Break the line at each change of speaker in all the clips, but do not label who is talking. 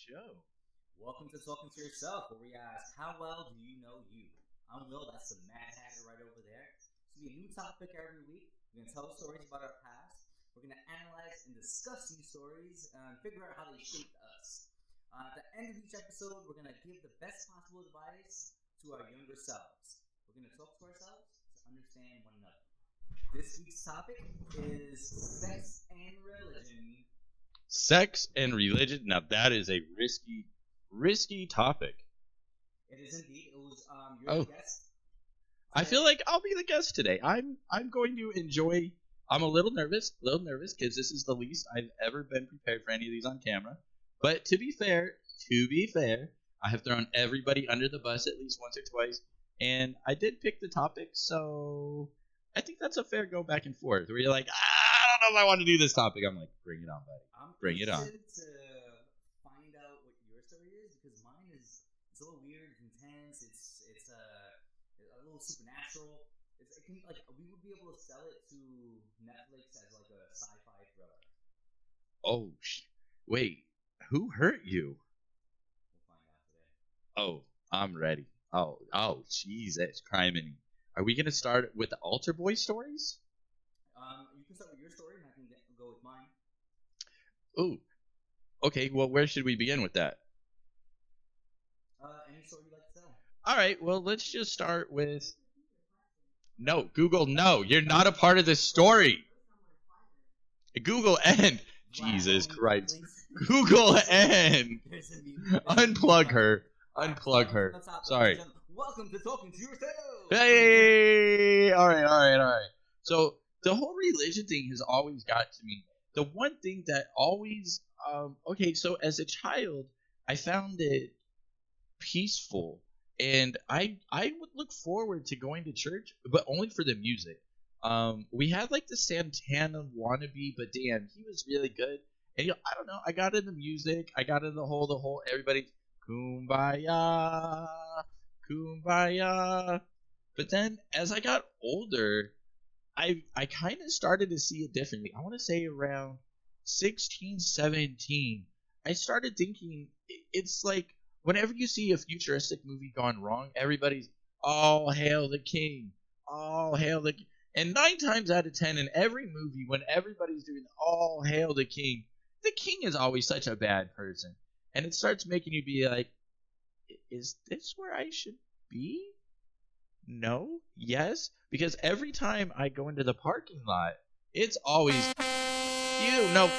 show.
Welcome to Talking to Yourself, where we ask, how well do you know you? I'm Will, that's the Mad Hatter right over there. This will be a new topic every week. We're going to tell stories about our past. We're going to analyze and discuss these stories and figure out how they shaped us. At the end of each episode, we're going to give the best possible advice to our younger selves. We're going to talk to ourselves to understand one another. This week's topic is sex and religion.
Sex and religion. Now that is a risky topic.
It is indeed. It was your guest.
I feel like I'll be the guest today. I'm going to enjoy. I'm a little nervous because this is the least I've ever been prepared for any of these on camera. But to be fair, I have thrown everybody under the bus at least once or twice, and I did pick the topic, so I think that's a fair go back and forth. Where you're like, I don't know if I want to do this topic. I'm like, bring it on, buddy. Bring it on.
I'm interested to find out what your story is because mine is it's a little weird, intense. It's a little supernatural. It can we would be able to sell it to Netflix as like a sci-fi thriller.
Oh, wait, who hurt you?
We'll find out today.
Oh, I'm ready. Oh, Jesus, criminy. Are we gonna start with the altar boy stories?
You can start with your story, and I can go with mine.
Ooh, okay. Well, where should we begin with that?
Any story you'd like to tell.
All right. Well, let's just start with. No, Google. No, you're not a part of this story. Google end. Jesus Christ. Google end. Unplug her. Unplug her. Sorry.
Welcome to Talking to Yourself.
Hey. All right. So the whole religion thing has always got to me. The one thing that always okay, so as a child, I found it peaceful, and I would look forward to going to church, but only for the music. We had like the Santana wannabe, but damn, he was really good. And I don't know, I got into music, I got into the whole everybody kumbaya, kumbaya. But then as I got older, I kind of started to see it differently. I want to say around 16, 17, I started thinking it's like whenever you see a futuristic movie gone wrong, everybody's, all hail the king, all hail the king. And 9 times out of 10 in every movie, when everybody's doing all hail the king is always such a bad person. And it starts making you be like, is this where I should be? No? Yes? Because every time I go into the parking lot, it's always, you know.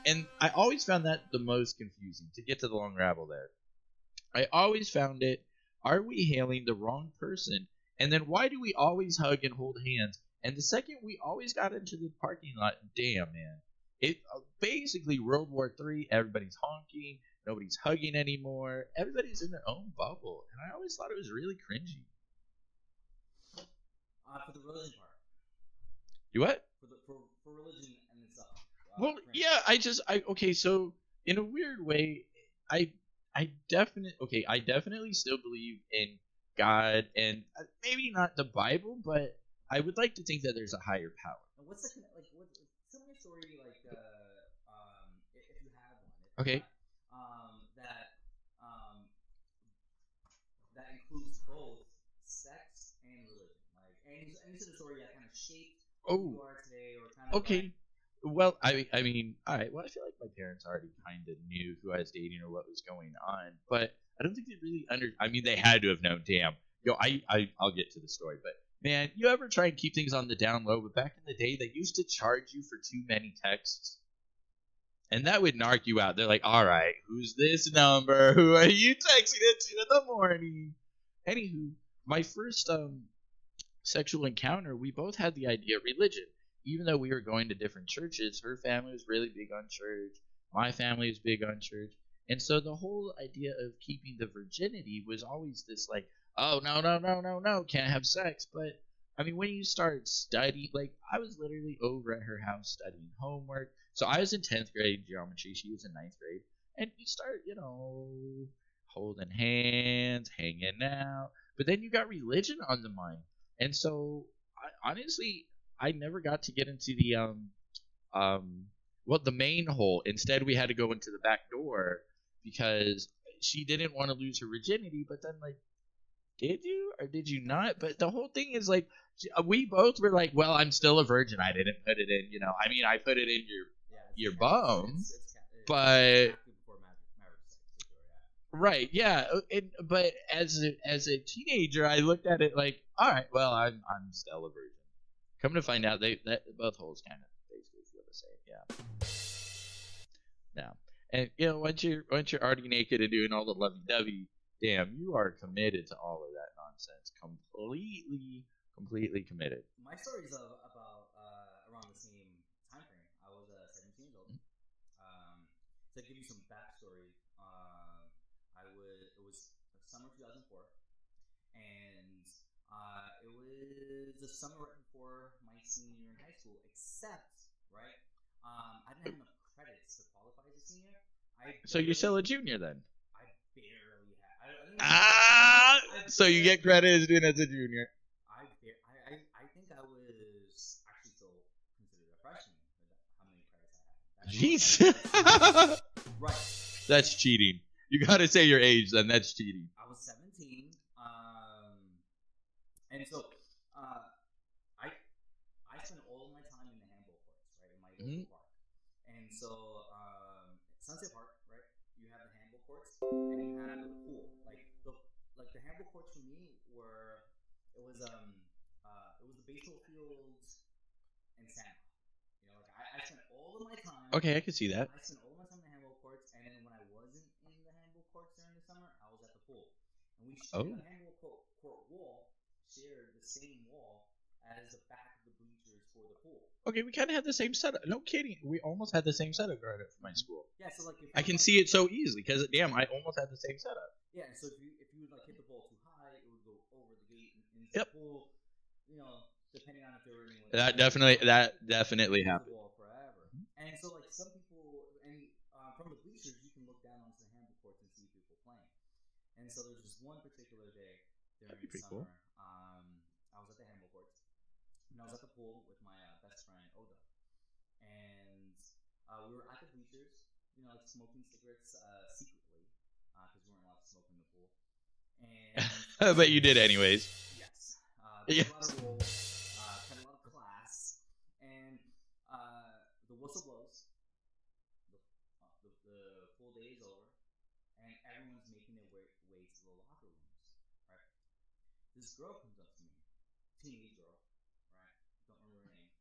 And I always found that the most confusing, to get to the long rabble there. I always found it, are we hailing the wrong person? And then why do we always hug and hold hands? And the second we always got into the parking lot, damn, man. It basically World War III, everybody's honking, nobody's hugging anymore, everybody's in their own bubble. And I always thought it was really cringy.
For the religion part.
You what?
For religion and itself.
Well, yeah, okay, so in a weird way, I definitely still believe in God, and maybe not the Bible, but I would like to think that there's a higher power.
And what's tell me a story if you have one.
Okay.
That includes both sex and religion. Like any sort of story that kind of shaped who you are today, or kind of.
Okay. Well, I mean, all right. Well, I feel like my parents already kind of knew who I was dating or what was going on, but I don't think they really I mean, they had to have known. Damn. I'll get to the story, but man, you ever try and keep things on the down low? But back in the day, they used to charge you for too many texts, and that would narc you out. They're like, all right, who's this number? Who are you texting it to in the morning? Anywho, my first sexual encounter, we both had the idea of religion. Even though we were going to different churches, her family was really big on church. My family was big on church. And so the whole idea of keeping the virginity was always this like, oh, no, can't have sex. But, I mean, when you start studying, like, I was literally over at her house studying homework. So I was in 10th grade geometry. She was in 9th grade. And you start, holding hands, hanging out. But then you got religion on the mind. And so, honestly, I never got to get into the well, the main hole. Instead, we had to go into the back door because she didn't want to lose her virginity. But then, like, did you or did you not? But the whole thing is like, we both were like, well, I'm still a virgin. I didn't put it in. I mean, I put it in your bum, but. Right, yeah, but as a teenager, I looked at it like, all right, well, I'm still a virgin. Come to find out, that both holes kind of basically feel the same, yeah. Yeah, and once you're already naked and doing all the lovey-dovey, damn, you are committed to all of that nonsense, completely committed.
My story is about around the same time frame. I was 17 years old. To give you some backstory. It was summer 2004, and it was the summer right before my senior year in high school. Except, right, I didn't have enough credits to qualify as a senior.
So you're still a junior then?
I barely had.
So you get credit as doing as a junior.
I think I was actually still considered a freshman. How many credits I had?
Jeez.
Right.
That's cheating. You gotta say your age, then. That's cheating.
I was 17, and so I spent all of my time in the handball courts, right, in my local park. And so Sunset Park, right, you have the handball courts, and you have the pool. Like the handball courts for me it was the baseball fields and sand. I spent all of my time.
Okay, I can see that.
I spent all of my time in the handball courts, and then when I wasn't in the handball courts during the summer, I was at the pool. And we shared the handball court wall, shared the same wall as the back of the bleachers for the pool.
Okay, we kind of had the same setup. No kidding, we almost had the same setup right at my school.
Yeah, so like
I can see it so easily because damn, I almost had the same setup.
Yeah, so if you would like hit the ball too high, it would go over the gate and into the pool. Depending on if they were in
that definitely happened.
Forever. And so like some people from the bleachers you can look down onto the handball courts and see people playing. And so there's this one particular day during the summer.
Cool.
I was at the handball courts and I was at the pool with my best friend Oda. And we were at the bleachers, like smoking cigarettes secretly because we weren't allowed to smoke in the pool. And
but you did anyways.
Yes. Yes. A lot of rules. Had a lot of class, and the whistle blows. The full day is over, and everyone's making their way to the locker rooms. Right. This girl comes up to me, teenage girl, right? Don't remember her name,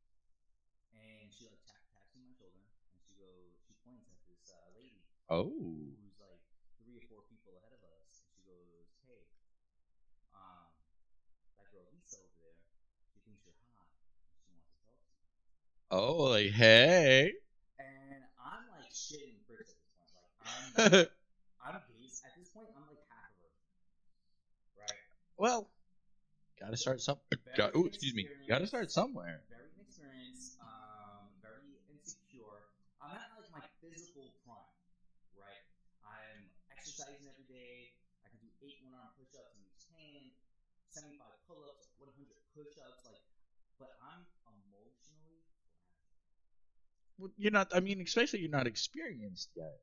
and she like taps me on my shoulder, and she points at this lady.
Oh.
Who's like 3 or 4 people ahead of us, and she goes, "Hey, that girl Lisa over there, she thinks you're hot, and she wants to talk to you."
Oh, like, hey.
And I'm like shitting bricks at this point. Like I'm base at this point. I'm like half of her, right?
Well, gotta start somewhere. Gotta start somewhere.
Very inexperienced, very insecure. I'm not like my physical prime, right? I'm exercising every day. I can do 8 one-arm push-ups and 10, 75 pull-ups, 100 push-ups, but I'm emotionally fragile.
Well, you're not. I mean, especially you're not experienced yet.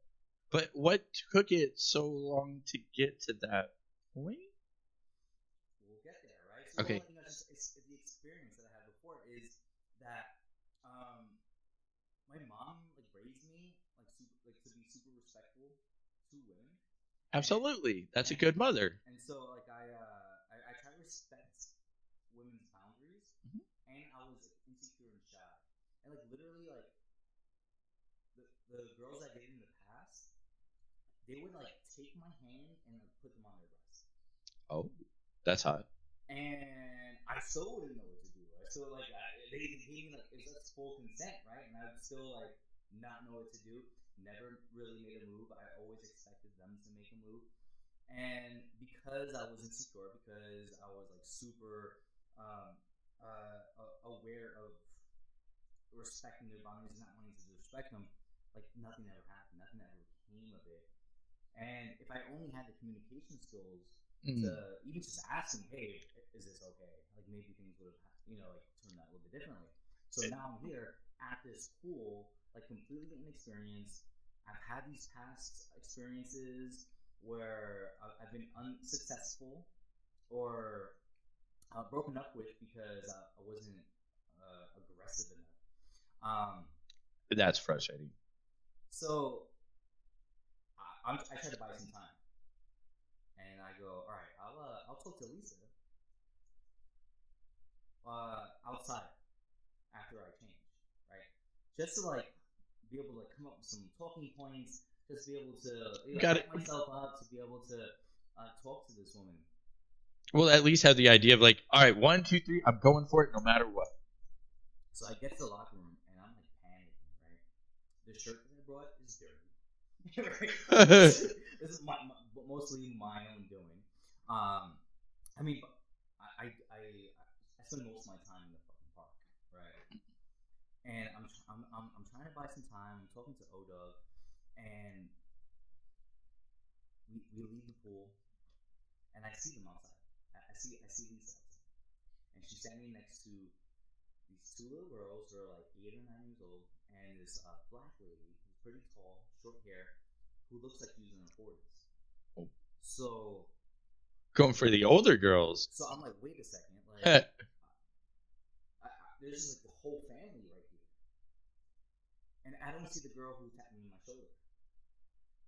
But what took it so long to get to that point?
We'll get there, right? So
okay.
It's the experience that I had before is that my mom raised me to be super respectful to women.
Absolutely, that's a good mother.
And so I try to respect women's boundaries, and I was insecure and shy, and literally the girls I dated in the past, they would take my hand and put them on their breasts.
Oh, that's hot.
And I still wouldn't know what to do. I still they gave me that's full consent, right? And I would still not know what to do. Never really made a move. I always expected them to make a move. And because I was insecure, because I was super aware of respecting their boundaries and not wanting to disrespect them, nothing ever happened. Nothing ever came of it. And if I only had the communication skills to even just ask them, hey, is this okay? Maybe things would have, turned out a little bit differently. So now I'm here at this pool, like completely inexperienced. I've had these past experiences where I've been unsuccessful or broken up with because I wasn't aggressive enough.
That's frustrating.
So I try to buy some time, and I go, all right, I'll talk to Lisa outside after I change, right? Just to like be able to come up with some talking points, just be able to hype myself up to be able to talk to this woman.
Well, at least have the idea of like, all right, 1, 2, 3, I'm going for it no matter what.
So I get to the locker room and I'm like panicking, right? The shirt that I brought is dirty. Right? This is mostly my own doing. I mean, I spend most of my time in the fucking park, right? And I'm trying to buy some time. I'm talking to O-Dog, and we leave the pool, and I see them outside. I see Lisa outside, and she's standing next to these two little girls who are like 8 or 9 years old, and this black lady who's pretty tall, short hair, who looks like she's in her 40s. Oh. So
going for the older girls.
So I'm like, wait a second, like there's just like the whole family right here, and I don't see the girl who tapped me on my shoulder.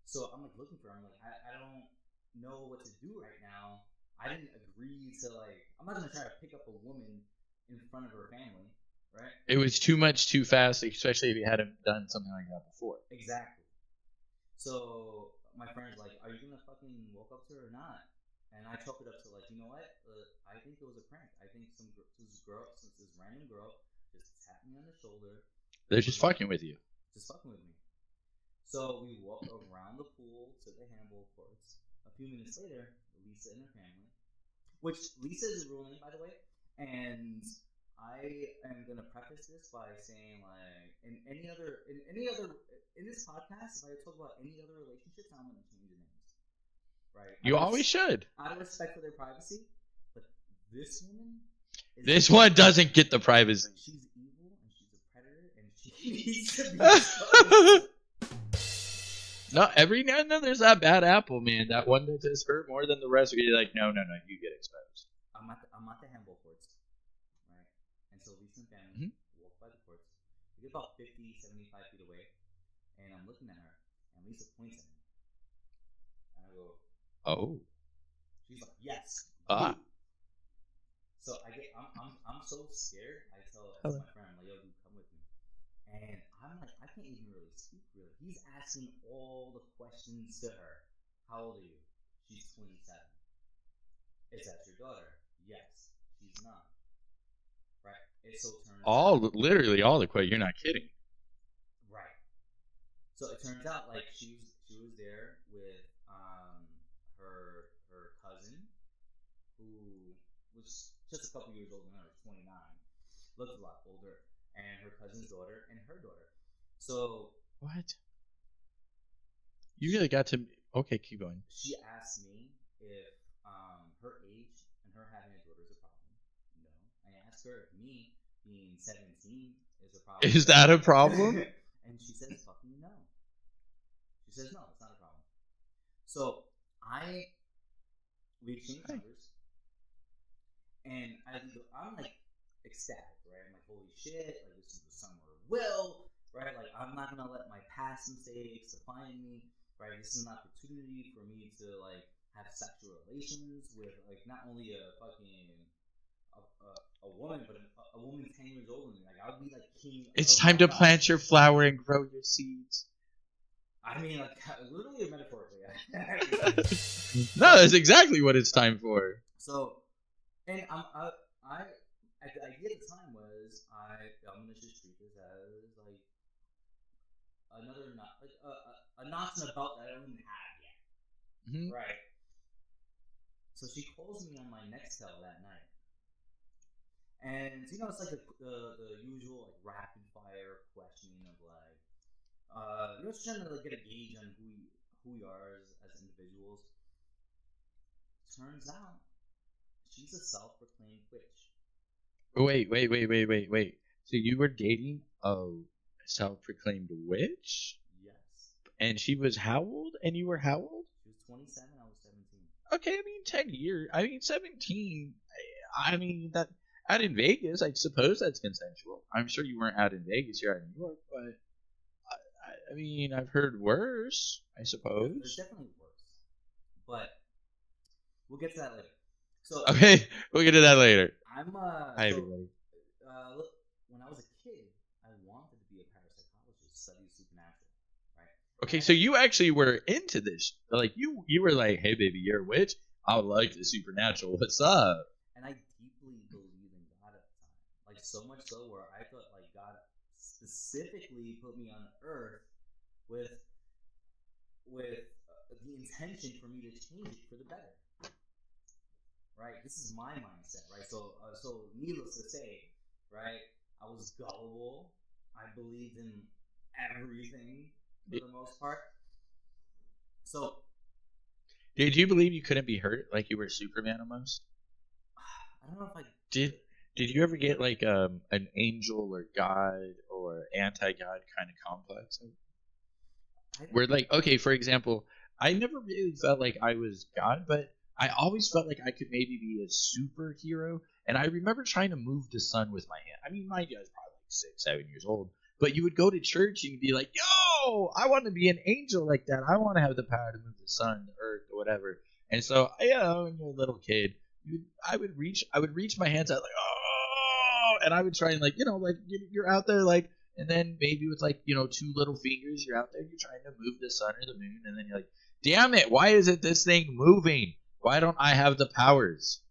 So I'm like looking for her. I'm like, I don't know what to do right now. I didn't agree to like. I'm not gonna try to pick up a woman in front of her family, right?
It was too much too fast, especially if you hadn't done something like that before.
Exactly. So my friend's like, "Are you gonna fucking walk up to her or not?" And I chalk it up to like, you know what? I think it was a prank. I think this random girl, just tapped me on the shoulder.
They're just fucking with you.
Just fucking with me. So we walked around the pool to the handball courts. A few minutes later, Lisa and her family, which Lisa is a real name, by the way, and I am gonna preface this by saying like in this podcast, if I talk about any other relationships, I'm gonna change the names. Right.
You always should.
Out of respect for their privacy, but this woman.
This one doesn't get the privacy.
She's evil and she's a predator and she needs to be exposed.
No, every now and then there's that bad apple, man. That one that just hurt more than the rest. You're like, no, you get exposed.
I'm at the handball courts, right? And so Lisa and family walk by the courts. We get about 50, 75 feet away, and I'm looking at her, and Lisa points at me, and I go, "Oh." She's like, "Yes." So I'm so scared. I tell my friend, I'm like, "Yo, dude, come with me." And I'm like, I can't even really speak really. He's asking all the questions to her. How old are you? She's 27. Is that your daughter? Yes. She's not. Right. It so turns
literally all the questions. You're not kidding.
Right. So it turns out like she was there with her cousin, who was just a couple years older than her, 29, looked a lot older, and her cousin's daughter and her daughter. So
what? You really got to. Okay, keep going.
She asked me if her age and her having a daughter is a problem. No. I asked her if me being 17 is a problem.
Is that a problem?
And she says fucking no. She says no, it's not a problem. So we exchanged numbers, and I'm like ecstatic, right? I'm like, holy shit, like this is the summer of will, right? Like I'm not gonna let my past mistakes define me, right? This is an opportunity for me to like have sexual relations with like not only a woman, but a woman 10 years older than me. Like I would be like king.
It's time to plant your flower and grow your seeds.
I mean, like literally or metaphorically.
No, that's exactly what it's time for.
So, and I the idea at the time was I'm gonna just treat this as like another a notch in a belt that I don't even have yet. Mm-hmm. Right. So she calls me on my Nextel that night, and it's like the usual like rapid fire questioning of like you're just trying to like get a gauge on who we are as individuals. Turns out she's a self-proclaimed witch.
Wait. So you were dating Self-proclaimed witch?
Yes.
And she was how old? And you were how old?
She was 27. I was 17.
Okay, I mean 10 years. I mean 17. I mean that out in Vegas, I suppose that's consensual. I'm sure you weren't out in Vegas. You're out in New York, but I mean I've heard worse. I suppose.
There's definitely worse, but we'll get to that later. So
okay, we'll get to that later.
I'm
Hi everybody.
Look, when I was a kid, I wanted to be a parapsychologist, study supernatural, right?
Okay, so you actually were into this. Like you were like, hey baby, you're a witch. I like the supernatural. What's up?
And I deeply believed in God at the time, like so much so where I thought like God specifically put me on Earth with the intention for me to change it for the better. Right, this is my mindset, right? So needless to say, right, I was gullible. I believed in everything for the most part. So,
did you believe you couldn't be hurt, like you were Superman almost?
I don't know if I
did. Did you ever get like an angel or God or anti-God kind of complex? Where like, okay, for example, I never really felt like I was God, but I always felt like I could maybe be a superhero. And I remember trying to move the sun with my hand. I mean, mind you, I was probably like 6, 7 years old. But you would go to church and you'd be like, yo, I want to be an angel like that. I want to have the power to move the sun, the earth, or whatever. And so, when you're a little kid, I would reach my hands out like, oh, and I would try and like, like you're out there like, and then maybe with like, 2 little fingers, you're out there, you're trying to move the sun or the moon, and then you're like, damn it, why isn't this thing moving? Why don't I have the powers?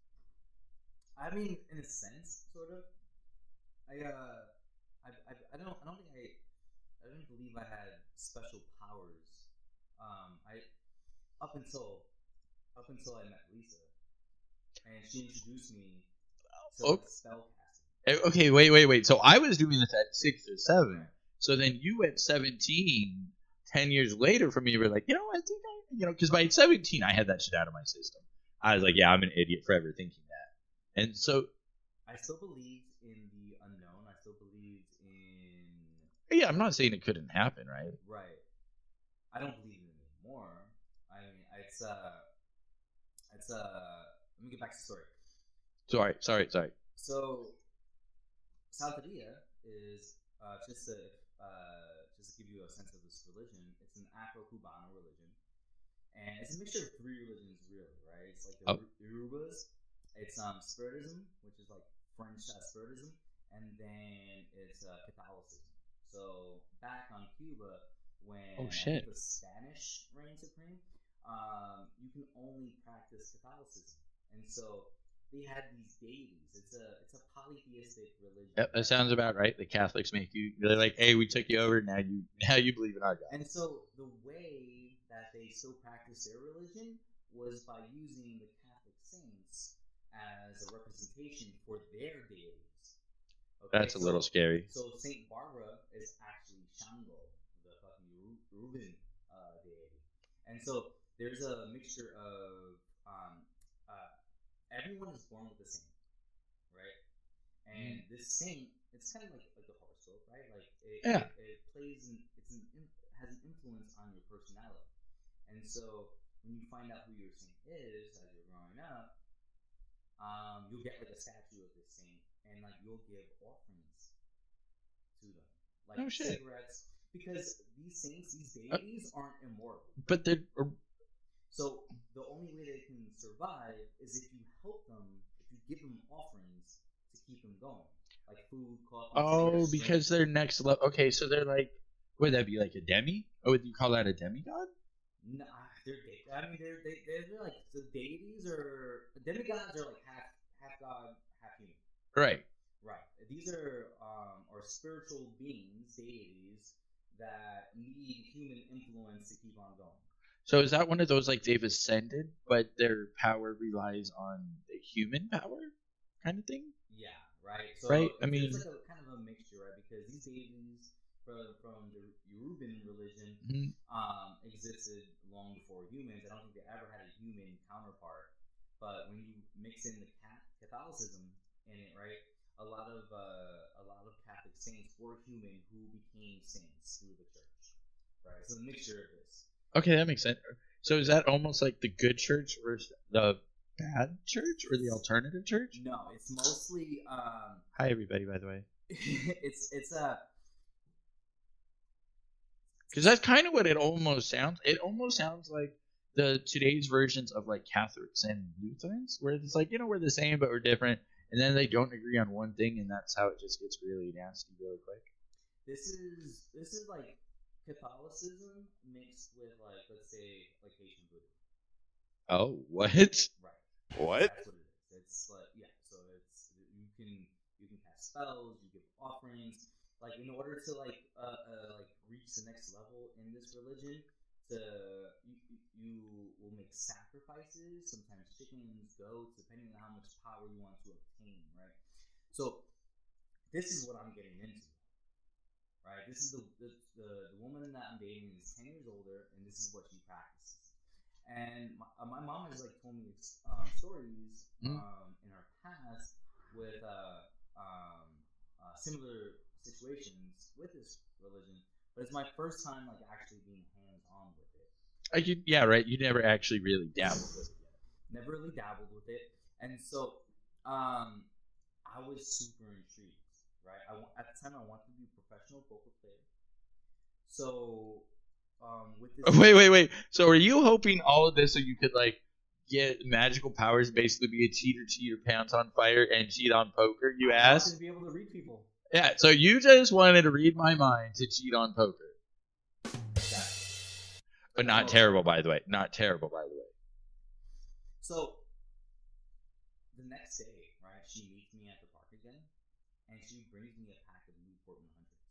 I mean, in a sense, sort of. I didn't believe I had special powers. Up until I met Lisa, and she introduced me to spellcasting.
Okay, wait. So I was doing this at 6 or 7. Right. So then you at 17, 10 years later from me, you were like, I think because by 17 I had that shit out of my system. I was like, yeah, I'm an idiot forever thinking that. And so
I still believed in the unknown. I still believed in.
Yeah, I'm not saying it couldn't happen, right?
Right. I don't believe in it anymore. I mean, let me get back to the story.
Sorry.
So, Santeria is just to give you a sense of this religion. It's an Afro-Cubano religion, and it's a mixture of 3 religions, really, right? It's like the Urubas. It's Spiritism, which is like French Spiritism, and then it's Catholicism. So back on Cuba, when the Spanish reigned supreme, you can only practice Catholicism, and so they had these deities. It's a polytheistic religion.
Yep, that sounds about right. The Catholics make you. They're like, hey, we took you over. Now you believe in our God.
And so the way that they still practice their religion was by using the Catholic saints as a representation for their deities. Okay,
that's a little scary.
So Saint Barbara is actually Shango, the fucking Reuben deity, and so there's a mixture of everyone is born with the saint, right? And this saint, it's kind of like the horoscope, right? Like it plays, has an influence on your personality, and so when you find out who your saint is as you're growing up, you'll get like a statue of this saint, and like you'll give offerings to them, like cigarettes, because these saints, these deities, aren't immortal.
But they're.
So the only way they can survive is if you help them, if you give them offerings to keep them going, like food, coffee.
Oh, because they're next level. Okay, so they're like, would that be like a demi? Or would you call that a demigod?
Nah, they're like the deities, or demigods are like half god, half human.
Right.
These are spiritual beings, deities that need human influence to keep on going.
So is that one of those like they've ascended, but their power relies on the human power kind of thing?
Yeah, right. So
right. I mean,
it's like a kind of a mixture, right? Because these deities from the Yoruban religion existed long before humans. I don't think they ever had a human counterpart. But when you mix in the Catholicism in it, right? A lot of Catholic Catholic saints or human who became saints through the church. Right? It's a mixture of this.
Okay, that makes sense. So is that almost like the good church versus the bad church or the alternative church?
No, it's mostly.
Hi, everybody, by the way.
it's a.
Because that's kind of what it almost sounds. It almost sounds like the today's versions of like Catholics and Lutherans, where it's like, we're the same but we're different, and then they don't agree on one thing, and that's how it just gets really nasty really quick.
This is like Catholicism mixed with, like, let's say, like Haitian voodoo.
Oh, what?
Right.
What?
That's what it is. It's like, yeah. So it's you can cast spells, you give offerings. Like, in order to like reach the next level in this religion, you will make sacrifices, sometimes chickens, goats, depending on how much power you want to obtain. Right. So this is what I'm getting into. Right. This is the woman that I'm dating is 10 years older, and this is what she practices. And my mom has like told me stories in her past with similar situations with this religion, but it's my first time like actually being hands-on with it.
Yeah, right. You never actually really dabbled with it yet.
Never really dabbled with it, and so I was super intrigued. Right, at the time I wanted to be a professional poker player. So with this.
Wait. So are you hoping all of this so you could like get magical powers, basically be a cheater, pants on fire, and cheat on poker? You asked.
To be able to read people.
Yeah, so you just wanted to read my mind to cheat on poker.
Exactly.
But not terrible, by the way. Not terrible, by the way.
So, the next day, right, she meets me at the park again, and she brings me a pack of Newport 100s.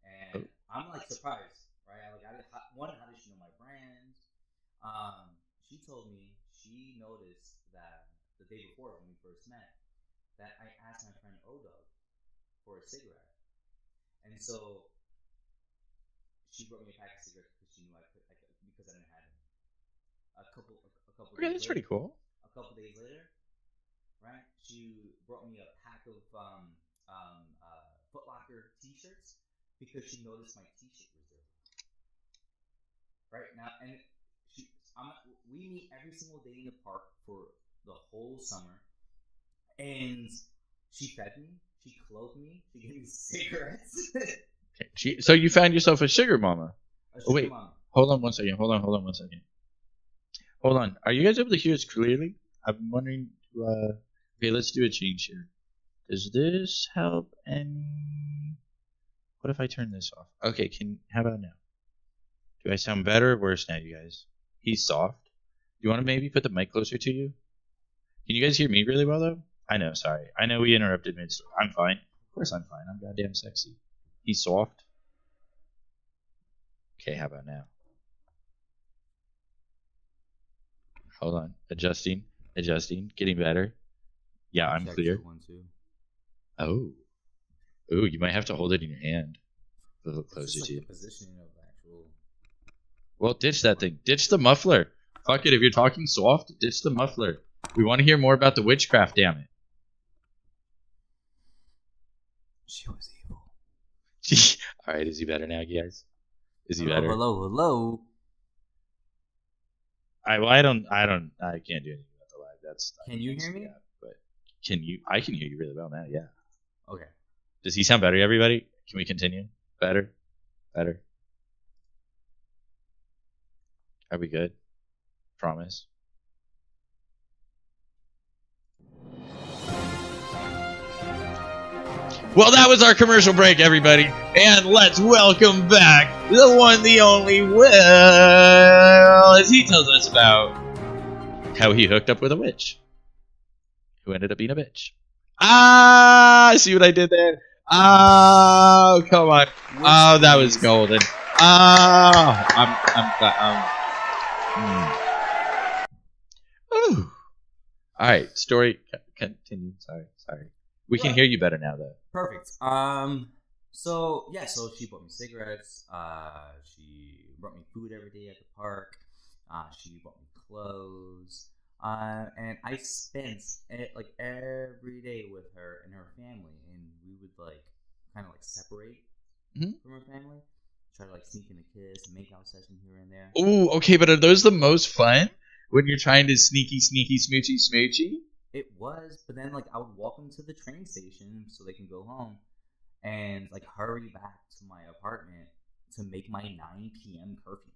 And I'm like surprised, right? Like, how did she know my brand? She told me she noticed that the day before when we first met, that I asked my friend O-Dog for a cigarette. And so she brought me a pack of cigarettes because she knew because I didn't have any. A couple
Okay, that's pretty cool.
A couple days later, right? She brought me a pack of Foot Locker T-shirts because she noticed my T-shirt was there. Right now, and we meet every single day in the park for the whole summer, and she fed me, she clothed me, she gave me cigarettes.
So you found yourself a sugar mama.
Mama.
Hold on one second. Hold on. Are you guys able to hear us clearly? I'm wondering. Okay, let's do a change here. Does this help any? What if I turn this off? Okay, how about now? Do I sound better or worse now, you guys? He's soft. Do you want to maybe put the mic closer to you? Can you guys hear me really well, though? I know, sorry. I know we interrupted mid-story. I'm fine. Of course I'm fine. I'm goddamn sexy. He's soft. Okay, how about now? Hold on. Adjusting. Getting better. Yeah, I'm clear.
1, 2.
Oh. Ooh, you might have to hold it in your hand. A little closer to you.
The positioning of the actual.
Well, ditch that thing. Ditch the muffler. Fuck it. If you're talking soft, ditch the muffler. We want to hear more about the witchcraft, damn it.
She was evil.
Alright, is he better now, guys? Is he better?
Hello.
I can't do anything about the lag.
Can you hear me?
But I can hear you really well now, yeah.
Okay.
Does he sound better, everybody? Can we continue? Better? Are we good? Promise. Well, that was our commercial break, everybody. And let's welcome back the one, the only Will, as he tells us about how he hooked up with a witch who ended up being a bitch. See what I did there? Oh, come on. Oh, that was golden. Ooh. All right, story continue. Sorry. We can hear you better now, though.
Perfect. So she bought me cigarettes. She brought me food every day at the park. She bought me clothes. And I spent like every day with her and her family, and we would like kind of like separate from her family, try to like sneak in a kiss, make out session here and there.
Ooh, okay, but are those the most fun when you're trying to sneaky, smoochy, smoochy?
It was, but then like I would walk them to the train station so they can go home, and like hurry back to my apartment to make my 9 p.m. curfew.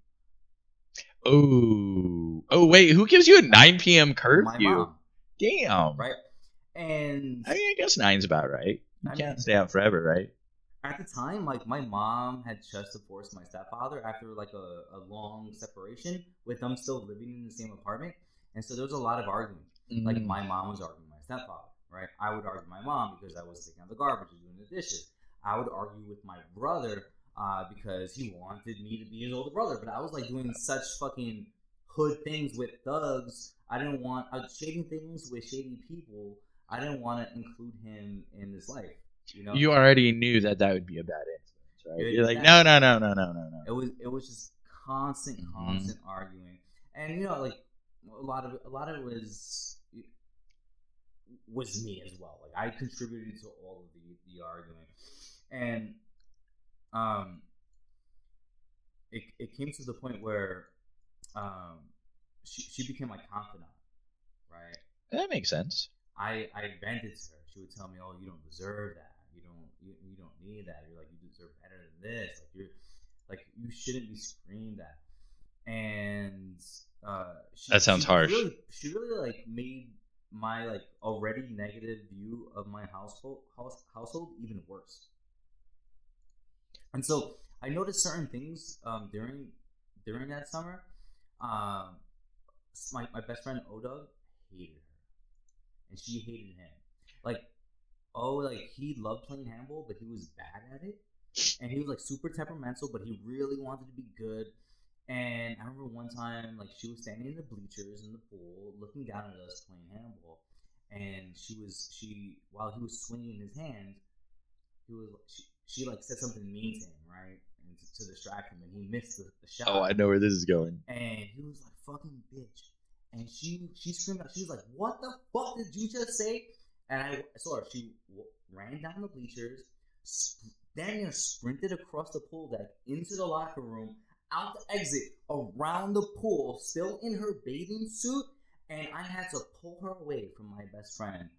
Oh, wait, who gives you a 9 p.m. curfew?
My mom.
Damn.
Right? And
I mean, I guess 9's about right. You can't stay out forever, right?
At the time, like my mom had just divorced my stepfather after like a long separation, with them still living in the same apartment, and so there was a lot of arguing. Like my mom was arguing my stepfather, right? I would argue my mom because I was taking out the garbage and doing the dishes. I would argue with my brother because he wanted me to be his older brother, but I was like doing such fucking hood things with thugs. I didn't want shady things with shady people. I didn't want to include him in this life. You know,
you already knew that would be a bad influence, right? You're like, no.
It was just constant arguing, and you know, like a lot of it was me as well. Like I contributed to all of the arguing, and it came to the point where she became my confidant, right?
That makes sense.
I vented to her. She would tell me, "Oh, you don't deserve that. You don't need that. You're like, you deserve better than this. Like you shouldn't be screamed at." And
that sounds harsh.
She really like made my like already negative view of my household even worse. And so I noticed certain things during that summer. My best friend Odog hated her, and she hated him. Like he loved playing handball, but he was bad at it, and he was like super temperamental, but he really wanted to be good. And I remember one time, like she was standing in the bleachers in the pool, looking down at us playing handball, and while he was swinging his hand, she like said something mean to him, right, and to distract him, and he missed the shot.
Oh, I know where this is going.
And he was like, "Fucking bitch!" And she screamed out. She was like, "What the fuck did you just say?" And I saw her. She ran down the bleachers, then sprinted across the pool deck into the locker room, out the exit, around the pool, still in her bathing suit, and I had to pull her away from my best friend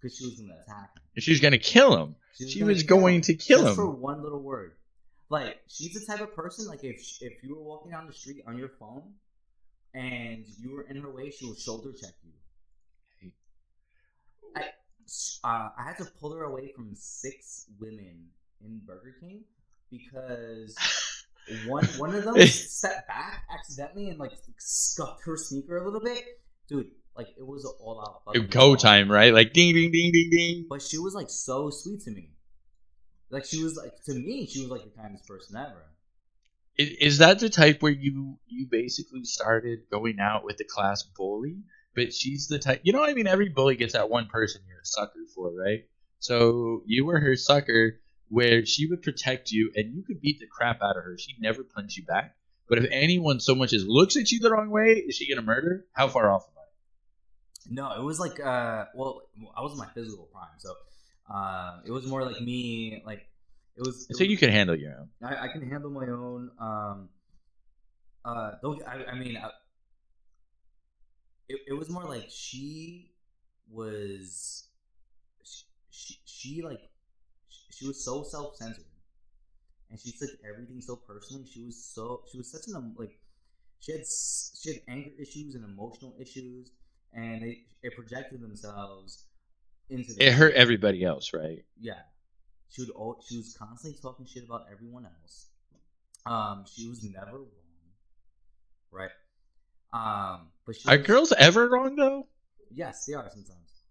because she was going to attack him.
She was going to kill him. She was going to kill him.
Just for one little word. Like, she's the type of person, like, if you were walking down the street on your phone and you were in her way, she will shoulder check you. I had to pull her away from 6 women in Burger King because one of them stepped back accidentally and like scuffed her sneaker a little bit. Dude, like it was an all out
go time, right? Like ding ding ding ding ding.
But she was like so sweet to me. Like she was like, to me, she was like the kindest person ever.
Is that the type where you basically started going out with the class bully? But she's the type, you know what I mean? Every bully gets that one person you're a sucker for, right? So you were her sucker where she would protect you and you could beat the crap out of her. She'd never punch you back. But if anyone so much as looks at you the wrong way, is she going to murder? How far off am I?
No, it was like, well, I was in my physical prime. So it was more like me, like,
so you can handle your own.
I can handle my own. It was more like she was so self-centered, and she took everything so personally. She was such an like she had anger issues and emotional issues, and it projected themselves into.
It hurt everybody else, right?
Yeah, she was constantly talking shit about everyone else. She was never wrong, right? But are
girls ever wrong though?
Yes, they are sometimes.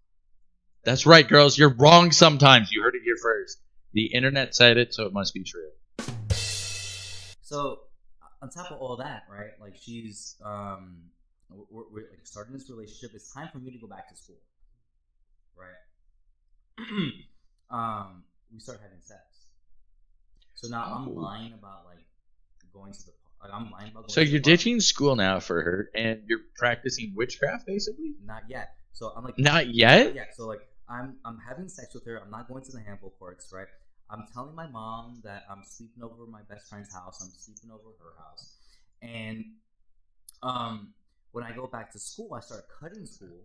That's right, girls. You're wrong sometimes. You heard it here first. The internet said it, so it must be true.
So, on top of all that, right? Like she's, we're like starting this relationship. It's time for me to go back to school, right? We start having sex. So now I'm lying about like going to Like I'm lying about going
So
to the
you're
bar.
ditching school now for her, and you're practicing witchcraft, basically.
Not yet. So I'm like,
Not yet.
yeah. So like I'm having sex with her. I'm not going to the handball courts, right? I'm telling my mom that I'm sleeping over my best friend's house. I'm sleeping over her house, and when I go back to school, I start cutting school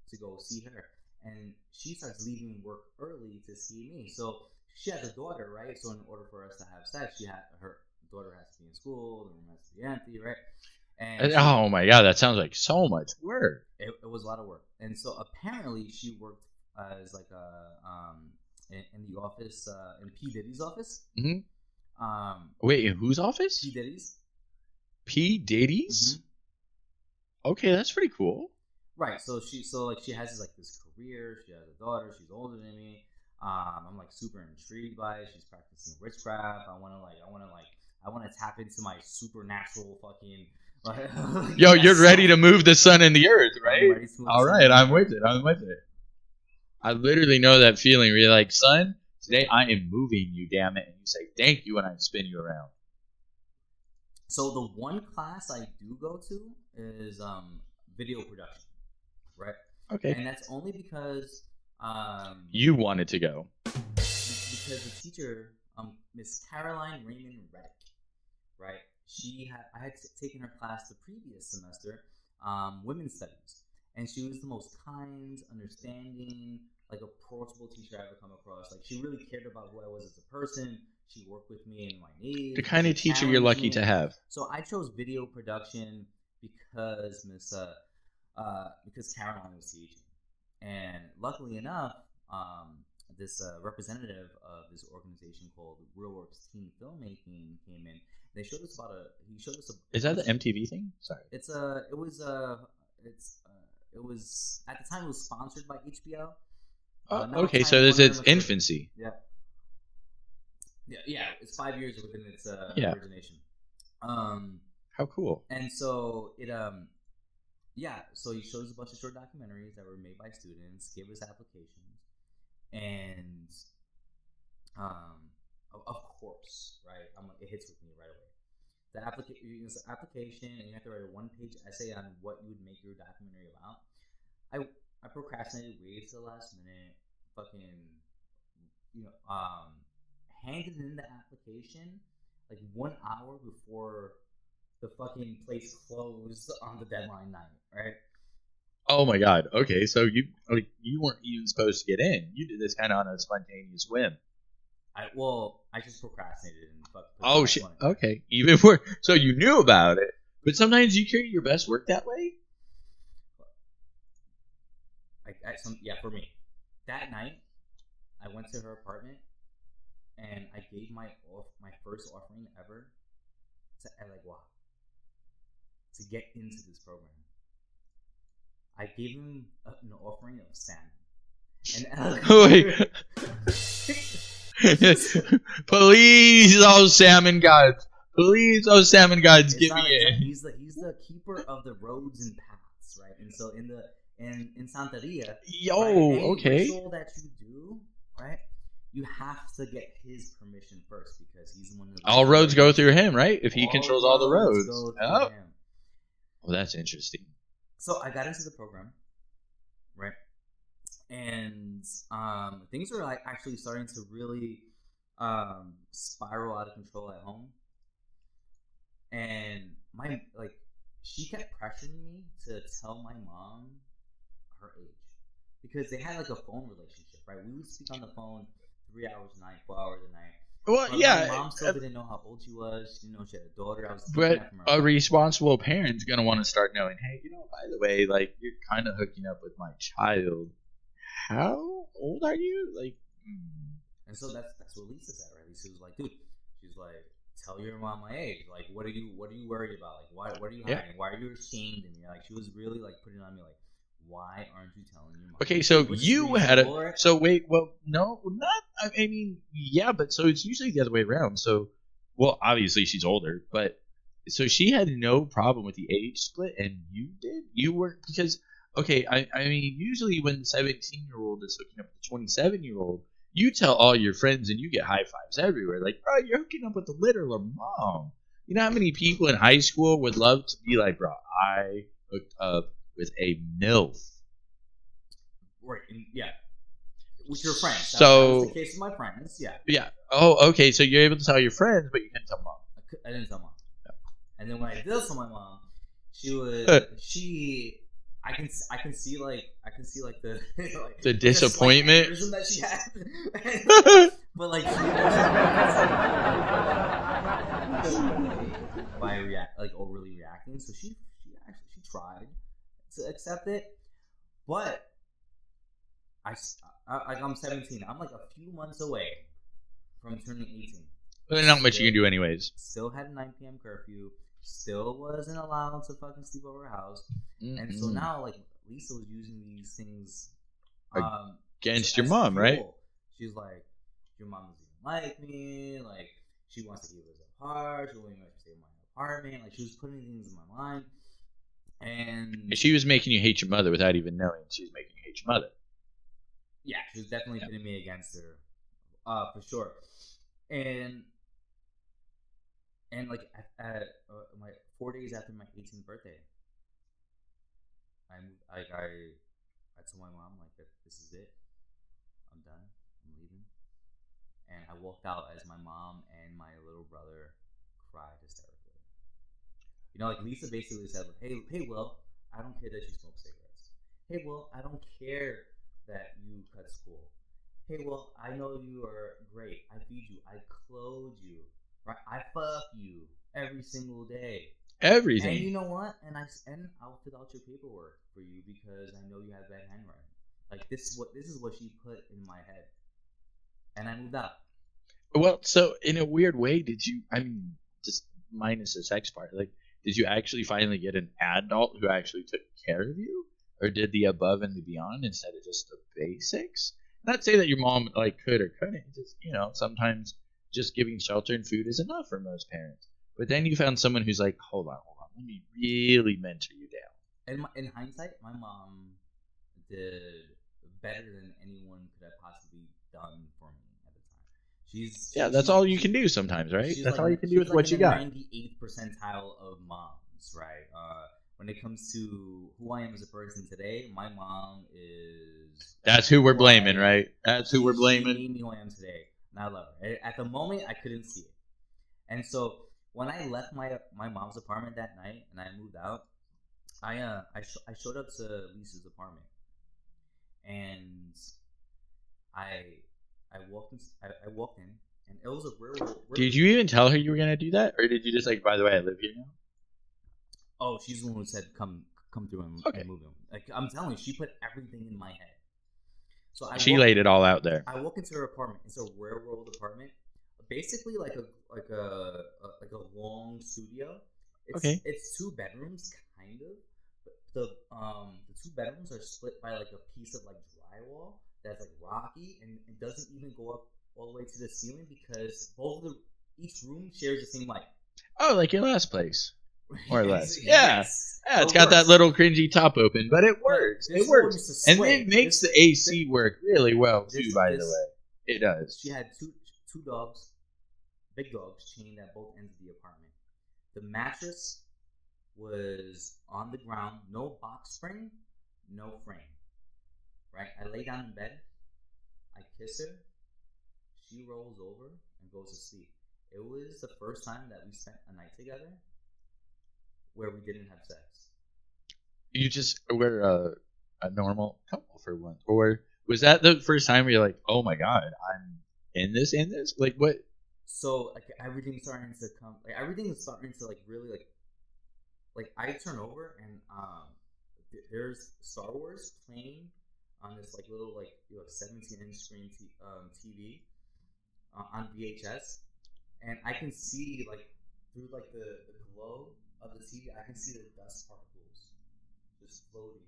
to go see her, and she starts leaving work early to see me. So she has a daughter, right? So in order for us to have sex, her daughter has to be in school, the room has to be empty, right? And
Oh my god, that sounds like so much work.
it was a lot of work. And so apparently she worked as like a in the office in P Diddy's office.
Mm-hmm. Wait, in whose office?
P Diddy's.
P Diddy's. Mm-hmm. Okay, that's pretty cool.
Right. So she has this career. She has a daughter. She's older than me. I'm like super intrigued by it. She's practicing witchcraft. I want to tap into my supernatural fucking.
Yo, you're ready to move the sun and the earth, right? All right, I'm with it. I literally know that feeling where you're like, son, today I am moving you, damn it. And you say, thank you, and I spin you around.
So the one class I do go to is video production, right?
Okay.
And that's only because
you wanted to go.
Because the teacher, Miss Caroline Raymond Reddick, right? I had taken her class the previous semester, women's studies, and she was the most kind, understanding, like approachable teacher I ever come across. Like she really cared about who I was as a person. She worked with me in my needs.
The kind of teacher you're lucky to have.
So I chose video production because because Caroline was teaching, and luckily enough, this representative of this organization called RealWorks Teen Filmmaking came in. They showed us
Is that the MTV thing? Sorry.
It was at the time it was sponsored by HBO.
Okay, so it's its infancy.
Yeah. It's 5 years within its origination.
How cool!
And so it so he shows a bunch of short documentaries that were made by students, gave us applications, and of course, right? It hits with me right away. The application, and you have to write a one-page essay on what you would make your documentary about. I procrastinated way to the last minute, handed in the application like 1 hour before the fucking place closed on the deadline night, right?
Oh my god. Okay, so you weren't even supposed to get in. You did this kind of on a spontaneous whim.
I just procrastinated and fucked.
Oh shit. Okay, even worse. So you knew about it, but sometimes you carry your best work that way.
For me, that night I went to her apartment and I gave my first offering ever to Elegua to get into this program. I gave him an offering of salmon.
Please, oh salmon gods! Please, oh salmon gods, give me it.
He's the keeper of the roads and paths, right? And so in Santeria, any ritual that you do, right? You have to get his permission first because he's the one.
All roads go through him, right? If he controls all the roads. Oh, well, that's interesting.
So I got into the program, right? And things were like actually starting to really spiral out of control at home. And she kept pressuring me to tell my mom her age because they had like a phone relationship, right? We would speak on the phone 3 hours a night, 4 hours a night.
Well,
but
yeah.
My mom still didn't know how old she was. She didn't know she had a daughter.
But a responsible parent's gonna want to start knowing, hey, by the way, like you're kind of hooking up with my child. How old are you?
And so that's what Lisa said, right? Lisa was like, dude, she's like, tell your mom my age. Like, what are you worried about? Like, what are you hiding? Yeah. Why are you ashamed of me? Like, she was really like putting on me like, why aren't you telling your mom? Okay,
so you had a. So wait, well, no, not. I mean, yeah, but so it's usually the other way around. So, well, obviously she's older, but so she had no problem with the age split, and you did. You were because okay, I mean, usually when the 17-year-old is hooking up with a 27-year-old, you tell all your friends and you get high fives everywhere. Like, bro, you're hooking up with the literal mom. You know how many people in high school would love to be like, bro, I hooked up with a MILF.
Right. Yeah. With your friends. That was the case with my friends. Yeah.
Yeah. Oh, okay. So you're able to tell your friends, but you can't tell mom.
I didn't tell mom. Yeah. And then when I did tell my mom, I can see like the like,
the disappointment
that she had. But like by overly reacting, so she tried to accept it, but I'm 17. I'm like a few months away from turning 18.
There's not much you can do anyways.
Still had a 9 p.m. curfew. Still wasn't allowed to fucking sleep over her house. And so now, like, Lisa was using these things
against your mom, right?
She's like, your mom doesn't even like me. Like, she wants to keep us apart. She won't let me stay in my apartment. Like, she was putting things in my mind. And
she was making you hate your mother without even knowing she was making you hate your mother.
Yeah, she was definitely putting me against her, for sure. And like at my 4 days after my 18th birthday, I told my mom like that this is it. I'm done. I'm leaving. And I walked out as my mom and my little brother cried hysterically. You know, like Lisa basically said, "Hey, Will, I don't care that you smoke cigarettes. Hey, Will, I don't care that you cut school. Hey, Will, I know you are great. I feed you. I clothe you. Right? I fuck you every single day.
Everything.
And you know what? And I'll fill out your paperwork for you because I know you have bad handwriting. Like this is what she put in my head." And I moved out.
Well, so in a weird way, did you? I mean, just minus the sex part. Like, did you actually finally get an adult who actually took care of you, or did the above and the beyond instead of just the basics? Not say that your mom like could or couldn't. Just sometimes just giving shelter and food is enough for most parents. But then you found someone who's like, hold on, let me really mentor you down.
In hindsight, my mom did better than anyone could have possibly done for me at the time.
That's all you can do sometimes, right? That's all you can do with what you got.
98th percentile of moms, right? When it comes to who I am as a person today, my mom is.
That's who we're blaming, right? That's who we're blaming.
She made me who I am today, and I love her. At the moment, I couldn't see it, and so when I left my mom's apartment that night and I moved out, I showed up to Lisa's apartment, and I walked in, and it was a real.
Did you even tell her you were gonna do that, or did you just like, by the way, I live here now?
Oh, she's the one who said come through and move in. Like I'm telling you, she put everything in my head. So she
laid it all out there.
I walk into her apartment. It's a railroad apartment, basically like a long studio. It's 2 bedrooms, kind of. But the 2 bedrooms are split by like a piece of like drywall that's like rocky, and it doesn't even go up all the way to the ceiling because each room shares the same light.
Oh, like your last place. More or less.
Yes.
Yeah, it's got that little cringy top open, but it works. It works. And it makes the AC work really well, too, by the way. It does.
She had two dogs, big dogs, chained at both ends of the apartment. The mattress was on the ground, no box spring, no frame. Right? I lay down in bed, I kiss her, she rolls over and goes to sleep. It was the first time that we spent a night together where we didn't have sex.
You just were a normal couple for once, or was that the first time where you're like, "Oh my god, I'm in this"? Like what?
So like everything's starting to come. Like everything is starting to like really like I turn over and there's Star Wars playing on this like little like 17-inch screen TV on VHS, and I can see like through like the glow of the TV, I can see the dust particles just floating.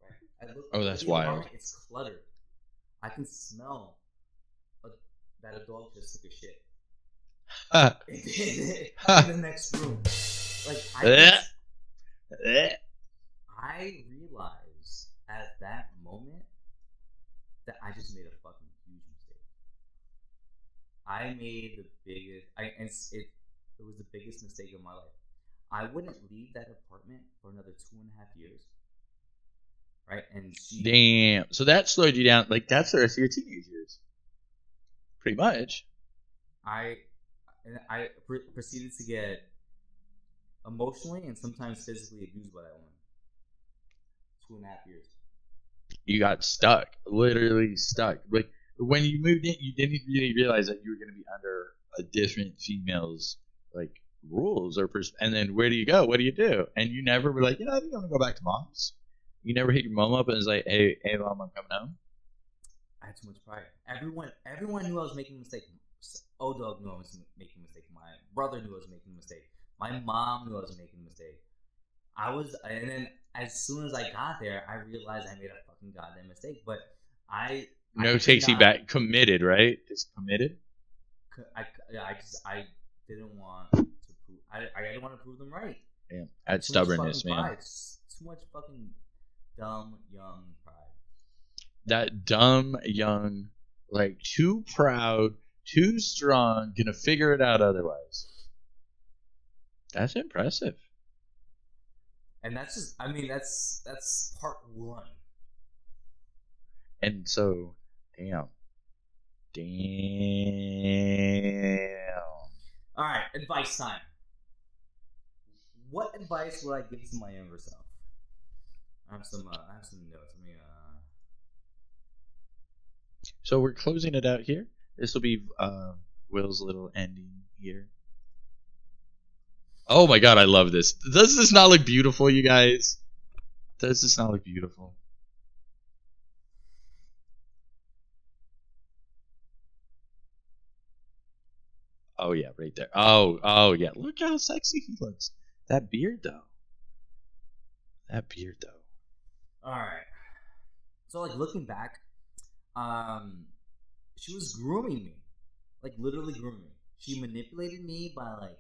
Right? I look.
That's wild.
It's cluttered. I can smell that a dog just took a shit. In the next room. Like I realized at that moment that I just made a fucking huge mistake. I made the biggest. it was the biggest mistake of my life. I wouldn't leave that apartment for another 2.5 years. Right? And she...
Damn. So that slowed you down. Like, that's the rest of your teenage years. Pretty much.
I proceeded to get emotionally and sometimes physically abused by that woman. 2.5 years.
You got stuck. Literally stuck. Like, when you moved in, you didn't really realize that you were going to be under a different female's, like, rules or and then where do you go? What do you do? And you never were like, I think I'm going to go back to mom's. You never hit your mom up and was like, hey, mom, I'm coming home?
I had too much pride. Everyone knew I was making a mistake. O-Dog knew I was making a mistake. My brother knew I was making a mistake. My mom knew I was making a mistake. And then as soon as I got there, I realized I made a fucking goddamn mistake. But I
takes you back. Committed, right? Just committed.
I didn't want to prove. I didn't want to prove them right.
Yeah, that's stubbornness, man.
Pride. Too much fucking dumb young pride.
That dumb young, like, too proud, too strong, gonna figure it out otherwise. That's impressive.
And that's just, I mean, that's part one.
And so, damn.
All right, advice time. What advice would I give to my younger self? I have some notes. Let me.
So we're closing it out here. This will be Will's little ending here. Oh my god, I love this. Does this not look beautiful, you guys? Does this not look beautiful? Oh yeah, right there. Oh yeah. Look how sexy he looks. That beard though.
All right. So like looking back, she was grooming me, like literally grooming me. She manipulated me by like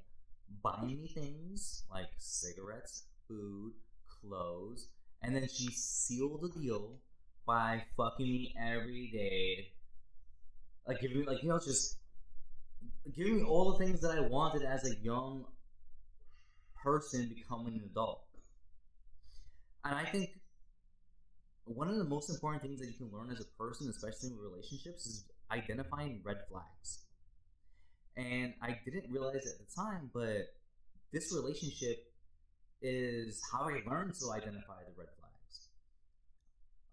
buying me things like cigarettes, food, clothes, and then she sealed the deal by fucking me every day, like giving me, like, just giving me all the things that I wanted as a young person becoming an adult. And I think one of the most important things that you can learn as a person, especially in relationships, is identifying red flags. And I didn't realize at the time, but this relationship is how I learned to identify the red flags.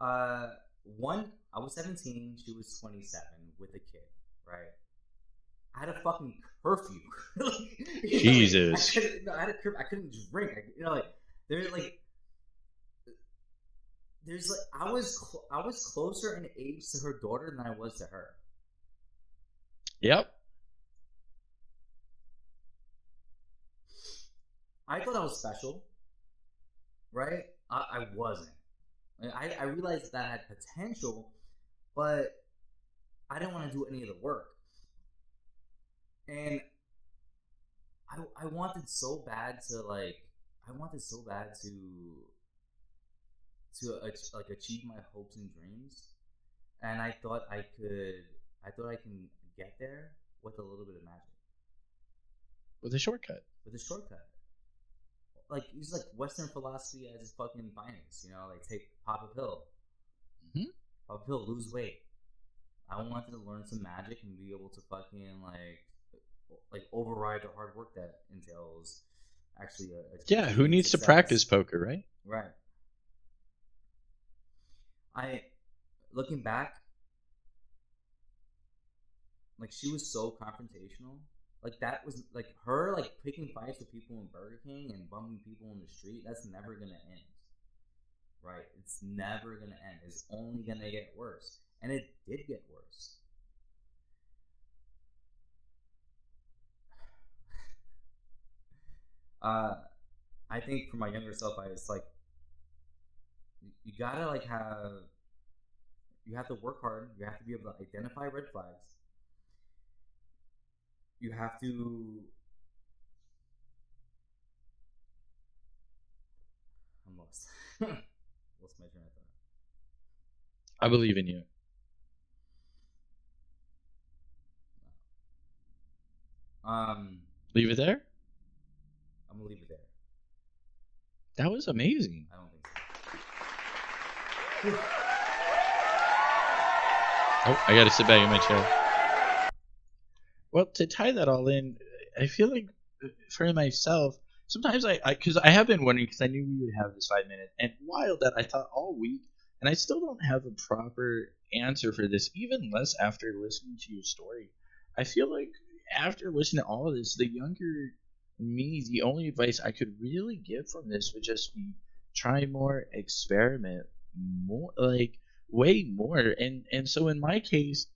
I was 17, she was 27 with a kid, right? I had a fucking curfew.
Jesus.
I had a curfew. I couldn't drink. I was closer in age to her daughter than I was to her.
Yep.
I thought I was special, right? I wasn't. I realized that I had potential, but I didn't want to do any of the work. And I wanted so bad to achieve my hopes and dreams, and I thought I can get there with a little bit of magic,
with a shortcut.
Like, use like Western philosophy as its fucking finest, like pop a pill, pop a pill, lose weight. I wanted to learn some magic and be able to fucking like override the hard work that entails actually
who needs success. To practice poker, right?
Looking back, like, she was so confrontational. Like, that was like her like picking fights with people in Burger King and bumping people in the street. That's never gonna end, right? It's never gonna end. It's only gonna get worse, and it did get worse. I think for my younger self, it's like you gotta you have to work hard. You have to be able to identify red flags. You have to. I'm lost. Lost my train of thought.
I believe in you. Leave it there? That was amazing.
I don't think so.
Oh, I gotta sit back in my chair. Well, to tie that all in, I feel like for myself, sometimes because I have been wondering, because I knew we would have this 5 minutes, and while that I thought all week, and I still don't have a proper answer for this, even less after listening to your story. I feel like after listening to all of this, the younger me, the only advice I could really give from this would just be try more, experiment more, like way more. And so in my case,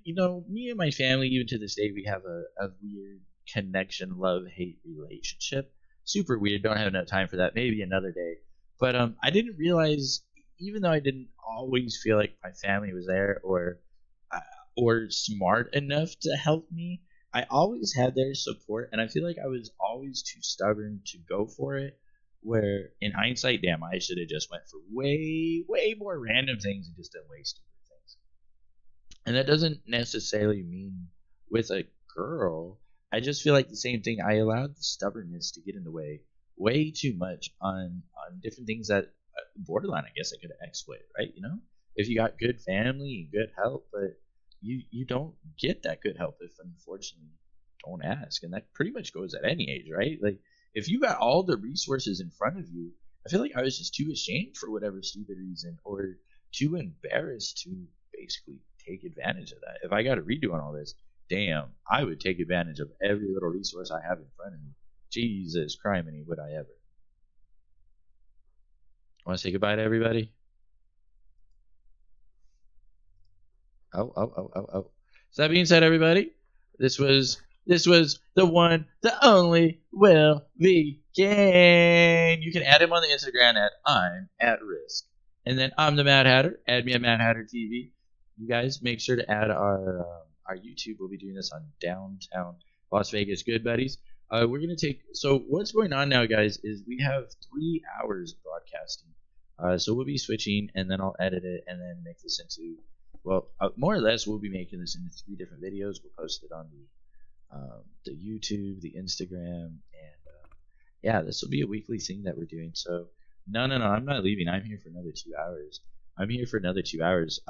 me and my family, even to this day, we have a weird connection, love, hate relationship. Super weird. Don't have enough time for that. Maybe another day. But I didn't realize, even though I didn't always feel like my family was there or smart enough to help me, I always had their support, and I feel like I was always too stubborn to go for it. Where in hindsight, damn, I should have just went for way, way more random things and just done way stupid things. And that doesn't necessarily mean with a girl. I just feel like the same thing. I allowed the stubbornness to get in the way too much on different things that borderline, I guess I could exploit, right? If you got good family and good help, but you don't get that good help if unfortunately don't ask. And that pretty much goes at any age, right? Like if you got all the resources in front of you, I feel like I was just too ashamed for whatever stupid reason, or too embarrassed to basically take advantage of that. If I got a redo on all this, damn, I would take advantage of every little resource I have in front of me. Jesus criminy, would I ever. Want to say goodbye to everybody? Oh. So that being said, everybody, this was the one, the only Will V. Cain. You can add him on the Instagram at I'm at risk. And then I'm the Mad Hatter. Add me at MaddHatterTv. You guys make sure to add our YouTube. We'll be doing this on downtown Las Vegas Good Buddies. We're gonna take. So what's going on now, guys, is we have 3 hours of broadcasting. So we'll be switching, and then I'll edit it, and then make this into. Well, more or less, we'll be making this into 3 different videos. We'll post it on the YouTube, the Instagram, and this will be a weekly thing that we're doing. So no, I'm not leaving. I'm here for another 2 hours.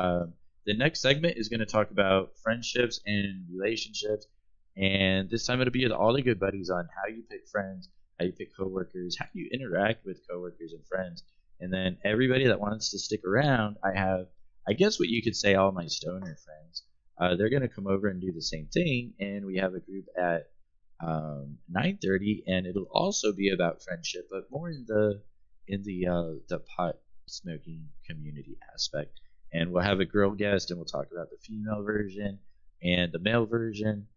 The next segment is going to talk about friendships and relationships, and this time it'll be with all the good buddies on how you pick friends, how you pick coworkers, how you interact with coworkers and friends, and then everybody that wants to stick around, I guess what you could say, all my stoner friends, they're going to come over and do the same thing, and we have a group at 9:30, and it'll also be about friendship, but more in the pot smoking community aspect. And we'll have a girl guest, and we'll talk about the female version and the male version.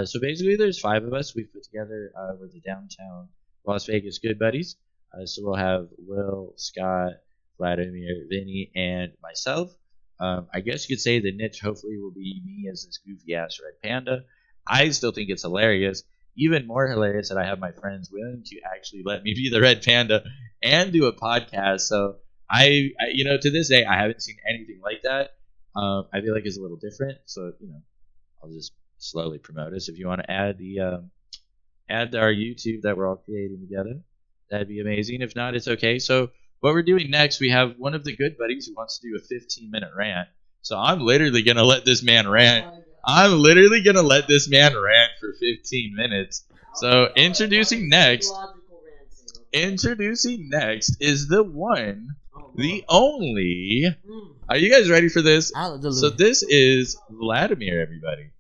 So basically, there's 5 of us we've put together. We're the downtown Las Vegas Good Buddies. So we'll have Will, Scott, Vladimir, Vinny, and myself. I guess you could say the niche hopefully will be me as this goofy ass red panda. I still think it's hilarious. Even more hilarious that I have my friends willing to actually let me be the red panda and do a podcast. So I to this day I haven't seen anything like that. I feel like it's a little different. So I'll just slowly promote us. If you want to add add our YouTube that we're all creating together, that'd be amazing. If not, it's okay. So what we're doing next, we have one of the good buddies who wants to do a 15-minute rant. So I'm literally going to let this man rant. I'm literally going to let this man rant for 15 minutes. So introducing next is the one, the only. Are you guys ready for this? So this is Vladimir, everybody.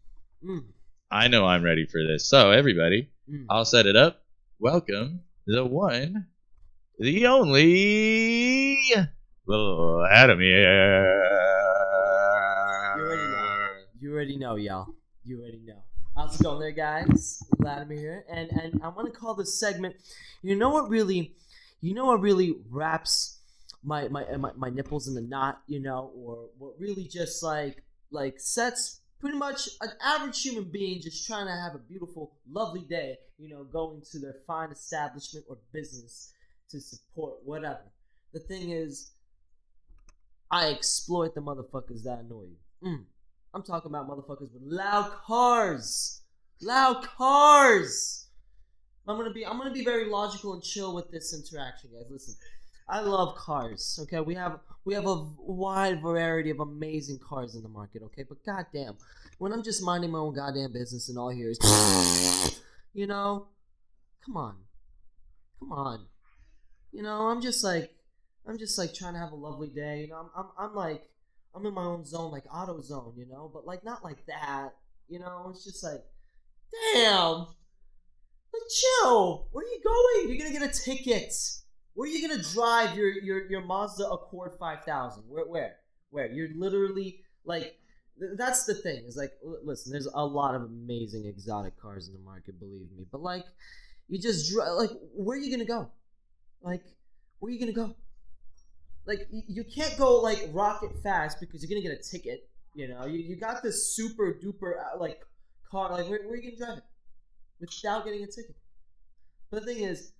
I know I'm ready for this. So everybody, I'll set it up. Welcome, the one, the only Vladimir.
You already know, y'all. You already know. How's it going there, guys? Vladimir here, and I want to call this segment. You know what really wraps my nipples in a knot, or what really just like sets pretty much an average human being just trying to have a beautiful, lovely day, going to their fine establishment or business to support whatever. The thing is, I exploit the motherfuckers that annoy you. I'm talking about motherfuckers with loud cars. I'm gonna be very logical and chill with this interaction, guys. Listen, I love cars. Okay, we have a wide variety of amazing cars in the market. Okay, but goddamn, when I'm just minding my own goddamn business and all I hear is, you know, come on, come on, you know, I'm just like trying to have a lovely day. You know, I'm like I'm in my own zone, like auto zone, you know, but like not like that. You know, it's just like, damn. Like, chill. Where are you going? You're gonna get a ticket. Where are you gonna drive your Mazda Accord 5000? Where? You're literally like, that's the thing. Is like, listen, there's a lot of amazing exotic cars in the market, believe me. But like, you just like, where are you gonna go? Like, where are you gonna go? Like, you can't go like rocket fast because you're gonna get a ticket. You know, you got this super duper like car. Like, where are you gonna drive it without getting a ticket? But the thing is,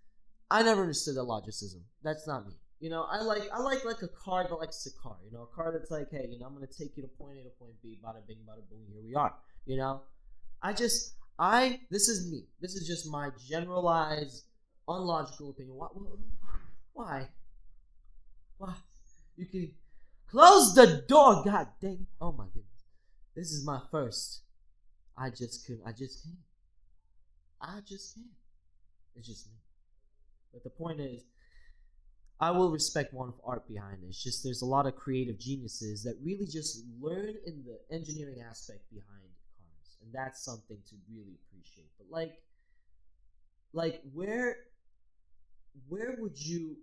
I never understood that logicism. That's not me. You know, I like a car that likes a car. You know, a car that's like, hey, you know, I'm gonna take you to point A to point B. Bada bing, bada boom. Here we are. You know, this is me. This is just my generalized, unlogical opinion. Why? You can close the door. God dang it. Oh my goodness. This is my first. I just can't. It's just me. But the point is, I will respect one of art behind it. It's just there's a lot of creative geniuses that really just learn in the engineering aspect behind cars. And that's something to really appreciate. But like where would you,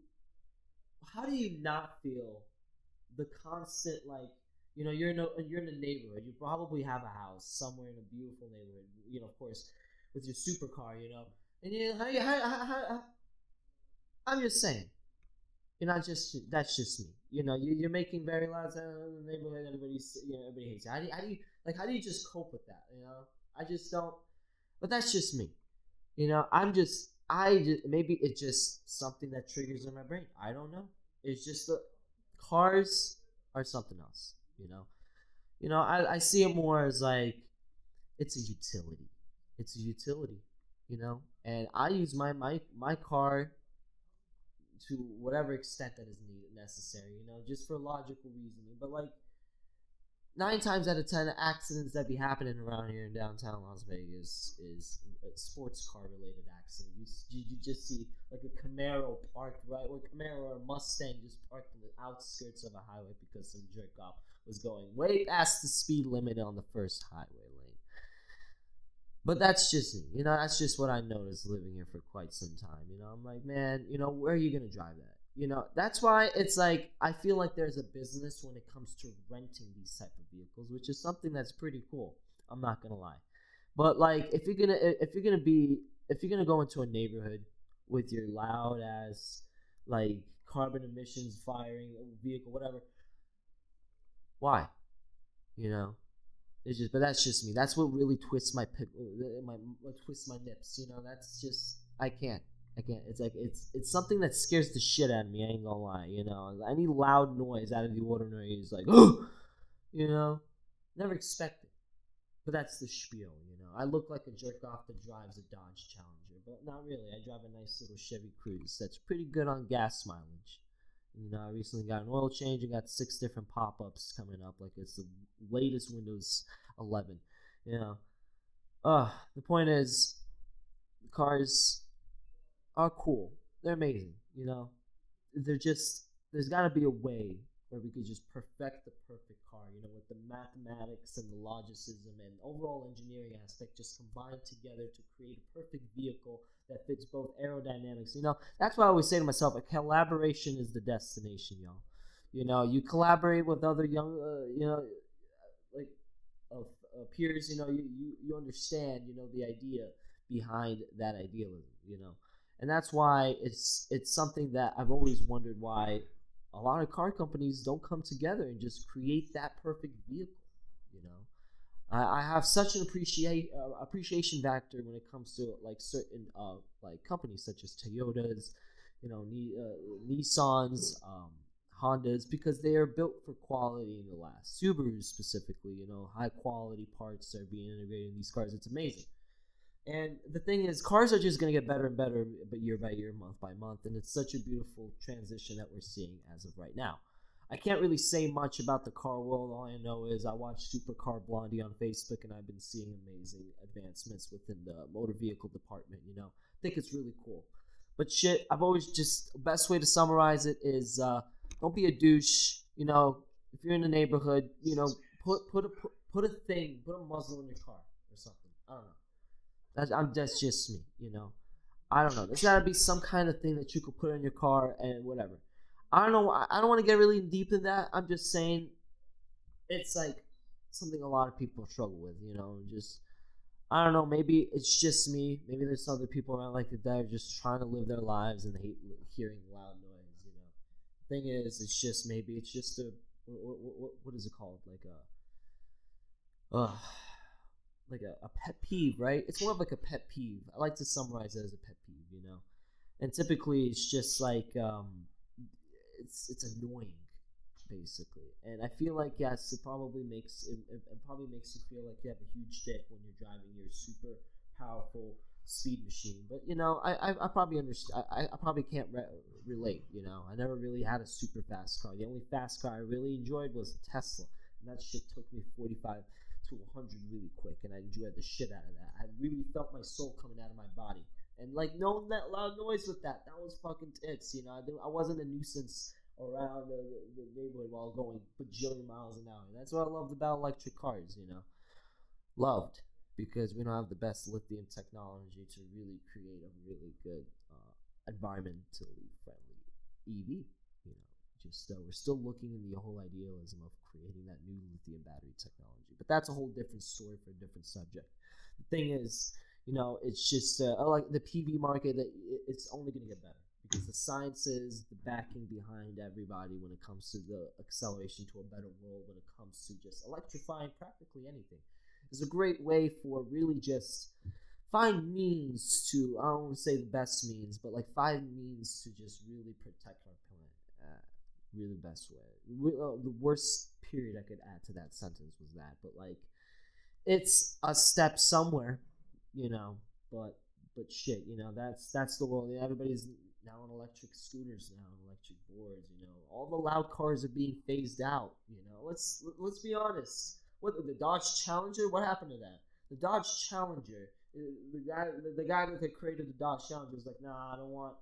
how do you not feel the constant, like, you know, you're in a neighborhood, you probably have a house somewhere in a beautiful neighborhood, you know, of course, with your supercar, you know, and you know, I'm just saying, you're not just, that's just me, you know, you're making very loud sound in the neighborhood, everybody hates you. How do you just cope with that, you know? I just don't, but that's just me, you know. Maybe it's just something that triggers in my brain. I don't know. It's just the cars are something else, you know. You know, I see it more as like it's a utility. It's a utility, you know. And I use my car to whatever extent that is necessary, you know, just for logical reasoning. But like 9 times out of 10, accidents that be happening around here in downtown Las Vegas is a sports car related accident. You just see like a Camaro parked right, or Camaro or a Mustang just parked in the outskirts of a highway because some jerk off was going way past the speed limit on the first highway lane. But that's just me, you know. That's just what I noticed living here for quite some time. You know, I'm like, man, you know, where are you gonna drive that? You know, that's why it's like I feel like there's a business when it comes to renting these type of vehicles, which is something that's pretty cool. I'm not gonna lie, but like if you're gonna go into a neighborhood with your loud ass like carbon emissions firing vehicle, whatever, why? You know, it's just, but that's just me. That's what really twists my nips. You know, that's just I can't. It's like it's something that scares the shit out of me. I ain't gonna lie, you know. Any loud noise out of the ordinary is like, oh, you know, never expected. But that's the spiel, you know. I look like a jerk off that drives a Dodge Challenger, but not really. I drive a nice little Chevy Cruze that's pretty good on gas mileage. You know, I recently got an oil change and got 6 different pop-ups coming up, like it's the latest Windows 11. You know, the point is, cars are cool. They're amazing, you know. They're just, there's got to be a way where we could just perfect the perfect car, you know, with the mathematics and the logicism and overall engineering aspect just combined together to create a perfect vehicle that fits both aerodynamics. You know, that's why I always say to myself, a collaboration is the destination, y'all. You know, you collaborate with other young, you know, like peers, you know, you understand, you know, the idea behind that idealism, you know. And that's why it's something that I've always wondered why a lot of car companies don't come together and just create that perfect vehicle. You know, I have such an appreciation factor when it comes to like certain like companies such as Toyotas, you know, Nissans, Hondas, because they are built for quality in the last. Subaru specifically, you know, high quality parts are being integrated in these cars. It's amazing. And the thing is, cars are just going to get better and better, but year by year, month by month, and it's such a beautiful transition that we're seeing as of right now. I can't really say much about the car world. All I know is I watch Supercar Blondie on Facebook, and I've been seeing amazing advancements within the motor vehicle department. I think it's really cool. But shit, I've always just, best way to summarize it is don't be a douche. If you're in the neighborhood, put a muzzle in your car or something. I don't know. That's just me. I don't know. There's got to be some kind of thing that you could put in your car and whatever. I don't know. I don't want to get really deep in that. I'm just saying it's like something a lot of people struggle with, just, I don't know. Maybe it's just me. Maybe there's other people around like that are just trying to live their lives and hate hearing loud noise, Thing is, it's just a, what is it called? Like a pet peeve, right? It's more of like a pet peeve. I like to summarize it as a pet peeve, And typically it's just like, it's annoying, basically. And I feel like, yes, it probably makes you feel like you have a huge dick when you're driving your super powerful speed machine. But I probably understand. I probably can't relate. I never really had a super fast car. The only fast car I really enjoyed was a Tesla, and that shit took me 45 to 100 really quick, and I enjoyed the shit out of that. I really felt my soul coming out of my body. And no that loud noise with that was fucking tits, I wasn't a nuisance around the neighborhood while going bajillion miles an hour. That's what I loved about electric cars, Loved, because we don't have the best lithium technology to really create a really good environmentally friendly EV, we're still looking in the whole idealism of creating that new lithium battery technology. But that's a whole different story for a different subject. The thing is, it's just like the PV market, it's only going to get better because the science is the backing behind everybody when it comes to the acceleration to a better world, when it comes to just electrifying practically anything. It's a great way for really just find means to, I don't want to say the best means, but find means to just really protect our planet. Really best way. The worst period I could add to that sentence was that, but it's a step somewhere, but shit, that's the world. Everybody's now on electric scooters now, electric boards, all the loud cars are being phased out, let's be honest. What, the Dodge Challenger, what happened to that? The Dodge Challenger, the guy that created the Dodge Challenger was like, nah, I don't want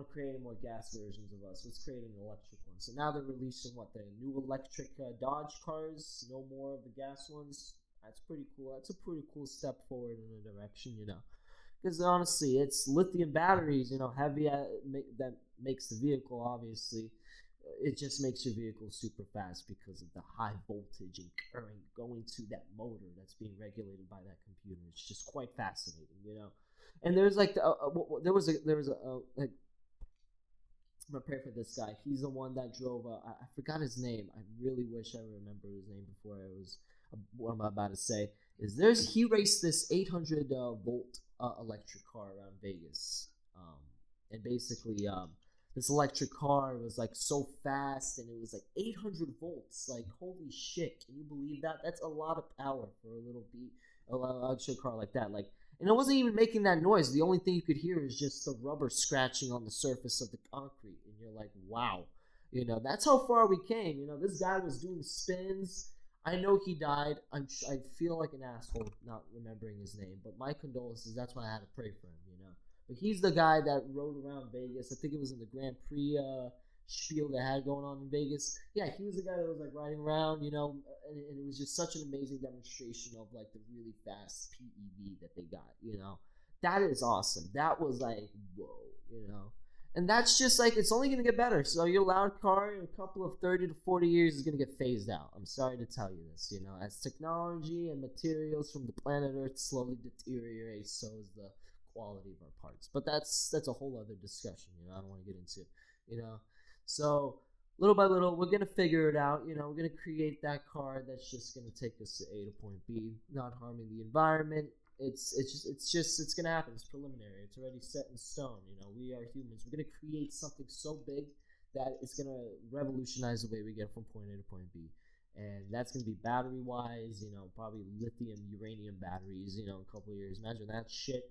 to create any more gas versions of us. Let's create an electric one. So now they're releasing the new electric Dodge cars. No more of the gas ones. That's pretty cool. That's a pretty cool step forward in a direction, Because honestly, it's lithium batteries, heavy that makes the vehicle, obviously. It just makes your vehicle super fast because of the high voltage and current going to that motor that's being regulated by that computer. It's just quite fascinating, And there's there was a I'm gonna pray for this guy. He's the one that drove. I forgot his name. I really wish I remembered his name before I was. What I'm about to say is he raced this 800 volt electric car around Vegas, and basically this electric car was so fast, and it was 800 volts. Holy shit! Can you believe that? That's a lot of power for a electric car like that. And it wasn't even making that noise. The only thing you could hear is just the rubber scratching on the surface of the concrete. And you're like, wow. That's how far we came. This guy was doing spins. I know he died. I feel like an asshole not remembering his name. But my condolences. That's why I had to pray for him, But he's the guy that rode around Vegas. I think it was in the Grand Prix spiel they had going on in Vegas. Yeah, he was the guy that was riding around, and it was just such an amazing demonstration of the really fast PEV that they got, That is awesome. That was whoa, And that's just it's only going to get better. So your loud car in a couple of 30 to 40 years is going to get phased out. I'm sorry to tell you this, as technology and materials from the planet Earth slowly deteriorate, so is the quality of our parts. But that's a whole other discussion, I don't want to get into, So little by little, we're gonna figure it out. We're gonna create that car that's just gonna take us to A to point B, not harming the environment. It's gonna happen. It's preliminary. It's already set in stone. We are humans. We're gonna create something so big that it's gonna revolutionize the way we get from point A to point B. And that's going to be battery wise, probably lithium uranium batteries, in a couple of years. Imagine that shit.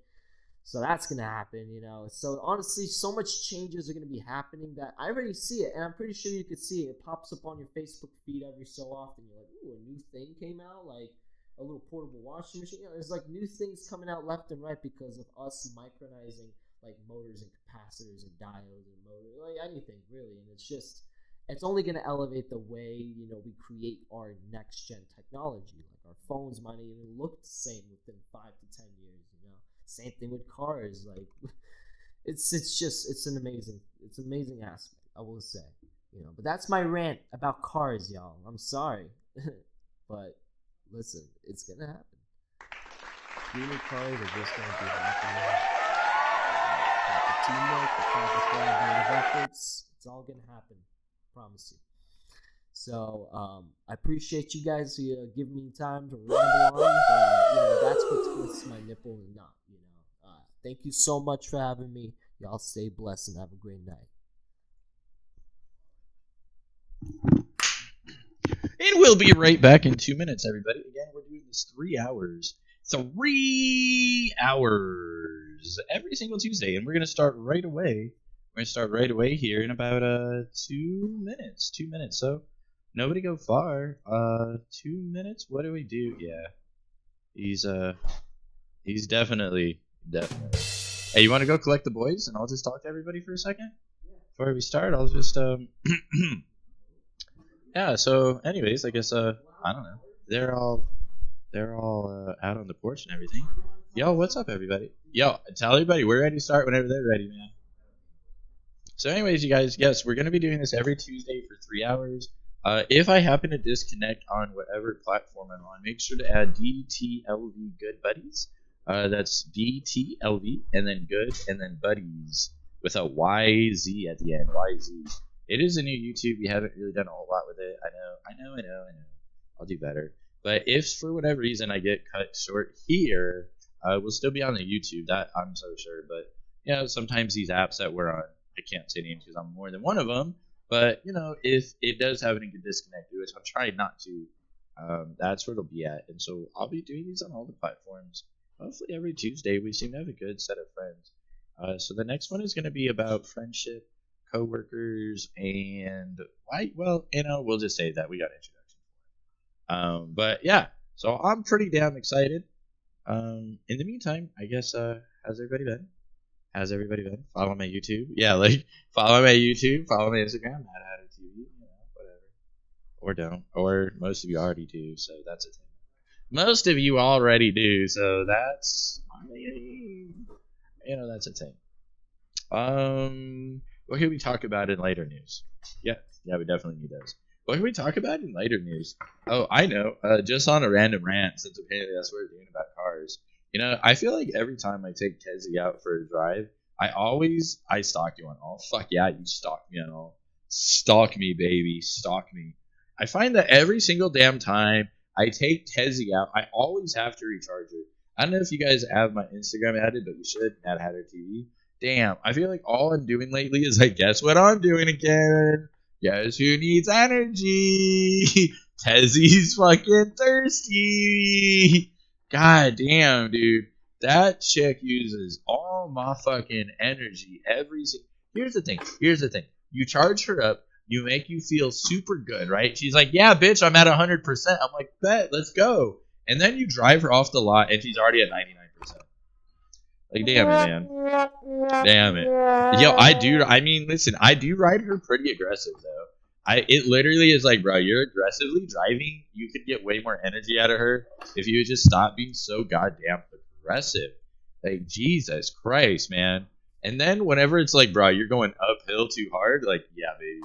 So that's going to happen, So honestly, so much changes are going to be happening that I already see it. And I'm pretty sure you could see it. It pops up on your Facebook feed every so often. You're like, ooh, a new thing came out, like a little portable washing machine. There's like new things coming out left and right because of us micronizing like motors and capacitors and diodes and motors, like anything really. And it's only going to elevate the way, we create our next gen technology. Like our phones might even look the same within 5 to 10 years, Same thing with cars. Like it's an amazing aspect, I will say. But that's my rant about cars, y'all. I'm sorry. But listen, it's gonna happen. Cleaner cars are just gonna be happening. The teamwork, the proper collaborative efforts, it's all gonna happen. Promise you. So I appreciate you guys giving me time to ramble on. That's what twists my nipple and not. Thank you so much for having me. Y'all stay blessed and have a great night.
And we'll be right back in 2 minutes, everybody. Again, we're doing this 3 hours. 3 hours every single Tuesday, and we're gonna start right away. We're gonna start right away here in about 2 minutes. 2 minutes. So nobody go far. 2 minutes. What do we do? Yeah, he's definitely. Hey, you want to go collect the boys, and I'll just talk to everybody for a second before we start. I'll just yeah. So, anyways, I guess I don't know. They're all out on the porch and everything. Yo, what's up, everybody? Yo, tell everybody we're ready to start whenever they're ready, man. So, anyways, you guys, yes, we're gonna be doing this every Tuesday for 3 hours. If I happen to disconnect on whatever platform I'm on, make sure to add DTLV Good Buddies. That's DTLV and then good and then buddies with a YZ at the end. YZ. It is a new YouTube. We haven't really done a whole lot with it. I know. I'll do better. But if for whatever reason I get cut short here, we'll still be on the YouTube. That I'm so sure. But sometimes these apps that we're on, I can't say names because I'm more than one of them. But if it does have any disconnect, which I'm trying not to, that's where it'll be at. And so I'll be doing these on all the platforms. Hopefully every Tuesday. We seem to have a good set of friends. So the next one is going to be about friendship, coworkers, and why? Well, we'll just say that we got an introduction. But yeah, so I'm pretty damn excited. In the meantime, I guess how's everybody been? Follow my YouTube. Yeah, like follow my YouTube, follow my Instagram, MaddHatterTv, whatever. Or don't. Or most of you already do, so that's a thing. Most of you already do, so that's that's a thing. What can we talk about in later news? Yeah, we definitely need those. What can we talk about in later news? Oh, I know. Just on a random rant, since apparently that's what we're doing about cars. I feel like every time I take Tezzy out for a drive, I stalk you on all. Fuck yeah, you stalk me on all. Stalk me, baby, stalk me. I find that every single damn time I take Tezzy out, I always have to recharge her. I don't know if you guys have my Instagram added, but you should, MaddHatterTv. Damn, I feel like all I'm doing lately is guess what I'm doing again? Guess who needs energy? Tezzy's fucking thirsty. God damn, dude. That chick uses all my fucking energy every single... Here's the thing. You charge her up. You make you feel super good, right? She's like, yeah, bitch, I'm at 100%. I'm like, bet, let's go. And then you drive her off the lot, and she's already at 99%. Like, damn it, man. Damn it. Yo, I do ride her pretty aggressive, though. It literally is like, bro, you're aggressively driving. You could get way more energy out of her if you would just stop being so goddamn aggressive. Like, Jesus Christ, man. And then whenever it's like, bro, you're going uphill too hard, like, yeah, baby.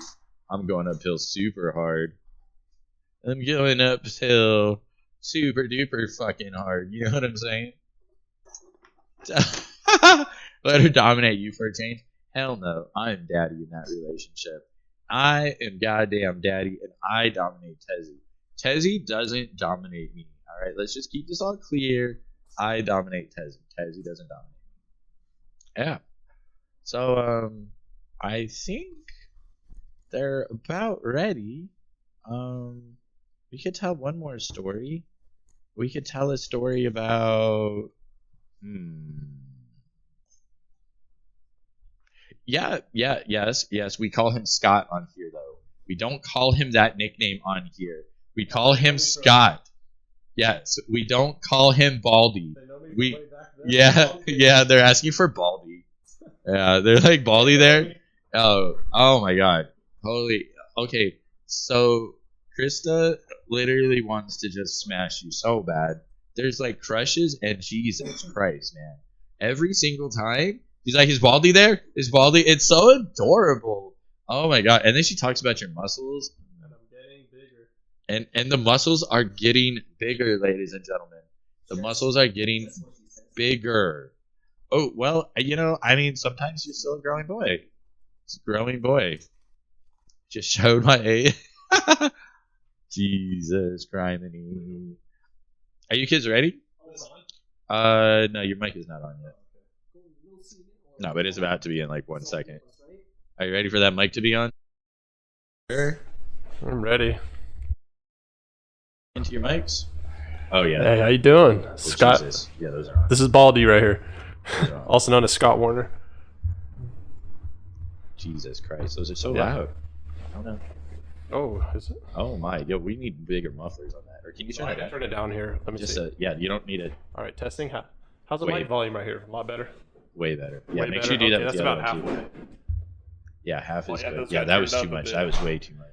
I'm going uphill super hard. I'm going uphill super duper fucking hard. You know what I'm saying? Let her dominate you for a change? Hell no. I'm daddy in that relationship. I am goddamn daddy and I dominate Tezzy. Tezzy doesn't dominate me. Alright, let's just keep this all clear. I dominate Tezzy. Tezzy doesn't dominate me. Yeah. So, I think they're about ready. We could tell one more story. We could tell a story about. Yes. We call him Scott on here, though. We don't call him that nickname on here. We call him Scott. Yes, we don't call him Baldy. Yeah, they're asking for Baldy. Yeah, they're like Baldy there. Oh my God. Okay, so Krista literally wants to just smash you so bad. There's like crushes and Jesus Christ, man. Every single time, she's like, is Baldy there? Is Baldy? It's so adorable. Oh my God. And then she talks about your muscles.
And I'm getting bigger.
And the muscles are getting bigger, ladies and gentlemen. The muscles are getting bigger. Oh, well, I mean, sometimes you're still a growing boy. It's a growing boy. Just showed my age. Jesus criminy. Are you kids ready? No, your mic is not on yet. No, but it's about to be in like 1 second. Are you ready for that mic to be on? Sure.
I'm ready.
Into your mics? Oh, yeah.
Hey, how you doing? Scott.
Jesus. Yeah, those are on.
This is Baldy right here. Also known as Scott Warner.
Jesus Christ, those are so
Yeah.
loud. I don't know.
Oh, is it?
Oh my, yo, we need bigger mufflers on that. Or can you turn
I
it
can
down?
turn it down here. Let me
Just
see.
yeah, you don't need it.
All right, testing. How's the
Wait.
mic volume right here? A lot better.
Way better. Yeah,
Way
make
better?
sure you do
Okay,
that with
that's
the
about
other one too.
halfway.
Yeah, half
Well,
is
yeah,
good.
those
Yeah,
got
that was
turned
too
up a
much.
bit.
That was way too much.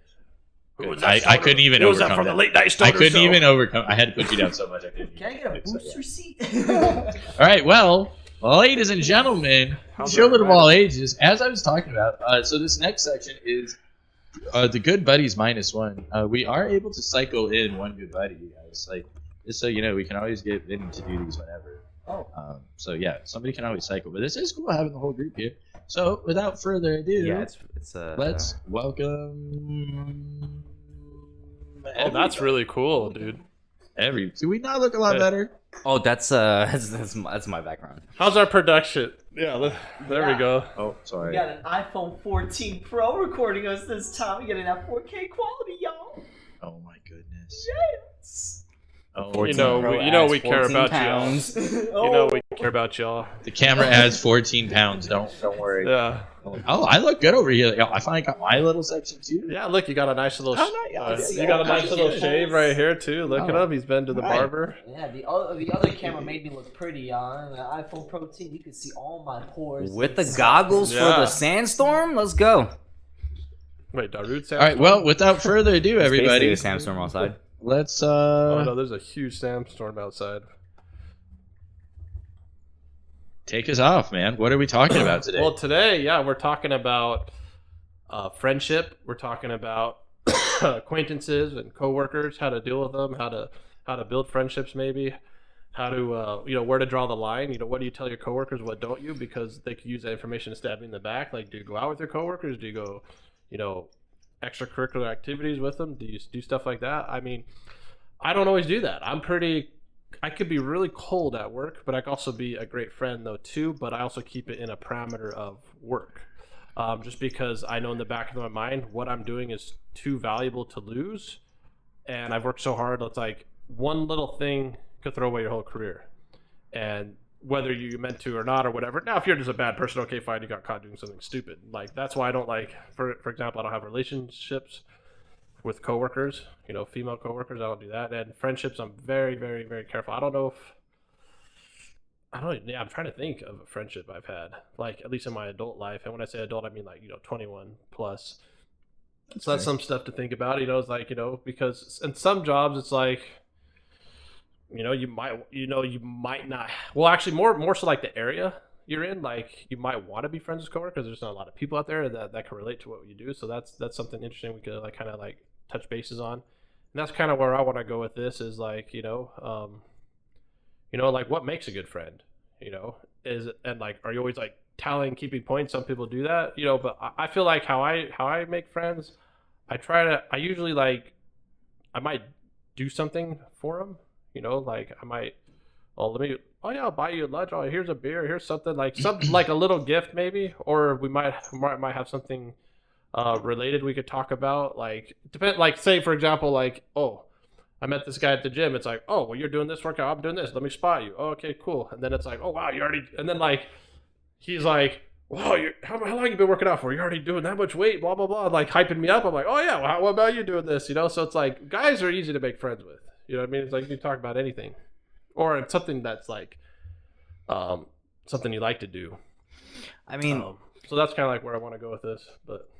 Who was
I
that
couldn't even
Who was that
overcome
from
that.
the late night
I
starter
couldn't
show?
even overcome. I had to put you down so much. I couldn't.
Can I get a
fix that,
booster seat?
All right, well, ladies and gentlemen,
How's
children of
that,
all
right?
ages, as I was talking about, so this next section is the good buddies -1. We are able to cycle in one good buddy, you guys. Like, just so you know, we can always get Vinny to do these whenever.
Oh.
So yeah, somebody can always cycle, but this is cool having the whole group here. So without further ado,
Yeah, it's
let's welcome.
Oh, that's really cool, dude.
Do we not look a lot
Hey.
better?
Oh, that's my background.
How's our production? Yeah, there we go.
Oh,
We
sorry.
got an iPhone 14 Pro recording us this time. We got an F4K quality, y'all.
Oh my goodness.
Yes.
Oh,
14
know,
Pro
we know
adds
we care
14
about
pounds.
You know we care about y'all.
the camera adds 14 pounds. Don't worry.
Yeah.
Oh, I look good over here. I finally got my little section too.
Yeah, look, you got a nice little.
nice.
You got a nice little
Yeah.
shave right here too. Look at him. He's been to the
Right.
barber.
Yeah, the other camera made me look pretty, y'all. The iPhone Pro 10, you can see all my pores.
With the goggles for
Yeah.
the sandstorm, let's go.
Wait, Darude.
All right. Well, without further ado,
It's basically
everybody,
a sandstorm outside.
let's
Oh no, there's a huge sandstorm outside.
take us off, man. What are we talking about today?
Well, today, yeah, we're talking about friendship. We're talking about acquaintances and coworkers, how to deal with them, how to build friendships, maybe how to where to draw the line. What do you tell your coworkers, what don't you? Because they could use that information to stab you in the back. Like, do you go out with your coworkers? Do you go, extracurricular activities with them? Do you do stuff like that? I mean, I don't always do that. I could be really cold at work, but I could also be a great friend though too. But I also keep it in a parameter of work, just because I know in the back of my mind what I'm doing is too valuable to lose, and I've worked so hard. It's like one little thing could throw away your whole career, and whether you meant to or not or whatever. Now, if you're just a bad person, okay, fine, you got caught doing something stupid. Like that's why I don't like, for example, I don't have relationships with coworkers, female coworkers. I don't do that. And friendships, I'm very, very, very careful. I'm trying to think of a friendship I've had, like at least in my adult life. And when I say adult, I mean like 21 plus. So that's some stuff to think about. It's like because in some jobs it's like you might not. Well, actually, more so like the area you're in. Like you might want to be friends with coworkers. There's not a lot of people out there that can relate to what you do. So that's something interesting we could kind of touch bases on. And that's kind of where I want to go with this. Is like like what makes a good friend. Are you always like tallying, keeping points? Some people do that. But I feel like how I make friends. I usually I might do something for them. I might, I'll buy you lunch. Oh, here's a beer. Here's something like a little gift maybe, or we might have something related we could talk about. Say for example, I met this guy at the gym. It's like, oh, well, you're doing this workout. I'm doing this. Let me spot you. Oh, okay, cool. And then it's like, oh, wow, you already. And then like, he's like, wow, how long you been working out for? You're already doing that much weight, blah, blah, blah. Like hyping me up. I'm like, oh, yeah, well, what about you doing this? You know, so it's like, guys are easy to make friends with. You know what I mean? It's like you can talk about anything. Or it's something that's like something you like to do.
I mean,
so that's kind of like where I want to go with this. But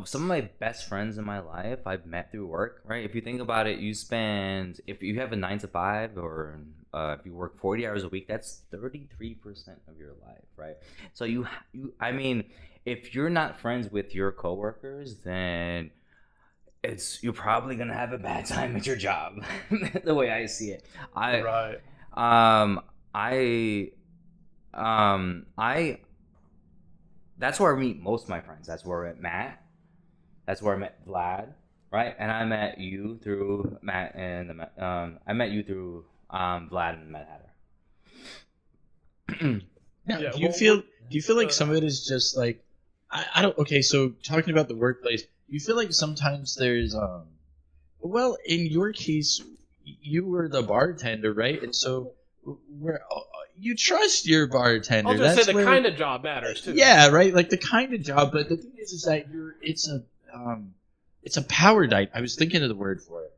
some of my best friends in my life I've met through work, right? If you think about it, if you have a 9 to 5 or if you work 40 hours a week, that's 33% of your life, right? So I mean, if you're not friends with your coworkers, then you're probably gonna have a bad time at your job. The way I see it, that's where I meet most of my friends. That's where I met Matt. That's where I met Vlad, right? And I met you through Matt and I met you through Vlad and MaddHatter.
Now, do you feel like some of it is just like I don't okay, so talking about the workplace, do you feel like sometimes there's well, in your case you were the bartender, right? And so you trust your bartender.
I'll just say the kind of job matters too.
Yeah, right. Like the kind of job, but the thing is that it's a power dynamic. I was thinking of the word for it.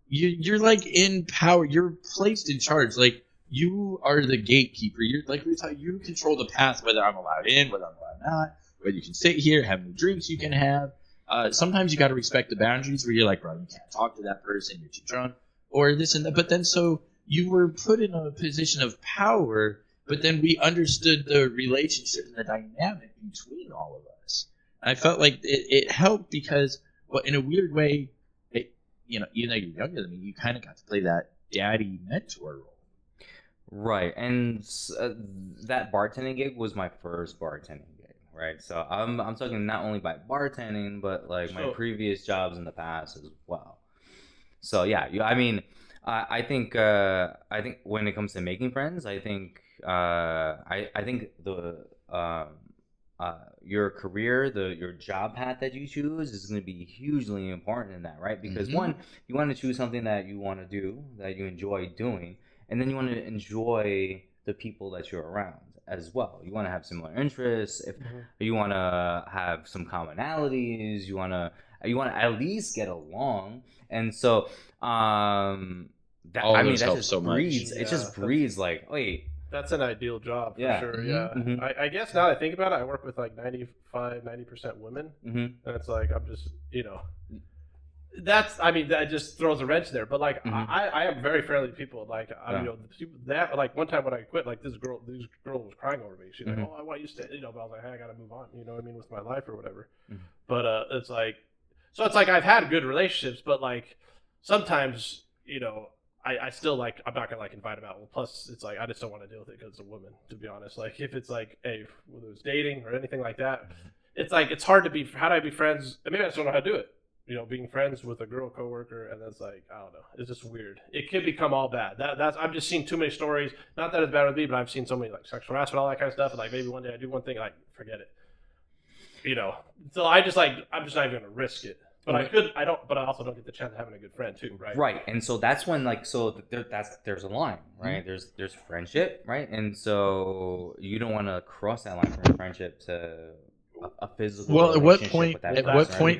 You're like in power. You're placed in charge. Like you are the gatekeeper. You're like you control the path, whether I'm allowed in, whether I'm allowed not, whether you can sit here, how many drinks you can have. Sometimes you got to respect the boundaries where you're like, bro, you can't talk to that person. You're too drunk, or this and that. But then so you were put in a position of power, but then we understood the relationship and the dynamic between all of us. I felt like it helped because, well, in a weird way, even though you're younger than me, you kind of got to play that daddy mentor role.
Right, and that bartending gig was my first bartending gig, right? So I'm talking not only by bartending, but like my previous jobs in the past as well. So yeah, I mean, I think when it comes to making friends, I think the your career, your job path that you choose is going to be hugely important in that, right? Because one, you want to choose something that you want to do, that you enjoy doing, and then you want to enjoy the people that you're around as well. You want to have similar interests. If you want to have some commonalities, you want to at least get along. And so that just
so
breeds. It just breeds like, wait.
That's an ideal job for sure. Yeah, I guess now that I think about it, I work with like 90% women, and it's like I'm just that just throws a wrench there. But like I am very friendly to people. Like that like one time when I quit, like this girl was crying over me. She's like, oh, I want you to stay, but I was like, hey, I gotta move on. You know what I mean, with my life or whatever. But it's like I've had good relationships, but like sometimes I still like I'm not gonna like invite them out. Well, plus it's like I just don't want to deal with it because it's a woman. To be honest, like if it's like whether it's dating or anything like that, it's like it's hard to be. How do I be friends? Maybe I just don't know how to do it. Being friends with a girl coworker, and that's like I don't know. It's just weird. It can become all bad. That's I've just seen too many stories. Not that it's bad with me, but I've seen so many like sexual harassment, all that kind of stuff. And like maybe one day I do one thing, like forget it. So I'm just not even gonna risk it. But but I also don't get the chance of having a good friend too, right?
Right, and so that's when there's a line, right? There's friendship, right? And so you don't want to cross that line from friendship to a physical.
Well, at what
point?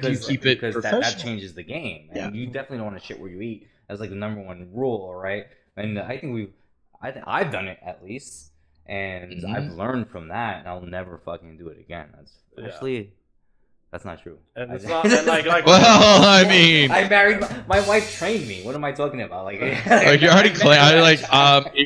Do you keep it
because
professional?
that changes the game, and you definitely don't want to shit where you eat. That's like the number one rule, right? And I think I've done it at least, and I've learned from that, and I'll never fucking do it again. That's not true.
And it's not and like
well, I mean,
I married my wife trained me. What am I talking about? Like
you're already you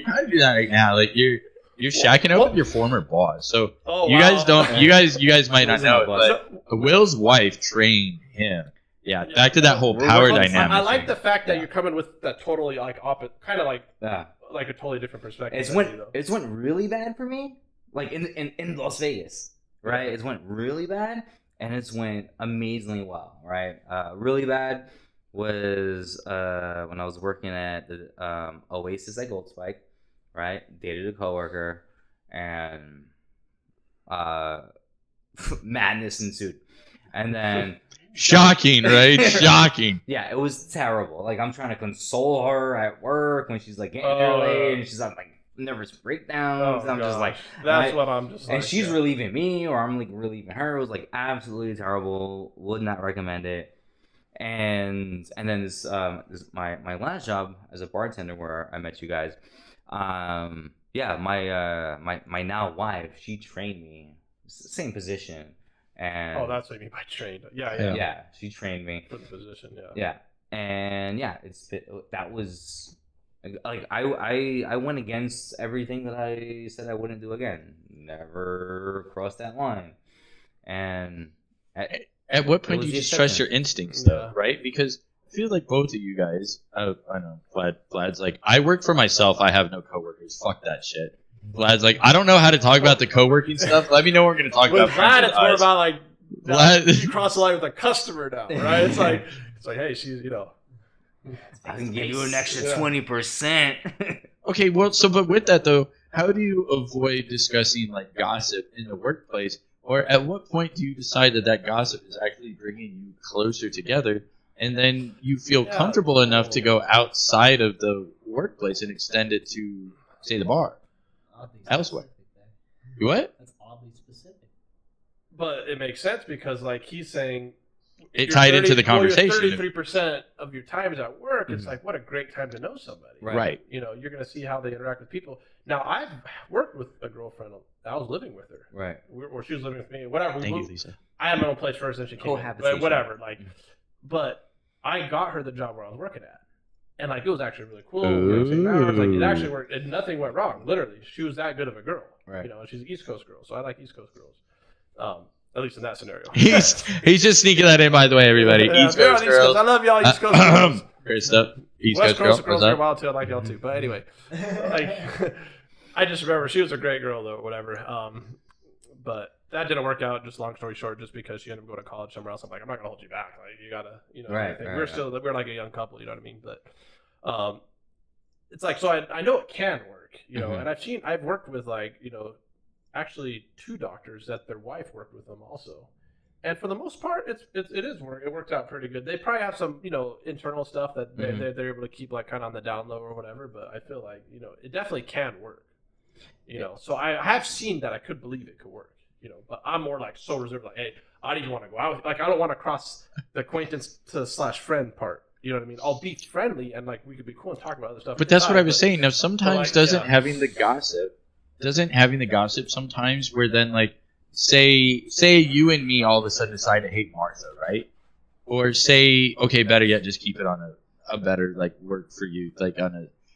kind of do that right now. Like you're shacking up with your former boss. So you guys might not know, but Will's wife trained him. Yeah, back to that whole power dynamic.
I like the fact that you're coming with that totally like opposite, kind of like a totally different perspective.
It went really bad for me, like in Las Vegas, right? It went really bad. And it's went amazingly well, right? Really bad was when I was working at the Oasis at Gold Spike, right? Dated a coworker, and madness ensued. And then
Shocking, right? Shocking.
Yeah, it was terrible. Like, I'm trying to console her at work when she's like getting there late, and she's on like nervous breakdowns. And I'm just like,
that's what I'm just like.
And she's relieving me, or I'm like relieving her. It was like absolutely terrible. Would not recommend it. And then this my last job as a bartender where I met you guys. Yeah, my now wife, she trained me, same position. And
that's what you mean by trained. Yeah,
she trained me
for the position.
Yeah, and yeah, that was like I went against everything that I said I wouldn't do again. Never cross that line. And
at what point do you just trust your instincts, though, right? Because I feel like both of you guys, I know Vlad's like, I work for myself. I have no coworkers. Fuck that shit. Vlad's like, I don't know how to talk about the co-working stuff. Let me know what we're going to talk about.
With Vlad, it's more about like, Vlad, you cross the line with a customer now, right? It's like, hey, she's,
I can give you an extra 20%.
Okay, well, but with that though, how do you avoid discussing like gossip in the workplace? Or at what point do you decide that gossip is actually bringing you closer together, and then you feel comfortable enough to go outside of the workplace and extend it to, say, the bar? Elsewhere. What?
That's oddly specific.
But it makes sense because, like, he's saying
it tied into the conversation.
33% of your time is at work. It's like, what a great time to know somebody.
Right.
You're going to see how they interact with people. Now, I've worked with a girlfriend. I was living with her.
Right.
Or she was living with me. Whatever.
Thank you, Lisa.
I had my own place first, and she came in. Whatever. Like, but I got her the job where I was working at. And, like, it was actually really cool. Like, it actually worked. And nothing went wrong. Literally. She was that good of a girl.
Right.
And she's an East Coast girl. So I like East Coast girls. At least in that scenario.
He's just sneaking that in, by the way, everybody. East Coast girls.
I love y'all East Coast girls.
Great stuff. East
West
Coast
girls are wild too. I like y'all too. But anyway, like, I just remember she was a great girl though, whatever. But that didn't work out. Just long story short, just because she ended up going to college somewhere else. I'm like, I'm not gonna hold you back. Like, you gotta,
Right.
We're like a young couple. You know what I mean? But it's like, so I know it can work. And I've worked with, like, actually 2 doctors that their wife worked with them also. And for the most part, it worked out pretty good. They probably have some, internal stuff that they're able to keep, like, kind of on the down low or whatever. But I feel like, it definitely can work. So I have seen that I could believe it could work. But I'm more like so reserved. Like, hey, I don't even want to go out. Like, I don't want to cross the acquaintance to / friend part. You know what I mean? I'll be friendly and, like, we could be cool and talk about other stuff.
But that's what I was saying. Now, sometimes having the gossip sometimes where then, like, say you and me all of a sudden decide to hate Martha, right? Or say, okay, better yet, just keep it on a better, like, work for you, like,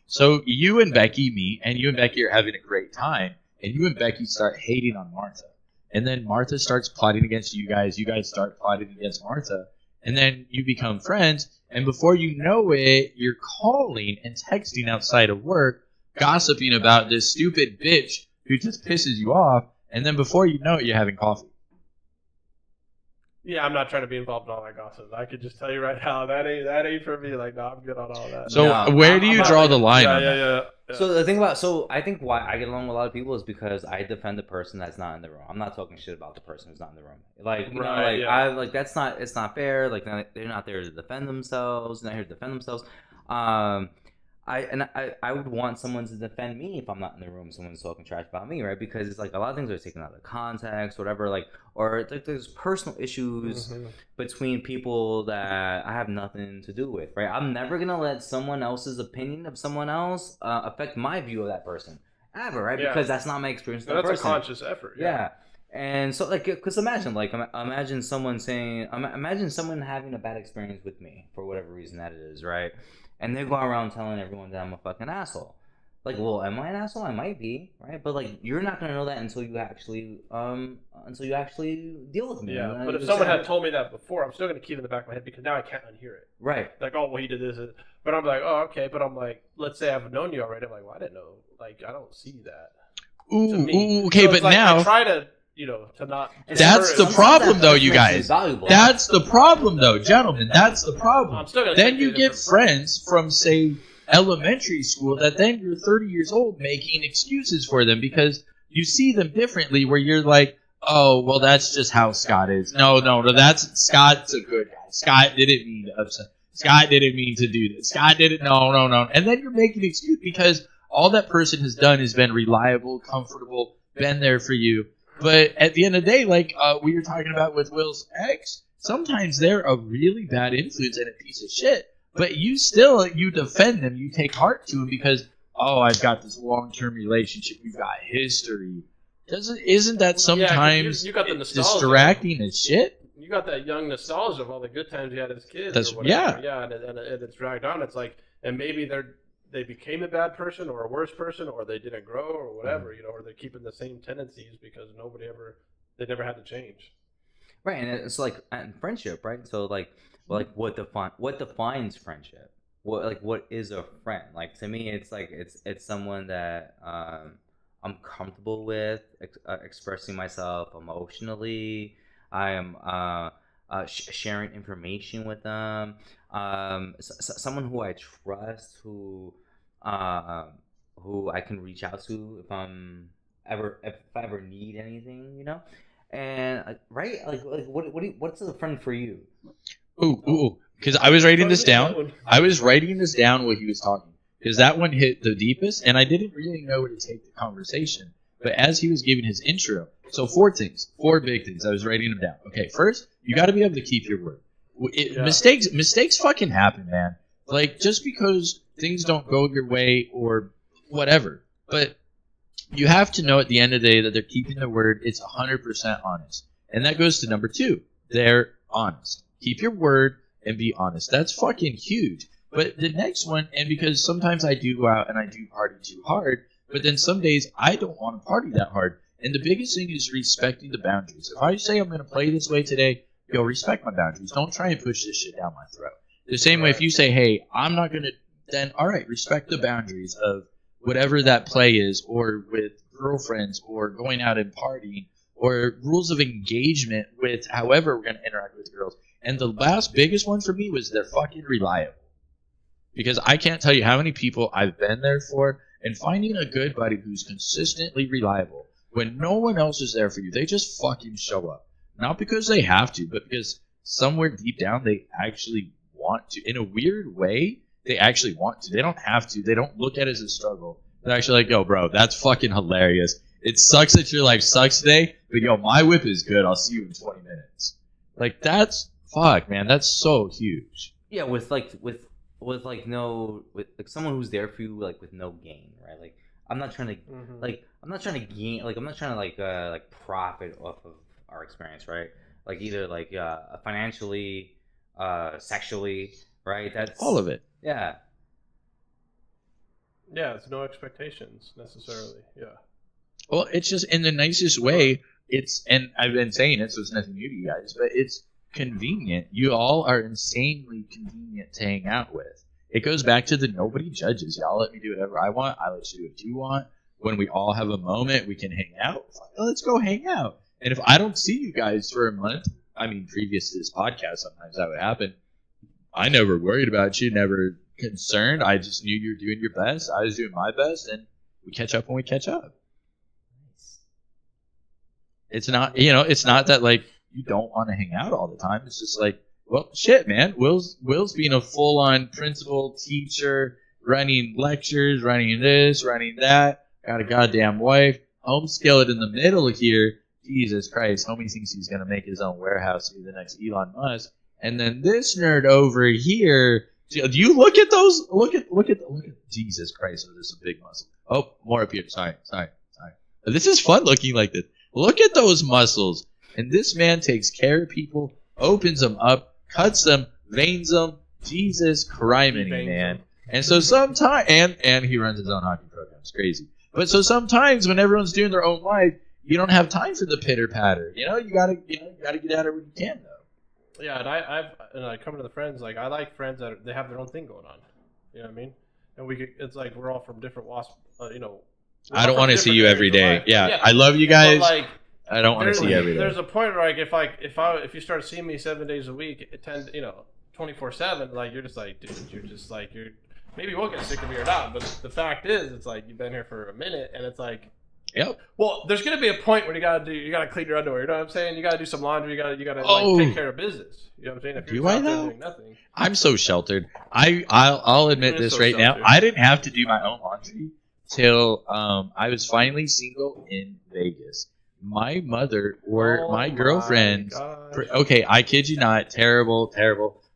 so you and Becky meet, and you and Becky are having a great time, and you and Becky start hating on Martha, and then Martha starts plotting against you guys start plotting against Martha, and then you become friends, and before you know it, you're calling and texting outside of work, gossiping about this stupid bitch who just pisses you off, and then before you know it, you're having coffee.
Yeah, I'm not trying to be involved in all that gossip. I could just tell you right now, that ain't for me. Like, no, I'm good on all that.
So where do you draw the line on that?
Yeah.
So the thing I think why I get along with a lot of people is because I defend the person that's not in the room. I'm not talking shit about the person who's not in the room. Like, it's not fair. Like, they're not there to defend themselves. They're not here to defend themselves. I would want someone to defend me if I'm not in the room. Someone's talking trash about me, right? Because it's like a lot of things are taken out of context, whatever. Like, or like there's personal issues between people that I have nothing to do with, right? I'm never gonna let someone else's opinion of someone else affect my view of that person ever, right? Because that's not my experience with that person.
That's a conscious effort.
Yeah. And so, like, because imagine someone having a bad experience with me for whatever reason that it is, right? And they go around telling everyone that I'm a fucking asshole. Like, well, am I an asshole? I might be, right? But, like, you're not gonna know that until you actually deal with me.
Yeah, but if someone had told me that before, I'm still gonna keep it in the back of my head because now I can't unhear it.
Right.
Like, oh, well, he did this. But I'm like, oh, okay. But I'm like, let's say I've known you already. I'm like, well, I didn't know. Like, I don't see that.
Ooh, okay, so but like, now
I try to. To not.
That's the problem, though, you guys. That's the problem, though, gentlemen. That's the problem. Then you get friends from, say, elementary school that then you're 30 years old making excuses for them because you see them differently where you're like, Oh, well, that's just how Scott is. No, that's Scott's a good guy. Scott didn't mean to upset. Scott didn't mean to do this. Scott didn't. No. And then you're making an excuse because all that person has done is been reliable, comfortable, been there for you. But at the end of the day, like we were talking about with Will's ex, sometimes they're a really bad influence and a piece of shit. But you defend them. You take heart to them because, oh, I've got this long-term relationship. We've got history. Isn't that sometimes
you got the nostalgia.
Distracting as shit?
You got that young nostalgia of all the good times you had as kids.
That's,
or whatever. Yeah, and it's dragged on. It's like, and maybe they became a bad person or a worse person, or they didn't grow or whatever, or they're keeping the same tendencies because they never had to change.
Right, and it's like in friendship, right? So like what defines friendship? What is a friend? Like to me, it's like it's someone that I'm comfortable with expressing myself emotionally. I am sharing information with them. Someone who I trust, who I can reach out to if I ever need anything, And right, what's a friend for you?
Ooh, because I was writing this down. I was writing this down while he was talking. Because that one hit the deepest, and I didn't really know where to take the conversation. But as he was giving his intro, so 4 big things. I was writing them down. Okay, first, you got to be able to keep your word. Mistakes fucking happen, man. Like, just because things don't go your way or whatever. But you have to know at the end of the day that they're keeping their word. It's 100% honest. And that goes to number 2. They're honest. Keep your word and be honest. That's fucking huge. But the next one, and because sometimes I do go out and I do party too hard, but then some days I don't want to party that hard. And the biggest thing is respecting the boundaries. If I say I'm going to play this way today, respect my boundaries. Don't try and push this shit down my throat. The same way if you say, hey, I'm not going to, then all right, respect the boundaries of whatever that play is, or with girlfriends, or going out and partying, or rules of engagement with however we're going to interact with girls. And the last biggest one for me was they're fucking reliable. Because I can't tell you how many people I've been there for, and finding a good buddy who's consistently reliable when no one else is there for you. They just fucking show up. Not because they have to, but because somewhere deep down they actually want to. In a weird way, they actually want to. They don't have to. They don't look at it as a struggle. They're actually like, yo, bro, that's fucking hilarious. It sucks that your life sucks today, but yo, my whip is good. I'll see you in 20 minutes. Like, that's, fuck, man, that's so huge.
Yeah, with someone who's there for you, like with no gain, right? Like I'm not trying to I'm not trying to gain, like I'm not trying to profit off of our experience, right? Like either financially, sexually, right? That's
all of it.
Yeah.
Yeah, it's no expectations necessarily. Yeah.
Well, it's just in the nicest way. And I've been saying it, so it's nothing new to you guys, but it's convenient. You all are insanely convenient to hang out with. It goes back to the nobody judges. Y'all let me do whatever I want. I let you do what you want. When we all have a moment, we can hang out. Let's go hang out. And if I don't see you guys for a month, previous to this podcast, sometimes that would happen. I never worried about you, never concerned. I just knew you were doing your best. I was doing my best, and we catch up when we catch up. It's not, it's not that like you don't want to hang out all the time. It's just like, well, shit, man. Will's being a full-on principal, teacher, running lectures, running this, running that. Got a goddamn wife. Home skillet in the middle here. Jesus Christ, homie thinks he's gonna make his own warehouse, be the next Elon Musk. And then this nerd over here. Do you look at those? Look at Jesus Christ. Oh, there's a big muscle. Oh, more up here. Sorry. This is fun looking like this. Look at those muscles. And this man takes care of people, opens them up, cuts them, veins them. Jesus criminy, man. And so sometimes, and he runs his own hockey program. It's crazy. But so sometimes when everyone's doing their own life, you don't have time for the pitter patter. You gotta get at it when you can, though.
Yeah, and I come to the friends, like, I like friends that they have their own thing going on. You know what I mean? And it's like we're all from different walks,
I don't want to see you every day. Yeah, I love you guys. Like, I don't want to see you every day.
There's a point where, like, if you start seeing me 7 days a week, 24/7, like, you're just like, dude, maybe you will get sick of me or not. But the fact is, it's like you've been here for a minute, and it's like,
Yep.
Well, there's gonna be a point where you gotta clean your underwear. You know what I'm saying? You gotta do some laundry. You gotta like, take care of business. You know what I'm saying? If you're out there doing nothing.
I'm so sheltered. I'll admit
You're
this
so
right
sheltered.
now. I didn't have to do my own laundry till I was finally single in Vegas. My mother or my girlfriend. Okay, I kid you not. Terrible.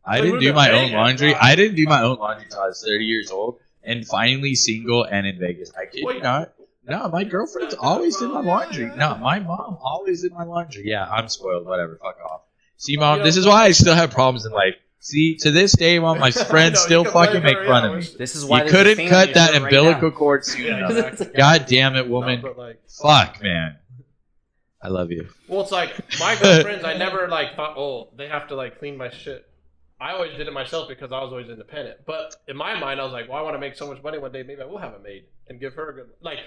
I didn't do my own laundry. I didn't do my own laundry until I was 30 years old and finally single and in Vegas. I kid you not. No, my girlfriend's always did my laundry. No, my mom always did my laundry. Yeah, I'm spoiled. Whatever. Fuck off. See, Mom, this is why I still have problems in life. See, to this day, Mom, my friends still fucking make fun of me.
This is why
you couldn't cut that umbilical cord soon enough. God damn it, woman. Fuck, man. I love you.
Well, it's like my girlfriends. I never like thought, oh, they have to like clean my shit. I always did it myself because I was always independent. But in my mind, I was like, well, I want to make so much money one day. Maybe I will have a maid and give her a good like.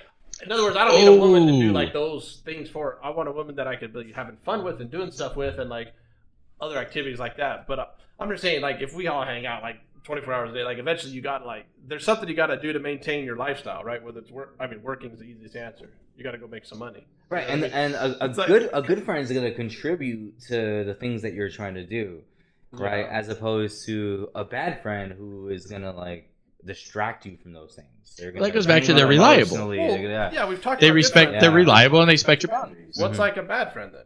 In other words, I don't need a woman to do like those things for her. I want a woman that I could be having fun with and doing stuff with and like other activities like that. But I'm just saying, like, if we all hang out like 24 hours a day, like eventually you got like there's something you got to do to maintain your lifestyle, right? Whether it's work, I mean, working is the easiest answer. You got to go make some money,
right? And a good friend is going to contribute to the things that you're trying to do, right? As opposed to a bad friend who is going to like distract you from those things.
That goes back to they're reliable.
Yeah, we've talked.
They respect. They're reliable and they respect your boundaries.
What's like a bad friend then?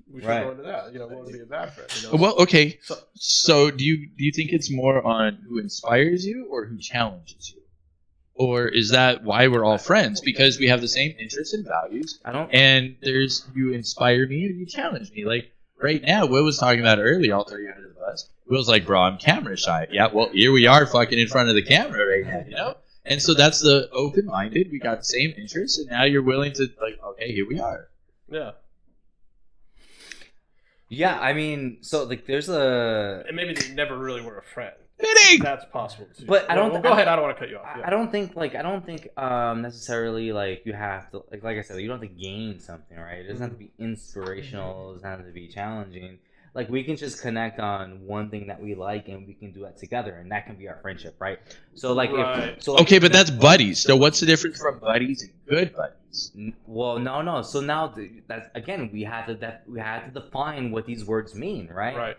We should go into that. You know, what would be a bad friend? You know?
Well, okay. So do you think it's more on who inspires you or who challenges you, or is that why we're all friends because we have the same interests and values? And there's you inspire me or you challenge me. Like right now, Will was talking about earlier. I'll throw you under the bus. Will's like, bro, I'm camera shy. Yeah, well, here we are, fucking in front of the camera right now, you know. And so that's the open-minded. We got the same interests, and now you're willing to like, okay, here we are.
Yeah.
Yeah, I mean, so like, there's a.
And maybe they never really were a friend.
Vinny!
That's possible too.
But I don't.
Well, go ahead. I don't want to cut you off. Yeah.
I don't think necessarily like you have to like I said, you don't have to gain something, right? It doesn't have to be inspirational. It doesn't have to be challenging. Like we can just connect on one thing that we like, and we can do that together, and that can be our friendship, right? So like,
okay, but that's buddies. So what's the difference from buddies and good buddies?
Well, no. So now that's again, we had to define what these words mean, right?
Right.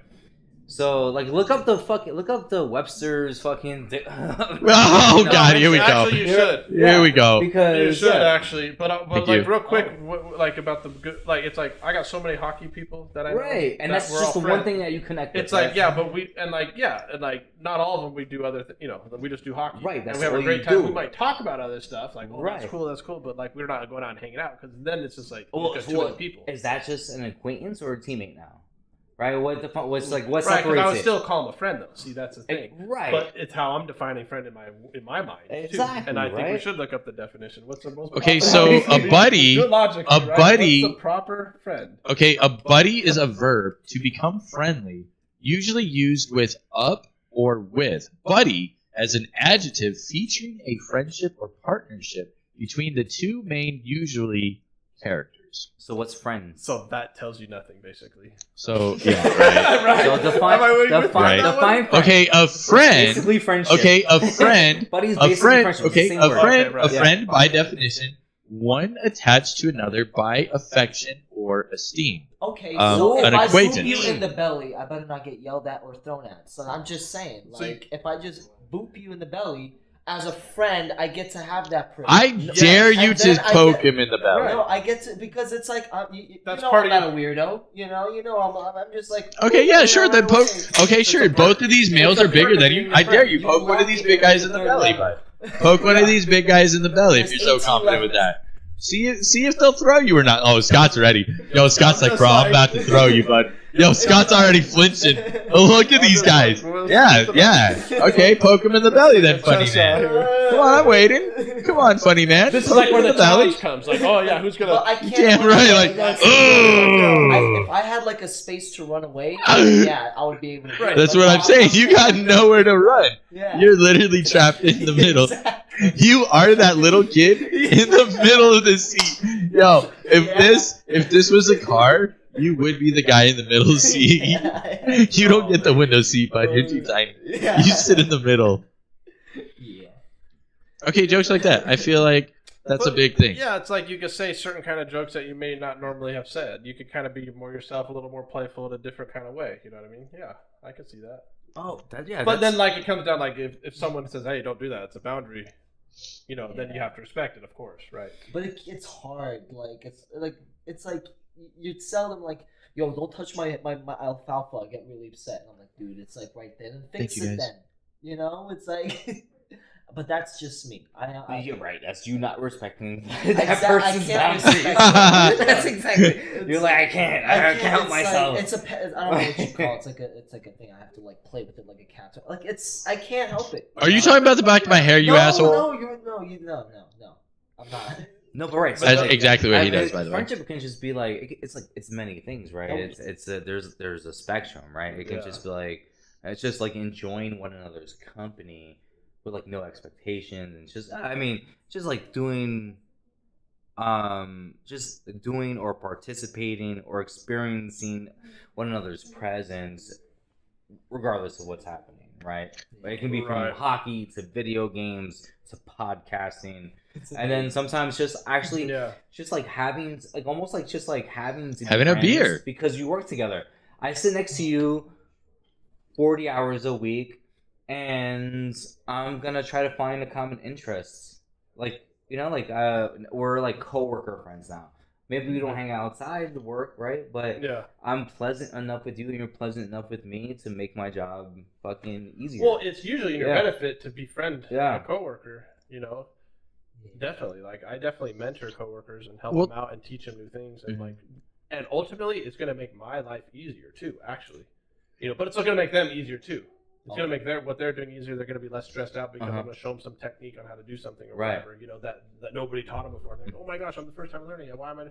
So like, look up the Webster's fucking.
Oh God, here we go.
Actually, you should.
Here we go.
Because
you should actually, but like real quick, like about the good, like it's like I got so many hockey people that I know.
Right, and that's just the one thing that you connect with.
It's like but we and like not all of them we do other we just do hockey.
Right, that's
and we have
all
a great
you
time.
do.
We might talk about other stuff like
right.
that's cool, but like we're not going out and hanging out because then it's just like
well,
too many people.
Is that just an acquaintance or a teammate now? Right, what separates
I would still call him a friend though. See, that's the thing.
Right,
but it's how I'm defining friend in my mind.
Exactly,
too. And I think we should look up the definition. What's the most?
Okay, so a buddy,
good logic,
a
right?
buddy,
what's the proper friend?
Okay, a buddy is a verb to become friendly, usually used with up or with. Buddy as an adjective featuring a friendship or partnership between the two main usually characters.
So what's friends?
So that tells you nothing, basically.
So yeah, right.
Right.
So define friend.
Okay, a friend.
It's basically friendship.
Okay, a friend.
Buddy's
a friend.
friendship.
Okay, a friend.
Right.
A friend by definition, one attached to another by affection or esteem.
Okay, so
an
if I
acquaintance.
boop you in the belly, I better not get yelled at or thrown at. So I'm just saying, like, if I just boop you in the belly, as a friend, I get to have that privilege.
I dare you to poke him in the belly.
No, I get to because it's like
that's
part of I'm a weirdo. You know, I'm just like.
Okay, yeah, sure. Then poke. Okay, sure. Both of these males are bigger than you. I dare you poke one of these big guys in the belly, bud. Poke one of these big guys in the belly if you're so confident with that. See if they'll throw you or not. Oh, Scott's ready. Yo, Scott's like, bro, I'm about to throw you, bud. Yo, Scott's already flinching. Oh, look at these guys. Yeah. Okay, poke him in the belly then, funny man. Come on, I'm waiting. Come on, funny man.
This is like where the challenge comes. Like, oh yeah, who's gonna?
Well, I can't.
Damn right. Like,
if I had like a space to run away, yeah, I would be able to.
Right. That's what I'm saying. You got nowhere to run.
Yeah.
You're literally trapped in the middle. Exactly. You are that little kid in the middle of the seat. Yo, if this was a car, you would be the guy in the middle seat. You don't get the window seat, bud. You're too tiny. You sit in the middle.
Yeah.
Okay, jokes like that. I feel like That's a big thing.
Yeah, it's like you could say certain kind of jokes that you may not normally have said. You could kind of be more yourself, a little more playful in a different kind of way. You know what I mean? Yeah, I could see that.
Oh, yeah.
But then, like, it comes down, like, if someone says, hey, don't do that, it's a boundary, then you have to respect it, of course, right?
But it's hard. It's like you tell them, like, yo, don't touch my alfalfa. I get really upset. And I'm like, dude, it's like right then. And fix it then. It's like... But that's just me.
You're right. That's you not respecting
I
that person's boundaries. That's exactly. You're like, I can't help myself.
Like, I don't know what you call it. It's like a thing. I have to like play with it like a cat. Like I can't help it.
Are you talking about the back of my hair, you asshole?
No. I'm not.
No, but right. So
that's
like,
exactly what he does. By the way,
friendship can just be like it's many things, right? There's a spectrum, right? It can just be like it's just like enjoying one another's company. With like no expectations and just like doing or participating or experiencing one another's presence regardless of what's happening, right? But it can be from hockey to video games to podcasting, and then sometimes just actually just like having like almost like just like having
a beer
because you work together. I sit next to you 40 hours a week. And I'm gonna try to find a common interest, we're like coworker friends now. Maybe we don't hang out outside the work, right? But I'm pleasant enough with you, and you're pleasant enough with me to make my job fucking easier.
Well, it's usually in your benefit to befriend a coworker, Definitely, like I definitely mentor coworkers and help them out and teach them new things, and and ultimately it's gonna make my life easier too, actually, But it's also gonna make them easier too. It's going to make what they're doing easier. They're going to be less stressed out because I'm going to show them some technique on how to do something or whatever, that nobody taught them before. They're like, oh my gosh, I'm the first time learning it. Why am I?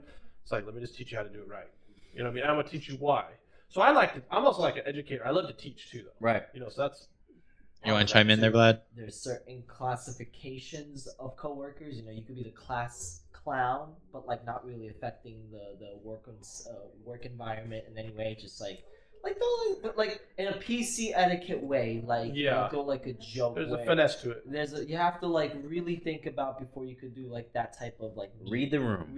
It's like, let me just teach you how to do it right. You know what I mean? I'm going to teach you why. So I'm also like an educator. I love to teach too, though.
Right.
So that's.
You want to chime in there, Vlad?
There's certain classifications of coworkers. You could be the class clown, but like not really affecting the work environment in any way. Just like in a PC etiquette way, go like a joke.
There's
way.
A finesse to it.
You have to like really think about before you could do like that type of like
read the room,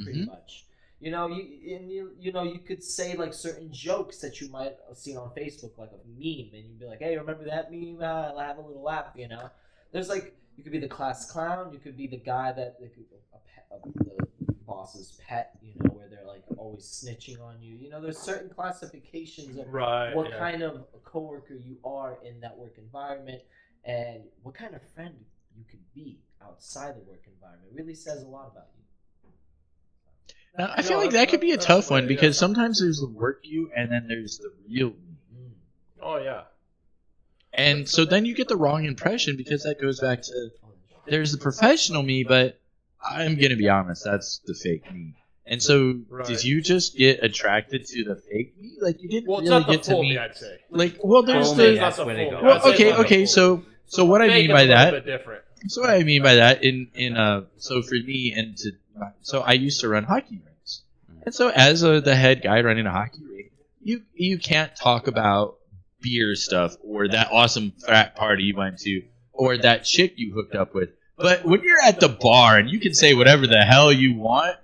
pretty much. You could say like certain jokes that you might have seen on Facebook, like a meme, and you'd be like, hey, remember that meme? I'll have a little laugh. There's like you could be the class clown, you could be the guy that the boss's pet, where they're like always snitching on you. There's certain classifications of what kind of a coworker you are in that work environment and what kind of friend you could be outside the work environment. It really says a lot about you.
Now, I feel like that could be a tough one because sometimes there's the work you and then there's the real me.
Oh, yeah.
And so then you get the wrong impression because that goes back to there's the professional me, but I'm going to be honest, that's the fake me. And so, did you just get attracted to the fake me? Like, you didn't really get to meet...
I'd say.
Like, well, there's the... Okay, so what I mean by that... So what I mean by that, so for me, so I used to run hockey rinks. And so as the head guy running a hockey rink, you can't talk about beer stuff or that awesome frat party you went to or that chick you hooked up with. But when you're at the bar and you can say whatever the hell you want,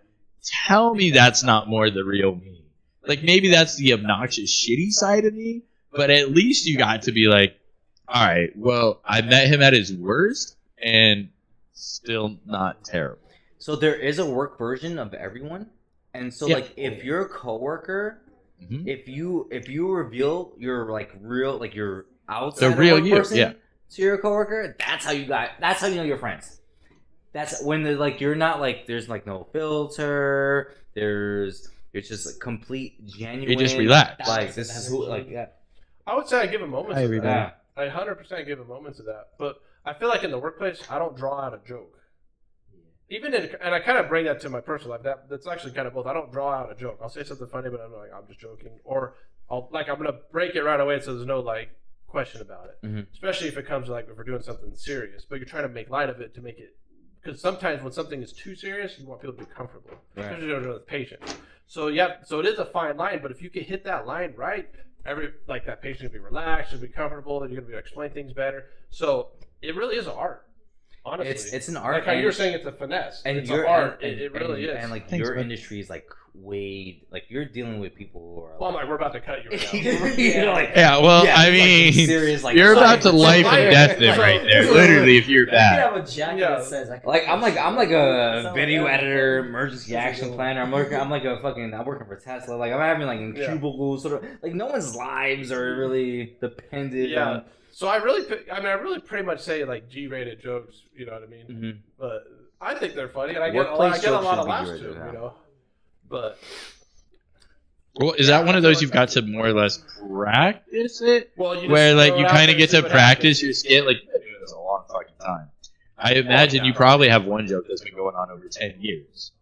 tell me that's not more the real me. Like, maybe that's the obnoxious, shitty side of me, but at least you got to be like, all right, well, I met him at his worst and still not terrible.
So there is a work version of everyone. And so, if you're a coworker, if you reveal your, real, your outside
the real you,
person to your coworker, that's how you know you're friends. That's when you're not there's no filter. You're just complete genuine.
You just relax.
This is who
I would say I give a moment to
that.
Yeah. I 100% give a moment to that. But I feel like in the workplace, I don't draw out a joke. And I kind of bring that to my personal life. That's actually kind of both. I don't draw out a joke. I'll say something funny, but I'm just joking. Or I'm gonna break it right away so there's no question about it. Mm-hmm. Especially if it comes if we're doing something serious, but you're trying to make light of it to make it. Because sometimes when something is too serious, you want people to be comfortable, especially with patients. So so it is a fine line. But if you can hit that line right, that patient will be relaxed, will be comfortable, that you're gonna be able to explain things better. So it really is an art. Honestly,
it's an art.
Like how you're saying it's a finesse.
And
it's
your
an art.
and,
It really is.
And like
Thanks,
your
bud.
industry is like way like you're dealing with people who are.
Well, I'm like, we're about to cut you right now.
You're like,
Yeah, well,
yeah,
I
like,
mean,
serious, like,
you're about to
so-
life
so-
and death them
so-
right there.
so-
Literally, if you're
You can
bad.
have a jacket
Yeah.
that says
Like I'm like a
Sound
video
like that.
editor, emergency action planner. I'm working for Tesla. Like I'm having like in
Yeah.
cubicles, sort of like no one's lives are really dependent.
Yeah.
on...
So I really pretty much say like G-rated jokes. You know what I mean?
Mhm.
But I think they're funny, and I get
Workplace
a
jokes
lot
should
of
be
laughs
G-rated,
too.
yeah.
You know, but
Well, is that one of those you've got to more or less practice it?
well, you
Where
just
like
throw
you
it out
kind
there
of get
and see
to
what
practice
happens.
your skit. Like you've been doing this a long fucking time. I imagine you probably have one joke that's been going on over 10 years.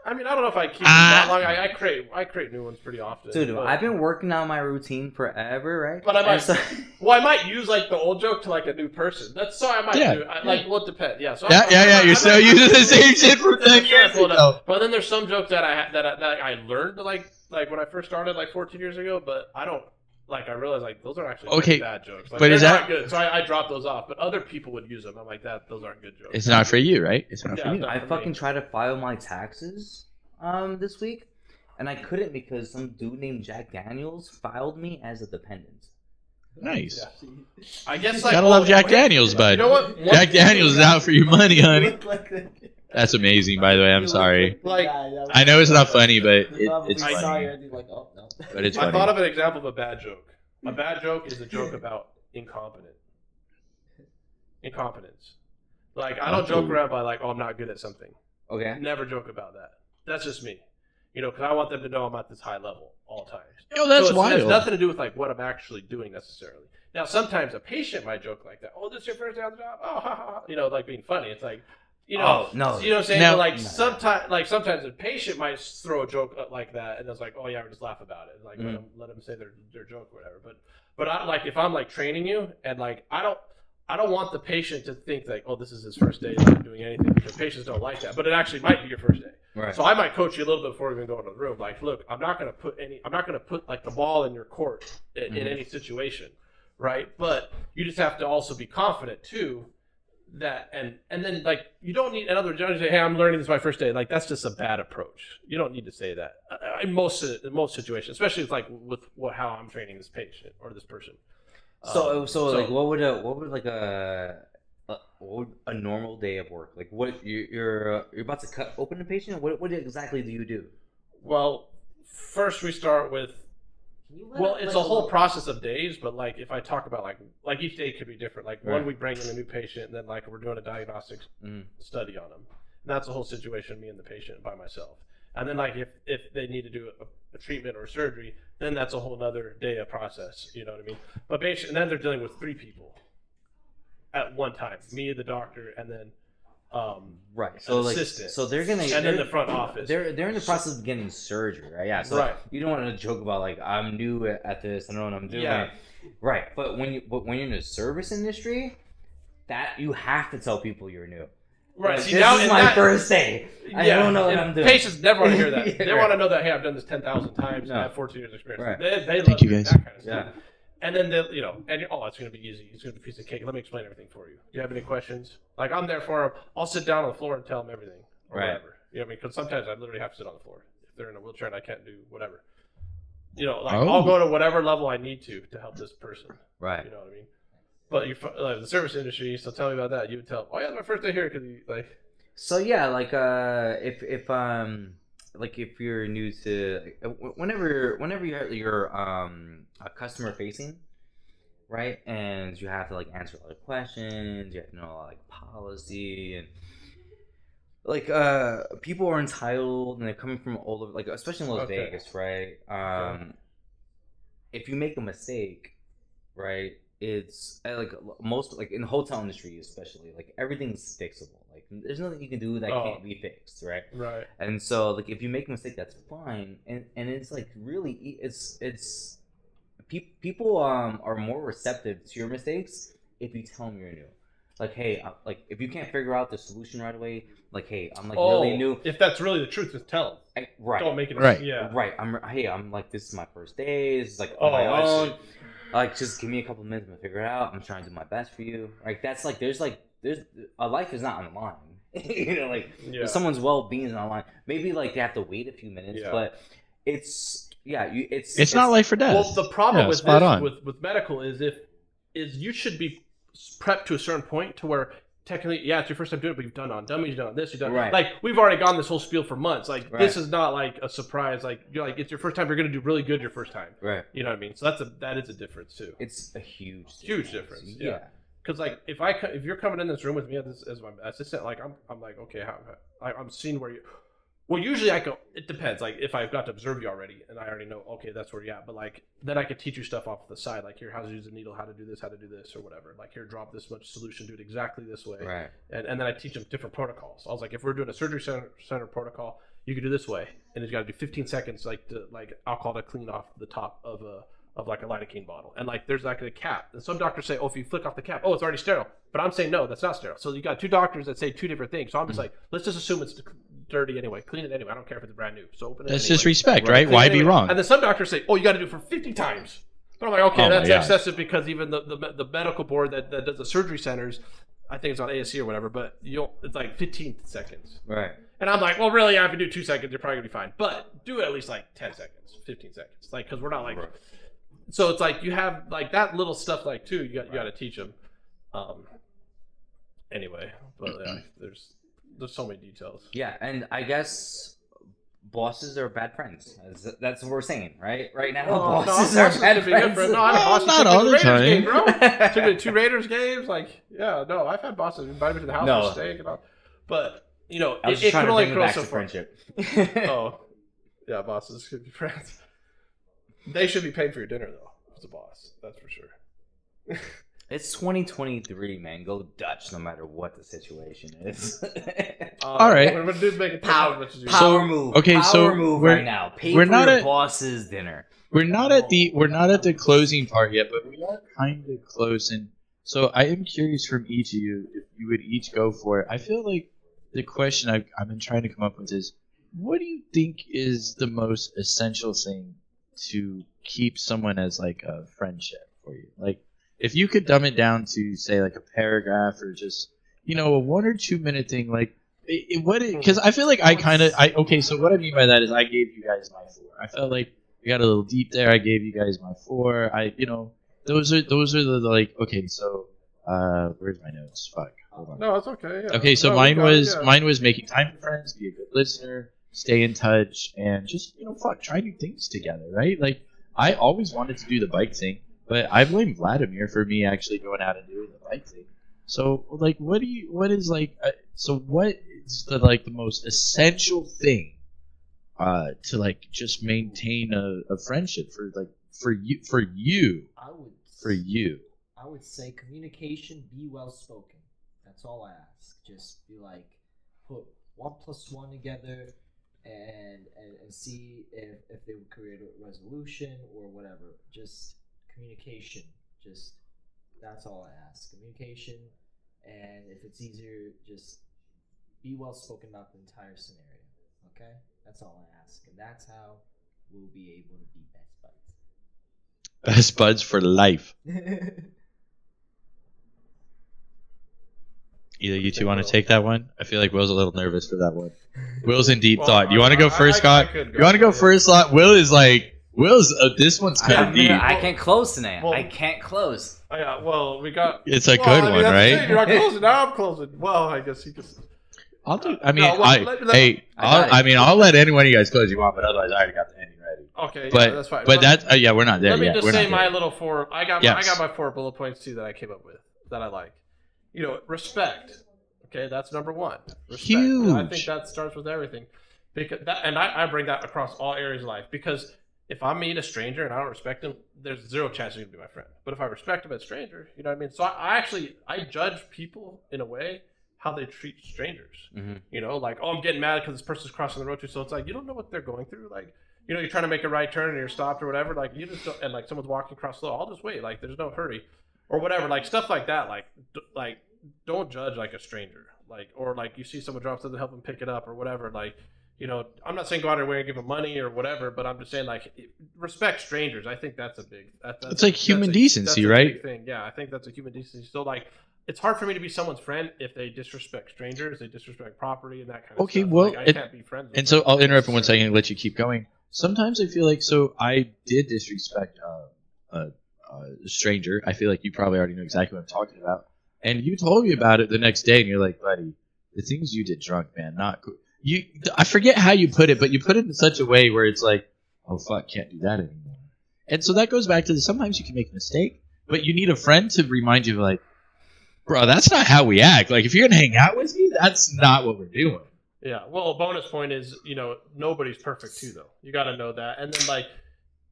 I mean, I don't know if I keep it that long. I create new ones pretty often.
Dude,
but,
I've been working on my routine forever, right?
But I might-
And so-
Well, I might use like the old joke to like a new person. That's so I might
Yeah.
do. Like, well, it depends. Yeah. So
Yeah. You're still using the same shit from 10
Sure,
years
pull it
ago.
up. But then there's some jokes that I learned like when I first started like 14 years ago. But I don't like. I realized like those are actually
Okay,
bad jokes. Like,
but is
they're
that-
not good? So I dropped those off. But other people would use them. I'm like that. Those aren't good jokes.
It's not for you, right? It's not
Yeah,
for you.
no.
I
for
fucking
me.
tried to file my taxes this week, and I couldn't because some dude named Jack Daniels filed me as a dependent.
Nice.
Yeah. I guess like
Gotta love Jack Daniels, bud.
You know what?
Jack Daniels is out for your money, honey. That's amazing, by the way. I'm sorry.
Like,
I know it's not funny, but it's
I-
funny.
Like, oh, no.
But it's
I
funny.
thought of an example of a bad joke. A bad joke is a joke about incompetence. Like I don't joke around by like, oh, I'm not good at something.
Okay.
Never joke about that. That's just me. You know, because I want them to know I'm at this high level all times.
Yo, that's
so it has
wild.
nothing to do with like what I'm actually doing necessarily. Now, sometimes a patient might joke like that. Oh, this is your first day on the job. Oh, ha, ha, ha. You know, like being funny. It's like, you know,
Oh, no.
you know what I'm saying.
Now-
But like sometimes a patient might throw a joke like that, and it's like, oh yeah, we just laugh about it. Like let them say their joke or whatever. But I like if I'm like training you, and like I don't want the patient to think like, oh, this is his first day not doing anything, because patients don't like that. But it actually might be your first day.
Right.
So I might coach you a little bit before we even go into the room. Like, look, I'm not gonna put like the ball in your court in any situation, right? But you just have to also be confident too. That and then like you don't need another judge say, hey, I'm learning this my first day. Like that's just a bad approach. You don't need to say that in most situations, especially with like with how I'm training this patient or this person.
So like what would a normal day of work, like what you're about to cut open a patient, what exactly do you do?
Well, first we start with well, it's a whole process of days, but like if I talk about like each day could be different. Like one week bring in a new patient, and then like we're doing a diagnostic study on them. And that's the whole situation, me and the patient by myself. And then like if they need to do a treatment or surgery, then that's a whole nother day of process. You know what I mean? But basically, and then they're dealing with 3 people at one time: me, the doctor, and then
right. So like
assistant.
so they're gonna
and then the front office.
They're in the process of getting surgery, right? Yeah. So
Right.
you don't want to joke about like I'm new at this, I don't know what I'm doing.
Yeah.
Right. But when you're in the service industry, that you have to tell people you're new.
Right.
Like,
See,
this
now
is
in
my
that,
first day. I don't know what
and
I'm doing.
Patients never want to hear that.
Yeah,
They
right.
want to know that, hey, I've done this 10,000 times.
No.
I have 14 years experience.
Right.
They
Thank
love
you, guys.
that kind of stuff.
Yeah.
And then they'll, you know, and oh, it's going to be easy. It's going to be a piece of cake. Let me explain everything for you. Do you have any questions? Like I'm there for them. I'll sit down on the floor and tell them everything or
Right.
whatever. You know what I mean? Because sometimes I literally have to sit on the floor if they're in a wheelchair and I can't do whatever. You know, like
Oh.
I'll go to whatever level I need to help this person.
Right.
You know what I mean? But like the service industry. So tell me about that. You would tell. Oh yeah, it's my first day here because like.
So yeah, like if you're new to whenever you're a customer facing, right, and you have to like answer a lot of questions, you have to know like policy and like people are entitled and they're coming from all over, like especially in Las
Okay.
Vegas, right? If you make a mistake, right, it's like most like in the hotel industry especially, like everything's fixable. Like there's nothing you can do that can't be fixed, right?
Right.
And so like if you make a mistake, that's fine. And it's like really it's people are more receptive to your mistakes if you tell them you're new. Like, hey, like if you can't figure out the solution right away, like, hey, I'm like really new.
If that's really the truth, just tell them.
Right.
Don't make it.
Right.
Yeah.
Right. I'm like, this is my first day. This is like
Oh,
on my
I see.
own. Like, just give me a couple minutes to figure it out. I'm trying to do my best for you. Like, that's like, there's there's a life is not on the line. Like
Yeah.
if someone's well-being is not on the line. Maybe like they have to wait a few minutes,
Yeah.
but it's
It's not life or death.
Well, the problem
Yeah,
with
spot
this,
on.
with medical is you should be prepped to a certain point to where technically, yeah, it's your first time doing it, but you've done it on dummies, you've done this, you've done
Right.
like we've already gone this whole spiel for months. Like
Right.
this is not like a surprise. Like you're like it's your first time, you're gonna do really good your first time.
right.
You know what I mean? So that is a difference too.
It's a huge
difference. Yeah. Because like if you're coming in this room with me as my assistant, like I'm like okay, I'm seeing where you. Well, usually I go. It depends. Like if I've got to observe you already, and I already know, okay, that's where you're at. But like then I could teach you stuff off the side, like here, how to use a needle, how to do this, or whatever. Like here, drop this much solution, do it exactly this way.
Right.
And then I teach them different protocols. I was like, if we're doing a surgery center protocol, you could do this way, and it's got to do 15 seconds, like I'll call it to clean off the top of like a lidocaine bottle, and like there's like a cap. And some doctors say, oh, if you flick off the cap, oh, it's already sterile. But I'm saying no, that's not sterile. So you got two doctors that say two different things. So I'm just like, let's just assume it's dirty anyway. Clean it anyway. I don't care if it's brand new. So open it.
That's
anyway.
just respect,
Right.
right?
Clean
Why
it
be
anyway.
wrong?
And then some doctors say, oh, you got to do it for 50 times. But I'm like, okay,
Oh
that's
my God.
excessive because even the medical board that does the surgery centers, I think it's on ASC or whatever, but it's like 15 seconds.
Right.
And I'm like, well, really, if you do 2 seconds, you're probably gonna be fine. But do it at least like 10 seconds, 15 seconds, like because we're not like.
Right.
So it's like you have like that little stuff like too. You got to teach them. Anyway, but yeah, there's so many details.
Yeah, and I guess bosses are bad friends. That's what we're saying, right? Right now, bosses are bad friends.
No, I had a boss who
Not
took me
all
to
the
Raiders
time.
game, bro. Took me to 2 Raiders games. Like, yeah, no, I've had bosses invite me to the house
No.
for steak and all. But you know,
I was
it
just trying
can
to
only
bring it
grow
back
so
to
far.
friendship.
Oh, yeah, bosses could be friends. They should be paying for your dinner though. As a boss, that's for sure.
It's 2023, man. Go Dutch, no matter what the situation is.
All right.
What we're gonna do is make it
Power
as much as you
Power move.
okay,
Power
so
move
we're-
right now. Pay
we're
for
not
your
at-
boss's dinner.
We're not at the closing part yet, but we are kind of close. And so I am curious from each of you if you would each go for it. I feel like the question I've been trying to come up with is, what do you think is the most essential thing to keep someone as like a friendship for you? Like, if you could dumb it down to say like a paragraph or just a 1 or 2 minute thing, like because I feel like okay. So what I mean by that is I gave you guys my 4. I felt like we got a little deep there. I gave you guys my 4. Those are the like okay. So where's my notes? Fuck. Hold on.
No, it's okay. Yeah.
Okay, so
No,
mine
we got it,
was
yeah.
mine was making time for friends, be a good listener, stay in touch, and just try new things together, right? Like I always wanted to do the bike thing, but I blame Vladimir for me actually going out and doing the bike thing. So like, what is the most essential thing to like just maintain a friendship for you?
I would say communication, be well spoken. That's all I ask. Just be like, put 1 + 1 together and see if they would create a resolution or whatever. Just communication. Just that's all I ask. Communication, and if it's easier, just be well spoken about the entire scenario. Okay? That's all I ask. And that's how we'll be able to be best buds.
Best buds for life. Either you two want to take that one? I feel like Will's a little nervous for that one. Will's in deep thought. You want to go first, Scott? You want to go first, Scott? Will's this one's kind of deep.
I can't close tonight.
Well-
I can't close.
Oh, yeah, well, we got.
It's a
well,
good
I mean,
one,
that's the
right?
thing, you're not closing. Now I'm closing. Well, I guess you just.
I'll do. I mean,
No, well,
I'll let any one of you guys close you want, but otherwise I already got the ending ready.
Okay,
But
yeah, that's fine.
but that's we're not there
Let me
yet.
just
We're
say
not
my
there.
little 4. I got
Yes.
my 4 bullet points too that I came up with that I like. Respect. Okay, that's number 1. Respect.
Huge.
And I think that starts with everything, because I bring that across all areas of life. Because if I meet a stranger and I don't respect him, there's 0 chance he's gonna be my friend. But if I respect him as a stranger, you know what I mean. So I judge people in a way how they treat strangers.
Mm-hmm.
Like, oh, I'm getting mad because this person's crossing the road too. So it's like you don't know what they're going through. Like, you're trying to make a right turn and you're stopped or whatever. Like, you just don't, and like someone's walking across the road, I'll just wait. Like, there's no hurry, or whatever. Like stuff like that. Like don't judge like a stranger. Like, or like you see someone drop something, help them pick it up or whatever. Like, I'm not saying go out of your way and give them money or whatever, but I'm just saying like respect strangers. I think that's a big.
It's like human
that's
decency,
a
right?
big thing. Yeah, I think that's a human decency. So like, it's hard for me to be someone's friend if they disrespect strangers, they disrespect property, and that kind of
Okay,
stuff.
well,
Like, I can't be friends with
And so
them
I'll interrupt for 1
necessarily.
second and let you keep going. Sometimes I feel like, so I did disrespect a stranger. I feel like you probably already know exactly what I'm talking about. And you told me about it the next day, and you're like, buddy, the things you did drunk, man, not cool. I forget how you put it, but you put it in such a way where it's like, oh, fuck, can't do that anymore. And so that goes back to sometimes you can make a mistake, but you need a friend to remind you, like, bro, that's not how we act. Like, if you're going to hang out with me, that's not what we're doing.
Yeah, well, a bonus point is, nobody's perfect too, though. You got to know that. And then, like,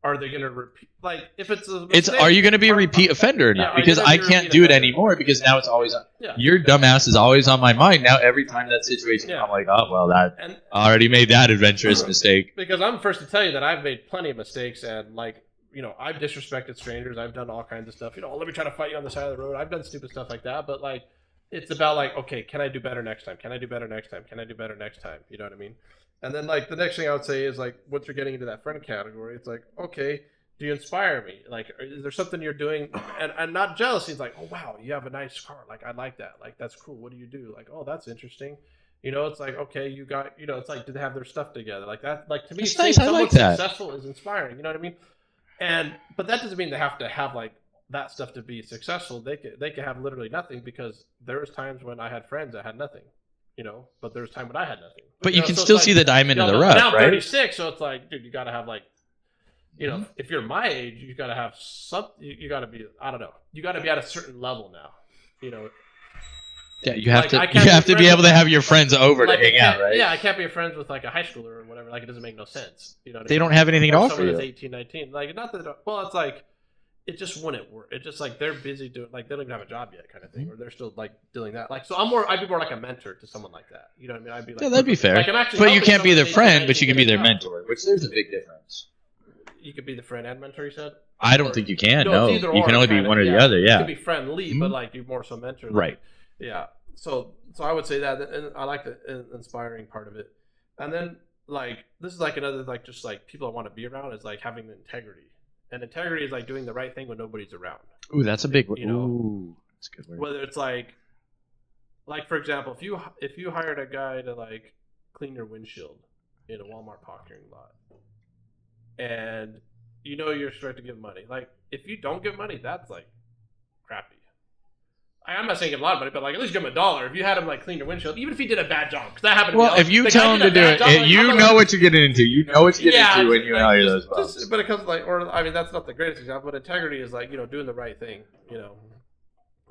are they going to repeat? Like, if it's a mistake,
Are you going to be a repeat offender or not?
Yeah,
because I
be a
can't
repeat
do it
offender?
anymore because now it's always
Yeah.
your dumbass is always on my mind. Now every time that situation,
Yeah.
I'm like, oh, well, that
And
I already made that adventurous mistake.
because I'm the first to tell you that I've made plenty of mistakes, and, like, I've disrespected strangers. I've done all kinds of stuff. Let me try to fight you on the side of the road. I've done stupid stuff like that. But, like, it's about, like, okay, can I do better next time? Can I do better next time? Can I do better next time? You know what I mean? And then, like, the next thing I would say is, like, once you're getting into that friend category, it's like, okay, do you inspire me? Like, is there something you're doing? And not jealousy. It's like, oh, wow, you have a nice car. Like, I like that. Like, that's cool. What do you do? Like, oh, that's interesting. It's like, okay, you got, it's like, do they have their stuff together? Like that, like, to me,
That's
seeing
nice. I
someone
like that.
successful is inspiring. You know what I mean? But that doesn't mean they have to have, like, that stuff to be successful. They could have literally nothing, because there was times when I had friends that had nothing, but there was time when I had nothing.
But you can
so it's
still
like,
see the diamond in the
now
rough,
I'm
right?
36, so it's like, dude, you got to have, like,
Mm-hmm.
if you're my age, you got to have some. You got to be, I don't know. You got to be at a certain level now.
Yeah, you have
Like, I
to.
can't
You have
be
to be
friends
able to
with-
have your friends over
Like,
to hang out, right?
Yeah, I can't be friends with, like, a high schooler or whatever. Like, it doesn't make no sense. You know what I
They
mean?
don't have anything to
Or
offer
someone that's
you.
18, 19. Like, not that. Well, it's like, it just wouldn't work. It's just like they're busy doing, like, they don't even have a job yet, kind of thing, or they're still, like, doing that. Like, so I'd be more like a mentor to someone like that. You know what I mean? I'd be like,
Yeah, that'd be fair.
Like, I'm actually
But you
helping
can't be
someone
their
that's 18,
friend,
19
but you can
get
be
a
their
job.
mentor, which there's a big difference.
You could be the friend and mentor, you said?
I don't think you can. No,
it's either
you
or,
can only be
kinda,
one or the
yeah.
other.
You
Yeah.
could be friendly,
Mhm.
but, like, you're more so mentor. Like,
Right.
Yeah. So I would say that, and I like the inspiring part of it. And then, like, this is, like, another, like, just, like, people I want to be around is, like, having integrity. And integrity is, like, doing the right thing when nobody's around.
Ooh, that's a big.
You know,
Ooh, that's a good word.
Whether it's like for example, if you hired a guy to, like, clean your windshield in a Walmart parking lot, and you're supposed to give money. Like, if you don't give money, that's, like, crappy. I'm not saying give a lot of money, but, like, at least give him $1. If you had him, like, clean your windshield, even if he did a bad job, because that happened to me.
Well, if you
The guy
tell him
did
to
a
do
bad
it,
job, like,
you
I'm
know
like,
what you're getting into. You know what you're getting into when you
like,
hire those bums.
but it comes, like, or I mean, that's not the greatest example, but integrity is, like, doing the right thing,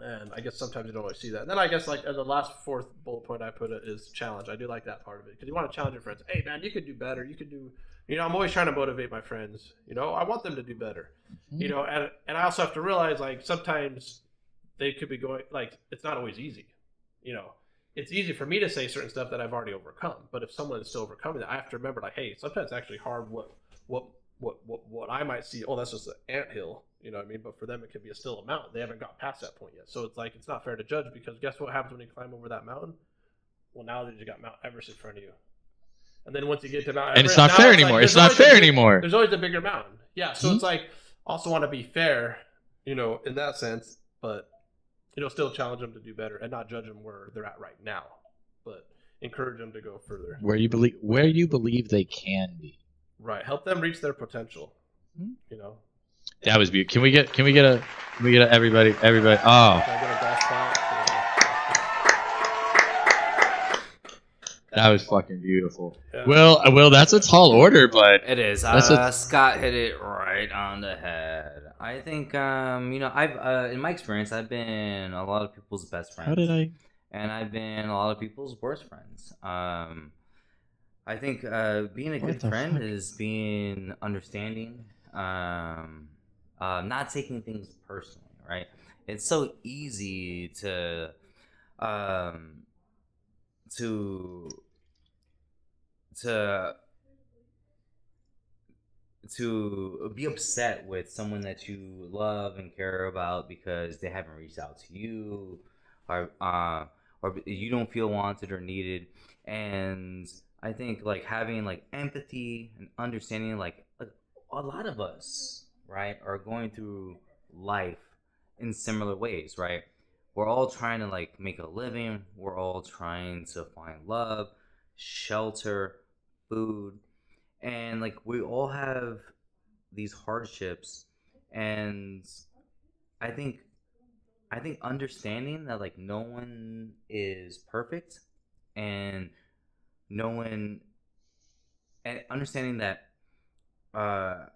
and I guess sometimes you don't always see that. And then I guess, like, as the last fourth bullet point I put it is challenge. I do like that part of it, because you want to challenge your friends. Hey, man, you could do better. You could do, I'm always trying to motivate my friends. I want them to do better.
Mhm.
And I also have to realize, like, sometimes they could be going, like, it's not always easy. It's easy for me to say certain stuff that I've already overcome, but if someone is still overcoming that, I have to remember, like, hey, sometimes it's actually hard. What I might see, oh, that's just an anthill, you know what I mean? But for them, it could be a still a mountain. They haven't got past that point yet. So it's like, it's not fair to judge, because guess what happens when you climb over that mountain? Well, now that you got Mount Everest in front of you. And then once you get to Mount Everest,
And it's not
now
fair
like,
anymore.
there's
It's not
always a
fair
big-
anymore.
There's always a bigger mountain. Yeah. So
Mhm.
it's like, also want to be fair, in that sense, but, still challenge them to do better and not judge them where they're at right now, but encourage them to go further.
Where you believe they can be.
Right. Help them reach their potential.
Mhm. That was beautiful. Can we get a everybody? Oh,
Can I get a golf clap?
that was fucking beautiful.
Yeah.
Well, that's a tall order, but
It is.
That's
Scott hit it right on the head. I think, I've in my experience, I've been a lot of people's best friends.
how did I?
And I've been a lot of people's worst friends. I think being a
What
good
the
friend
fuck?
is being understanding, not taking things personally, right? It's so easy to be upset with someone that you love and care about because they haven't reached out to you, or you don't feel wanted or needed. And I think, like, having, like, empathy and understanding, like a lot of us, right, are going through life in similar ways, right? we're all trying to like make a living. We're all trying to find love, shelter, food, and like we all have these hardships. And I think understanding that like no one is perfect, and no one, and understanding that uh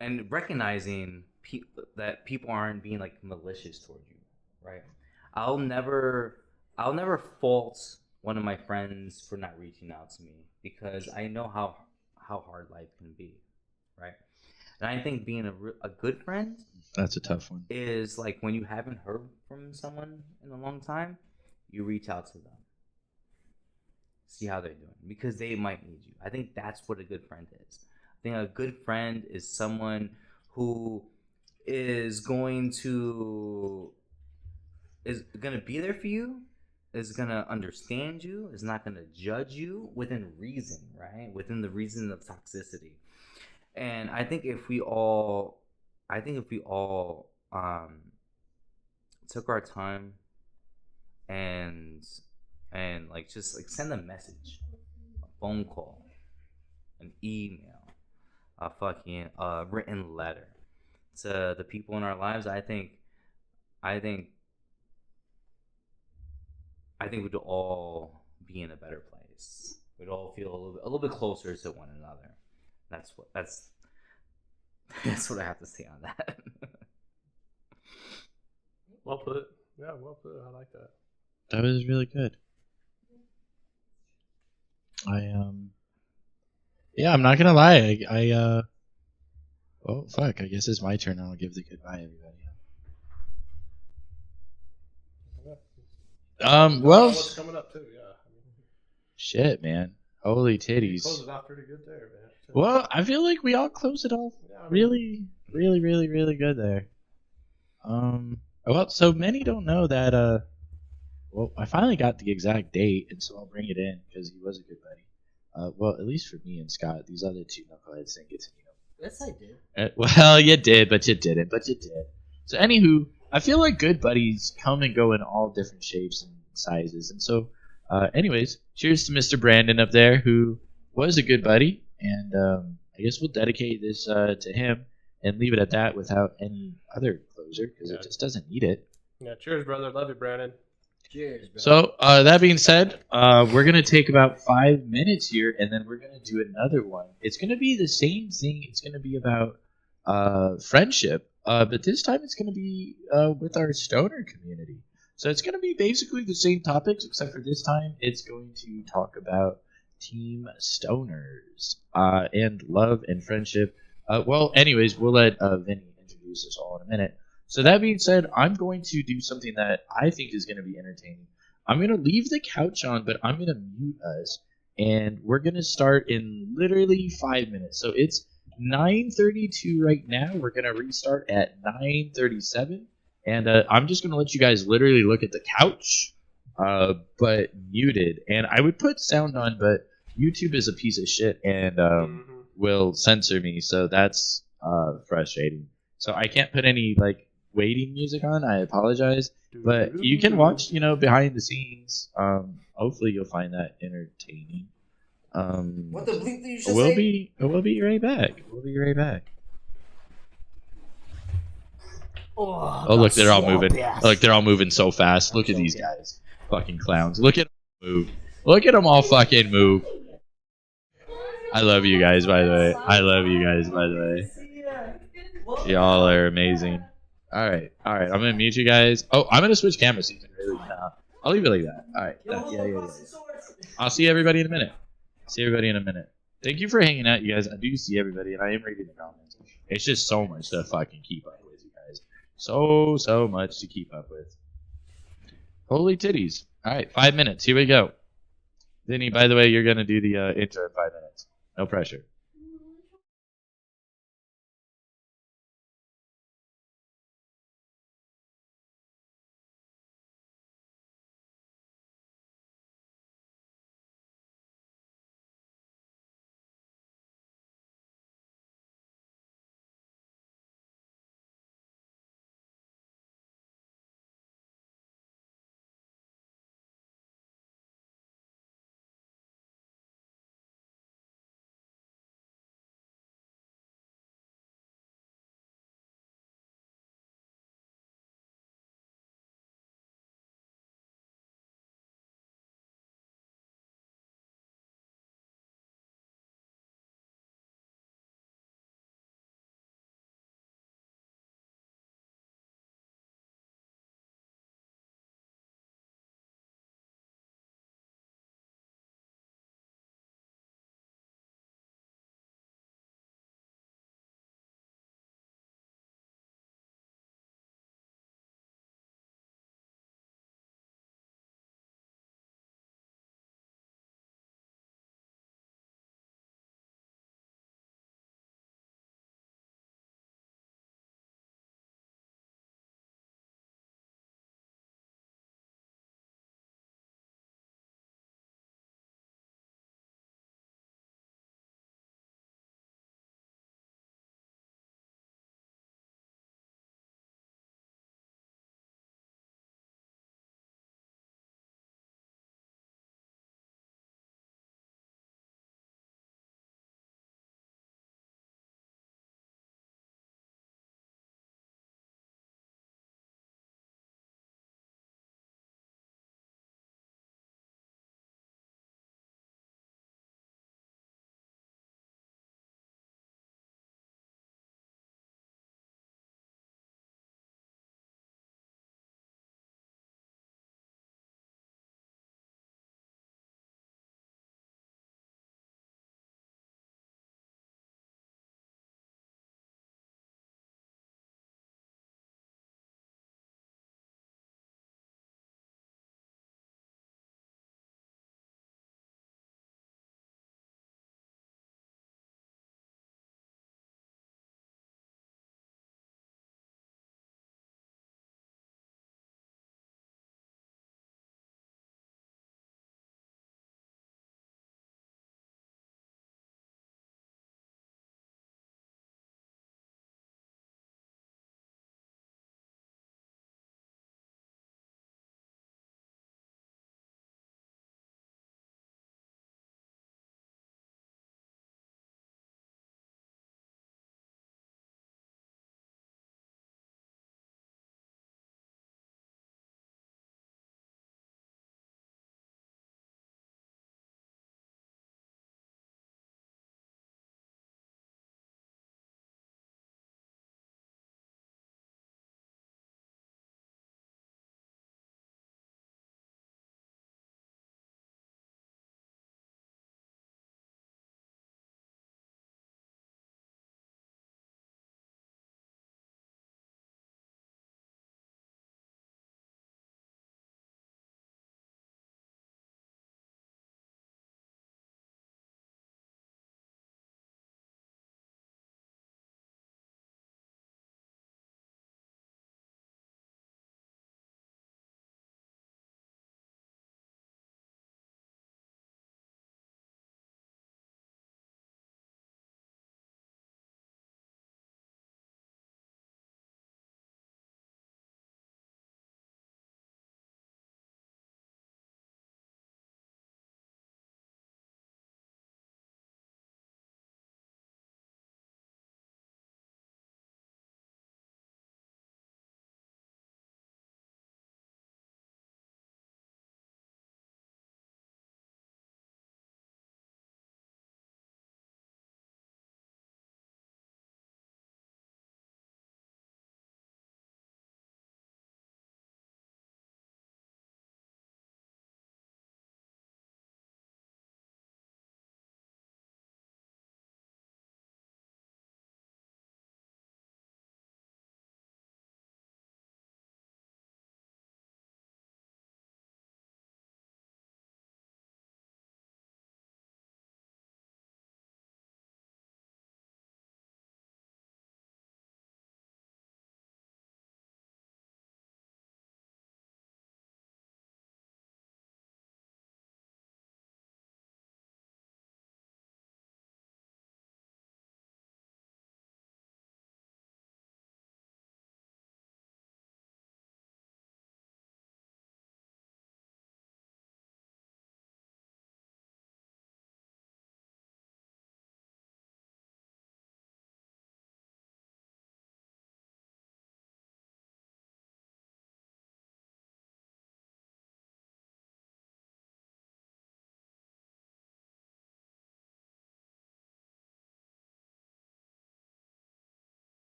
and recognizing that people aren't being like malicious toward you, right? I'll never fault one of my friends for not reaching out to me, because I know how hard life can be, right? And I think being a good friend,
That's a tough one.
is like when you haven't heard from someone in a long time, you reach out to them, see how they're doing, because they might need you. I think that's what a good friend is. I think a good friend is someone who is going to be there for you, is gonna understand you, is not gonna judge you within reason, right? Within the reason of toxicity. And I think if we all took our time and like just like send a message, a phone call, an email, a fucking written letter to the people in our lives, I think we'd all be in a better place. We'd all feel a little bit closer to one another. That's that's what I have to say on that.
Well put. Yeah, well put. I like that.
That was really good. Yeah, I'm not gonna lie. Oh fuck! I guess it's my turn. I'll give the goodbye, everybody. Well,
what's coming up too? Yeah.
Shit, man. Holy
You
titties.
closed it off pretty good there, man.
Well, I feel like we all closed it off really, really, really, really good there. Well, so many don't know that. Well, I finally got the exact date, and so I'll bring it in because he was a good buddy. Well, at least for me and Scott, these other two knuckleheads didn't get to meet him.
Yes, I did.
Well, you did, but you didn't. But you did. So, anywho, I feel like good buddies come and go in all different shapes and sizes, and so, anyways, cheers to Mr. Brandon up there, who was a good buddy, and I guess we'll dedicate this to him and leave it at that without any other closer because it just doesn't need it.
Yeah, cheers, brother. Love you, Brandon.
Cheers, bro.
So that being said, we're gonna take about 5 minutes here, and then we're gonna do another one. It's gonna be the same thing. It's gonna be about friendship, but this time it's gonna be with our stoner community. So it's gonna be basically the same topics, except for this time it's going to talk about team stoners and love and friendship. Well, anyways, we'll let Vinny introduce us all in a minute. So that being said, I'm going to do something that I think is going to be entertaining. I'm going to leave the couch on, but I'm going to mute us, and we're going to start in literally 5 minutes. So it's 9:32 right now. We're going to restart at 9:37, and I'm just going to let you guys literally look at the couch, but muted. And I would put sound on, but YouTube is a piece of shit and will censor me, so that's frustrating. So I can't put any like waiting music on. I apologize, but you can watch, behind the scenes. Hopefully you'll find that entertaining.
What the bleep did you just
we'll
say?
We'll be right back. We'll be right back. Oh look, they're all moving. Look, they're all moving so fast. Look at these guys, fucking clowns. Look at them move. Look at them all fucking move. I love you guys, by the way. I love you guys, by the way. Y'all are amazing. All right. I'm gonna mute you guys. Oh, I'm gonna switch cameras. So you can really. I'll leave it like that. All right. Yeah. I'll see everybody in a minute. Thank you for hanging out, you guys. I do see everybody, and I am reading the comments. It's just so much to fucking keep up with, you guys. So much to keep up with. Holy titties! All right, 5 minutes. Here we go. Vinny, by the way, you're gonna do the intro in 5 minutes. No pressure.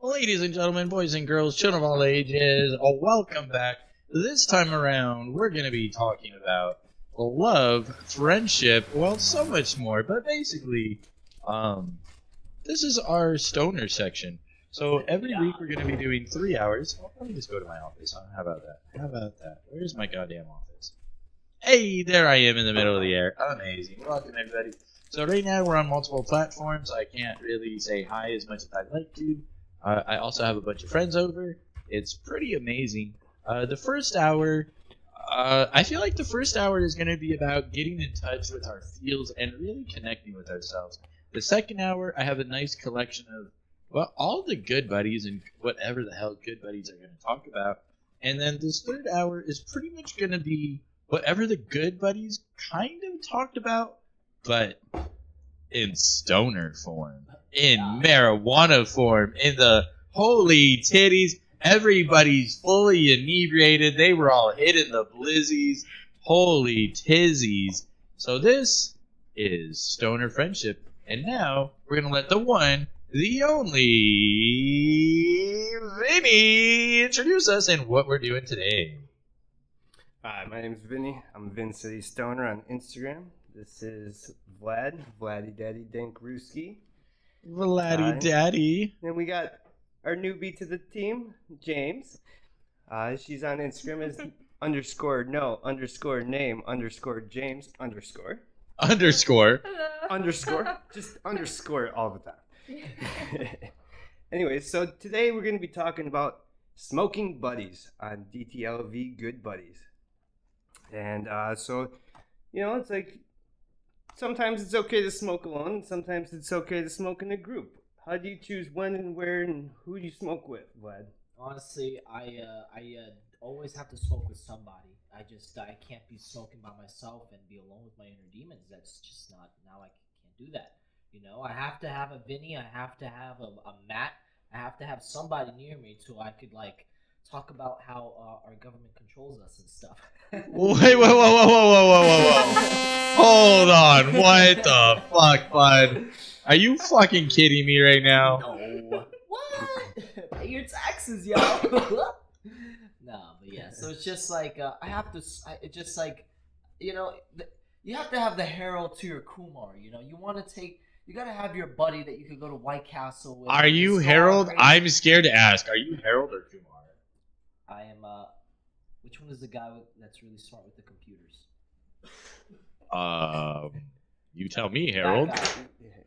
Ladies and gentlemen, boys and girls, children of all ages, welcome back. This time around, we're going to be talking about love, friendship, well, so much more. But basically, this is our stoner section. So every week we're going to be doing 3 hours. Well, let me just go to my office. Huh? How about that? Where's my goddamn office? Hey, there I am in the middle of the air. Amazing. Welcome, everybody. So right now we're on multiple platforms. I can't really say hi as much as I'd like to. I also have a bunch of friends over. It's pretty amazing. The first hour, I feel like the first hour is going to be about getting in touch with our feels and really connecting with ourselves. The second hour, I have a nice collection of, well, all the good buddies and whatever the hell good buddies are going to talk about. And then this third hour is pretty much going to be whatever the good buddies kind of talked about, but in stoner form, in marijuana form, in the holy titties. Everybody's fully inebriated. They were all hitting the blizzies. Holy tizzies. So this is Stoner Friendship. And now we're going to let the one, the only Vinny introduce us and what we're doing today.
Hi, my name's Vinny. I'm Vin City Stoner on Instagram. This is Vlad, Vladdy Daddy Dankruski.
Vladdy Daddy.
Then we got our newbie to the team, James. She's on Instagram as _James_. Just underscore it all the time. Anyway, so today we're going to be talking about smoking buddies on DTLV Good Buddies. And so, you know, it's like sometimes it's okay to smoke alone, and sometimes it's okay to smoke in a group. How do you choose when and where and who do you smoke with, Vlad?
Honestly, I always have to smoke with somebody. I can't be smoking by myself and be alone with my inner demons. That's just not, now I can't do that. You know, I have to have a Vinny, I have to have a Matt, I have to have somebody near me so I could, like, talk about how our government controls us and stuff.
Wait, whoa. Hold on, what the fuck, bud? Are you fucking kidding me right now?
No. What? Pay your taxes, yo. No, but yeah. So it's just like it's just like, you know, you have to have the Harold to your Kumar. You know, you gotta have your buddy that you could go to White Castle with.
Are you Harold? I'm scared to ask. Are you Harold or Kumar?
I am. Which one is the guy that's really smart with the computers?
You tell me, Harold.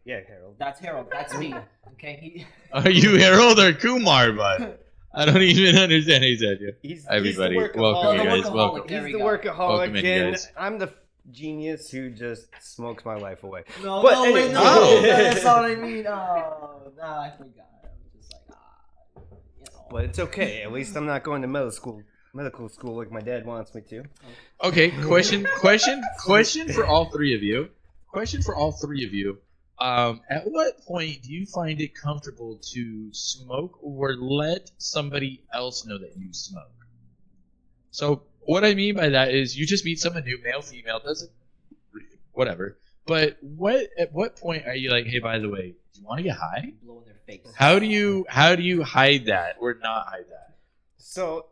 Yeah, Harold.
That's Harold. That's me. Okay.
Are you Harold or Kumar, bud? I don't even understand. He said you. Everybody, welcome you guys. Welcome.
He's the workaholic,
in,
and I'm the genius who just smokes my life away.
No,
But
that's not what I mean. Oh, no, I forgot. I'm just like, you know.
But it's okay. At least I'm not going to medical school like my dad wants me to.
Okay, question for all three of you. At what point do you find it comfortable to smoke or let somebody else know that you smoke? So what I mean by that is you just meet someone new, male, female, doesn't, whatever. But at what point are you like, hey, by the way, do you want to get high?
Blow in their face.
How do you hide that or not hide that?
So,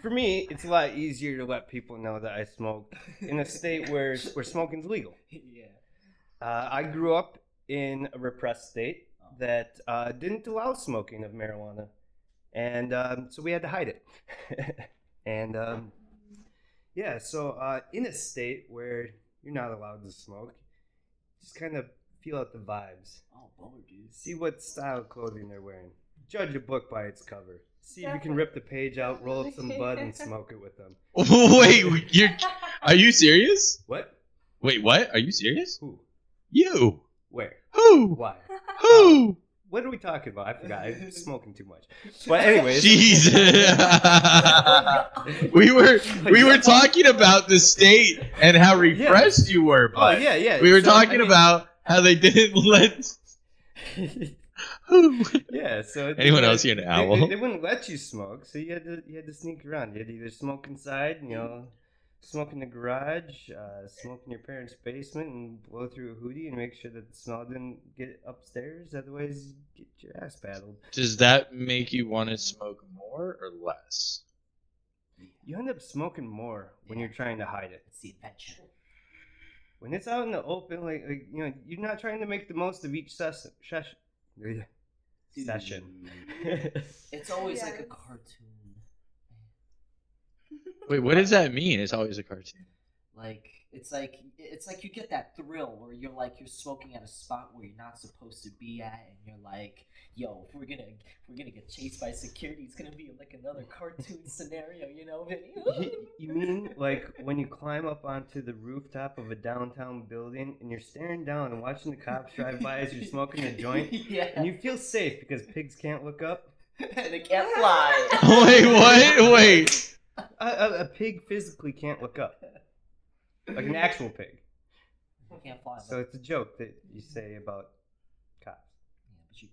for me, it's a lot easier to let people know that I smoke in a state where smoking's legal.
Yeah.
I grew up in a repressed state that didn't allow smoking of marijuana, and so we had to hide it. And yeah, so in a state where you're not allowed to smoke, just kind of feel out the vibes.
Oh, bummer, dude.
See what style of clothing they're wearing. Judge a book by its cover. See if you can rip the page out, roll up some bud, and smoke it with them.
Wait, are you serious?
What?
Wait, what? Are you serious?
Who?
You.
Where?
Who?
Why?
Who?
What are we talking about? I forgot. I'm smoking too much. But anyways.
Jesus. we were talking about the state and how repressed you were.
But yeah.
We were talking about how they didn't let. Who?
Yeah. So
anyone else here an owl?
They wouldn't let you smoke, so you had to sneak around. You had to either smoke inside, smoke in the garage, smoke in your parents' basement, and blow through a hoodie and make sure that the smell didn't get upstairs. Otherwise, you get your ass paddled.
Does that make you want to smoke more or less?
You end up smoking more when you're trying to hide it.
It's the adventure.
When it's out in the open, like you know, you're not trying to make the most of each session.
It's always
Yeah.
like a cartoon.
Wait, what does that mean? It's always a cartoon.
Like it's like you get that thrill where you're smoking at a spot where you're not supposed to be at, and you're like, yo, if we're gonna get chased by security, it's gonna be like another cartoon scenario, you know, Vinny?
You mean like when you climb up onto the rooftop of a downtown building and you're staring down and watching the cops drive by as you're smoking a joint,
Yeah.
and you feel safe because pigs can't look up?
And they can't fly.
Wait, what? Wait.
A pig physically can't look up. Like an actual pig.
They can't fly.
So it's a joke that you say about cops.
Yeah,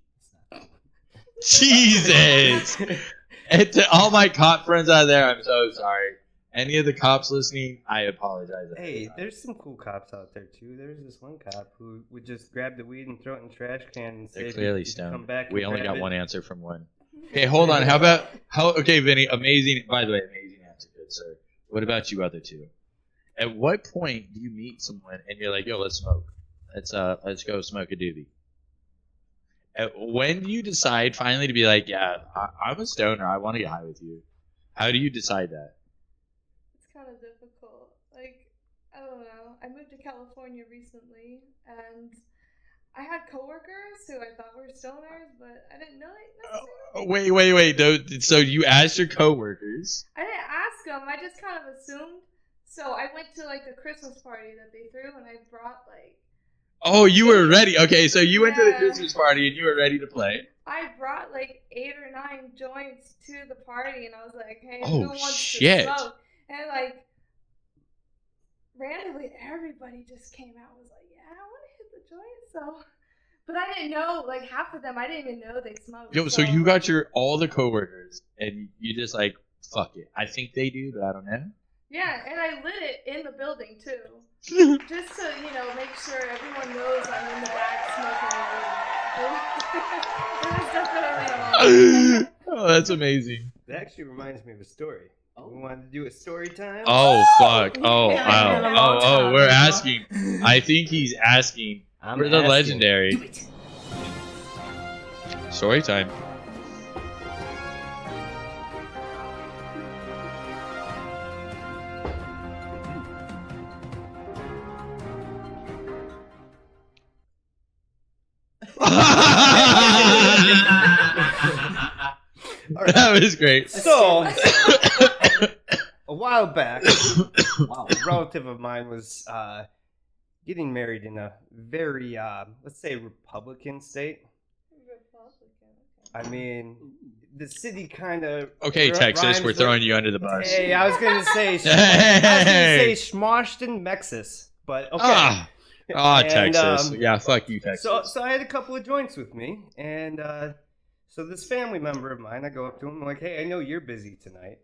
but
Jesus. And to all my cop friends out there, I'm so sorry. Any of the cops listening, I apologize.
Hey, there's some cool cops out there too. There's this one cop who would just grab the weed and throw it in the trash can and say,
They're clearly
"You can
stoned.
come back
We
and
only
grab
got
it."
one answer from one. Okay, hold on. Okay, Vinny, amazing. By the way, amazing answer, good sir. What about you other two? At what point do you meet someone and you're like, yo, let's smoke. Let's go smoke a doobie. When do you decide finally to be like, yeah, I'm a stoner. I want to get high with you. How do you decide that?
It's kind of difficult. Like, I don't know. I moved to California recently, and I had coworkers who I thought were stoners, but I didn't know it necessarily.
Wait. So you asked your coworkers.
I didn't ask them. I just kind of assumed. So I went to like a Christmas party that they threw, and I brought like.
Oh, you were ready. Okay, so you went to the
Yeah.
Christmas party and you were ready to play.
I brought like 8 or 9 joints to the party, and I was like, "Hey,
Oh,
who wants
shit.
to smoke?" And like randomly, everybody just came out. And was like, "Yeah, I want to hit the joint." So, but I didn't know. Like half of them, I didn't even know they smoked.
Yo, so you got all the coworkers and you just like, fuck it. I think they do, but I don't know.
Yeah, and I lit it in the building too, just to make sure everyone knows I'm in the back smoking weed. It was definitely a
Oh, that's amazing.
That actually reminds me of a story. We wanted to do a story time.
Oh, fuck. Oh,
Yeah.
wow. Oh, we're asking. I think he's asking
I'm
for the
asking.
legendary.
Do it.
Story time. That was great.
So, a while back,
Wow.
a relative of mine was getting married in a very, let's say, Republican state. I mean, the city kind of.
Okay, Texas, we're throwing you under the bus.
Hey, I was gonna say,
Hey.
Schmoshton, Texas, but okay.
Ah,
And,
Texas. Yeah, fuck you, Texas.
So I had a couple of joints with me, and so this family member of mine, I go up to him, I'm like, hey, I know you're busy tonight,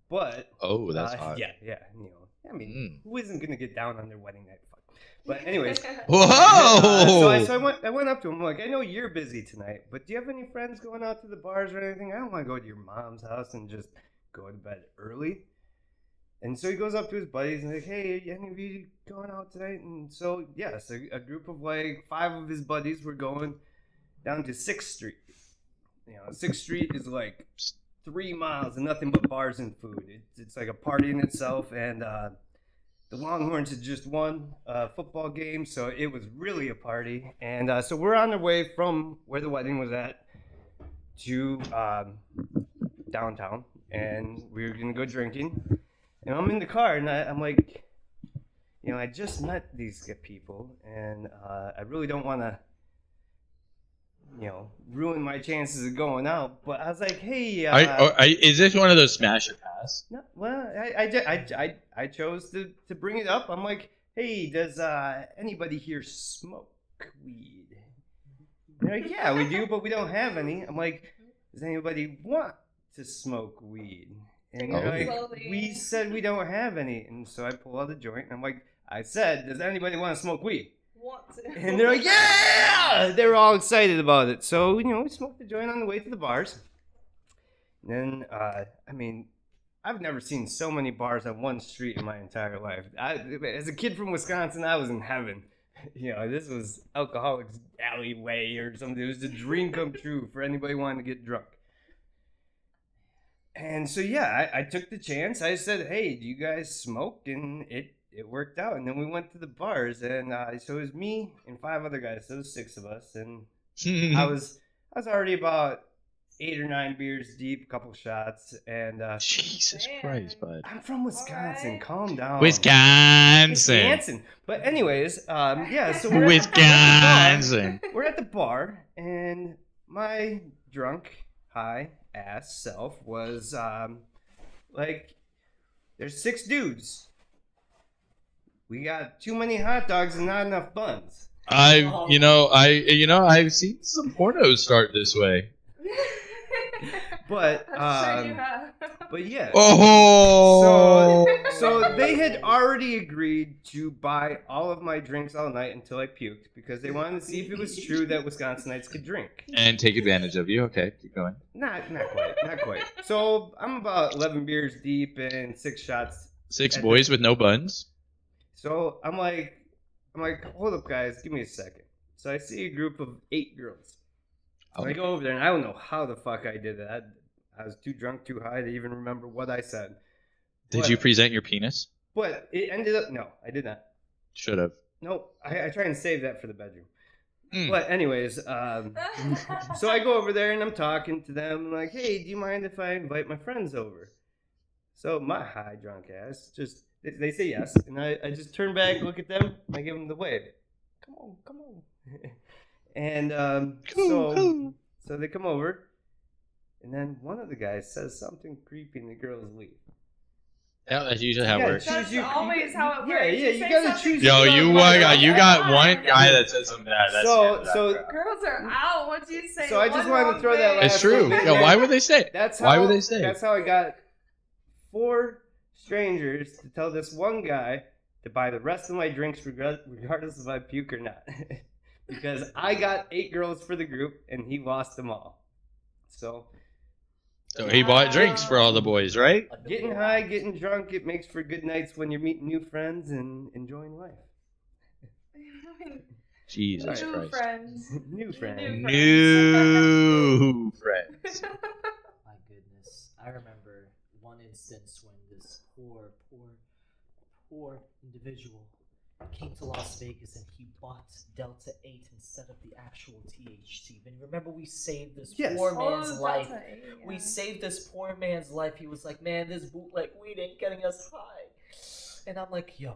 but
Oh, that's hot.
yeah, I mean, who isn't gonna get down on their wedding night? Fuck. But anyways,
Whoa!
so I went up to him, I'm like, I know you're busy tonight, but do you have any friends going out to the bars or anything? I don't want to go to your mom's house and just go to bed early. And so he goes up to his buddies and like, hey, any of you going out tonight? And so, yes, a group of like 5 of his buddies were going down to 6th Street. 6th Street is like 3 miles and nothing but bars and food. It's like a party in itself. And the Longhorns had just won a football game, so it was really a party. And so we're on our way from where the wedding was at to downtown. And we were going to go drinking. And I'm in the car, and I'm like, I just met these people, and I really don't want to, ruin my chances of going out. But I was like, hey,
is this one of those smash or pass?
no, well, I chose to bring it up. I'm like, hey, does anybody here smoke weed? And they're like, yeah, we do, but we don't have any. I'm like, does anybody want to smoke weed? And
Oh.
they're like,
Slowly.
we said we don't have any. And so I pull out the joint, and I'm like, I said, does anybody want to smoke weed?
Want to.
And they're like, yeah! They were all excited about it. So, we smoked the joint on the way to the bars. And then, I mean, I've never seen so many bars on one street in my entire life. As a kid from Wisconsin, I was in heaven. This was Alcoholics Alleyway or something. It was a dream come true for anybody wanting to get drunk. And so, yeah, I took the chance. I said, hey, do you guys smoke? And it worked out. And then we went to the bars. And so it was me and 5 other guys. So it was 6 of us. And I was already about 8 or 9 beers deep, a couple shots. And
Jesus
Man.
Christ, bud.
I'm from Wisconsin.
Alright.
Calm down.
Wisconsin.
But anyways, yeah, so we're
Wisconsin.
we're at the bar, and my drunk, high ass self was like, there's 6 dudes. We got too many hot dogs and not enough buns.
I've seen some pornos start this way.
But
I'm sure you have.
but yeah.
Oh.
So they had already agreed to buy all of my drinks all night until I puked because they wanted to see if it was true that Wisconsinites could drink.
And take advantage of you. Okay, keep going.
Not quite. So I'm about 11 beers deep and 6 shots.
6 boys with no buns.
So I'm like, hold up, guys, give me a second. So I see a group of 8 girls. So I go over there, and I don't know how the fuck I did that. I was too drunk, too high to even remember what I said.
Did you present your penis?
But it ended up, no, I did not.
Should have.
No, I try and save that for the bedroom.
Mm.
But anyways, so I go over there, and I'm talking to them, like, hey, do you mind if I invite my friends over? So my high drunk ass, they say yes, and I just turn back, look at them, and I give them the wave. Come on. And so they come over, and then one of the guys says something creepy, and the girls leave.
Yeah, that's usually how it works.
That's always how it works.
Yeah, you gotta choose.
Yo, you got one guy that says something bad. That's
So
Girls are out. What do you say?
So I just
One
wanted to
wrong
throw that
thing.
last
It's true.
little bit
Yo,
in
why
there.
would they say it?
Why
would they say it?
That's how I got 4 strangers to tell this one guy to buy the rest of my drinks regardless if I puke or not. Because I got 8 girls for the group and he lost them all. So
he bought drinks for all the boys, right?
getting high, getting drunk, it makes for good nights when you're meeting new friends and enjoying life.
Jesus
New
Christ.
friends.
New friends.
New friends.
My goodness. I remember one instance when this poor individual came to Las Vegas and he bought Delta 8 instead of the actual THC. And remember, we saved this poor man's life.
Delta 8, yeah.
We saved this poor man's life. He was like, man, this bootleg weed ain't getting us high. And I'm like, yo,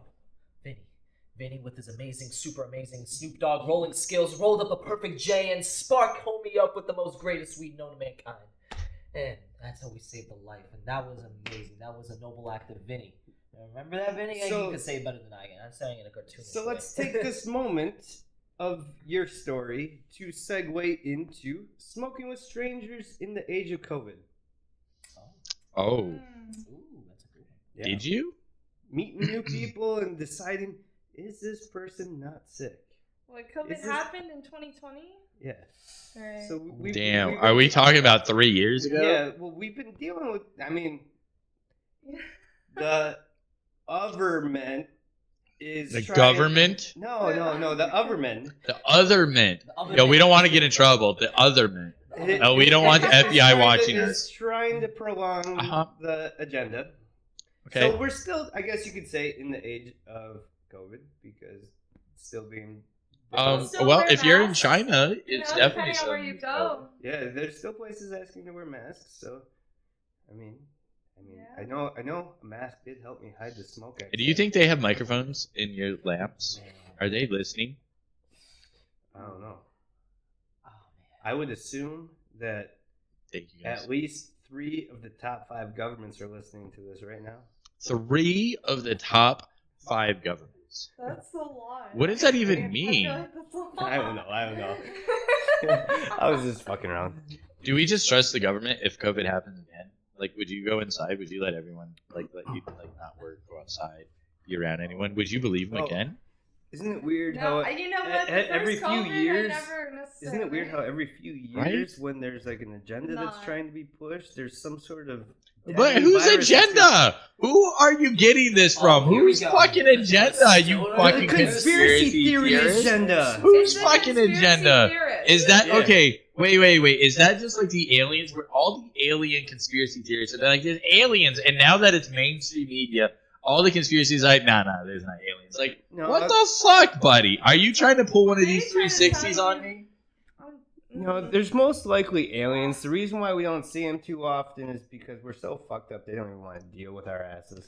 Vinny with his amazing, super amazing Snoop Dogg rolling skills, rolled up a perfect J and sparked homie up with the most greatest weed known to mankind. And that's how we saved a life. And that was amazing. That was a noble act of Vinny. Remember that, Vinny?
So-
You can say it better than I can. I'm saying it in a cartoon.
So let's take this moment of your story to segue into smoking with strangers in the age of COVID.
Oh,
Mm.
Ooh, that's a good one.
Yeah.
did you?
Meeting new people and deciding, is this person not sick?
What, COVID
Is this-
happened in 2020?
Yeah.
Right.
So we've
Are we talking about 3 years ago?
Yeah, well, we've been dealing with, the government is
The
trying-
government?
No, the government.
The other men.
The other
Yo, we
man-
don't want to get in trouble. The other men. No, we don't want the FBI watching
is
us.
trying to prolong
Uh-huh.
the agenda.
Okay.
So we're still, I guess you could say, in the age of COVID because it's still being.
Still
Well,
wear
if you're in
masks,
China,
You
it's
know,
definitely
depending on where
something.
you go.
Yeah, there's still places asking to wear masks. So, I mean,
Yeah.
I know a mask did help me hide the smoke.
Do you think they have microphones in your lamps?
Man.
Are they listening?
I don't know.
Oh, man.
I would assume that
Thank you guys.
at least 3 of the top 5 governments are listening to this right now.
3 of the top 5 governments.
That's a lot.
What does that even
I feel
mean?
like that's a lot.
I don't know. I was just fucking around.
Do we just trust the government if COVID happens again? Like, would you go inside? Would you let everyone let you not work, go outside, be around anyone? Would you believe them
Oh,
again?
Isn't it weird
No,
how
you know what? The
every
first
few
COVID, I
years?
never
Isn't it weird how
necessarily-
every few years,
Right?
when there's like an agenda that's
Not.
trying to be pushed, there's some sort of
But
deadly
whose
virus that's
agenda? Who are you getting this from?
Oh, here we
Whose
go.
fucking agenda? You
The
fucking
conspiracy theory
theorist?
agenda.
Whose
It's a
fucking
conspiracy
agenda?
theorist.
Is that
Yeah.
okay? Wait. Is that just like the aliens? Where all the alien conspiracy theories are like there's aliens, and now that it's mainstream media, all the conspiracies like nah, there's not aliens. Like
No,
what the fuck, buddy? Are you trying to pull one of these
They try to
360s
tell
on
you-
me?
No, there's most likely aliens. The reason why we don't see them too often is because we're so fucked up they don't even want to deal with our asses.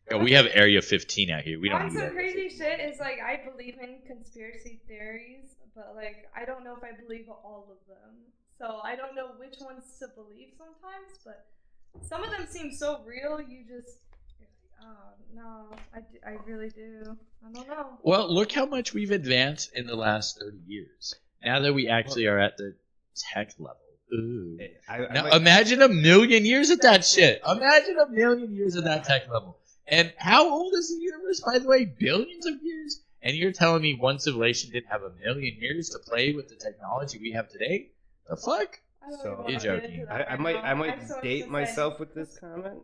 Yo, we have Area 15 out here. We don't
On
need
some
that.
crazy shit is like I believe in conspiracy theories, but like I don't know if I believe all of them. So I don't know which ones to believe sometimes, but some of them seem so real. You just, oh no, I really do. I don't know.
Well, look how much we've advanced in the last 30 years. Now that we actually are at the tech level. Ooh. Now imagine a million years at that shit. Imagine a million years at that tech level. And how old is the universe, by the way? Billions of years? And you're telling me one civilization didn't have a million years to play with the technology we have today? The fuck?
I don't
So,
even wanna
You're
get into
joking.
that
I
right
might
now.
I
I'm
might
so much
date
to
myself
say.
with this comment.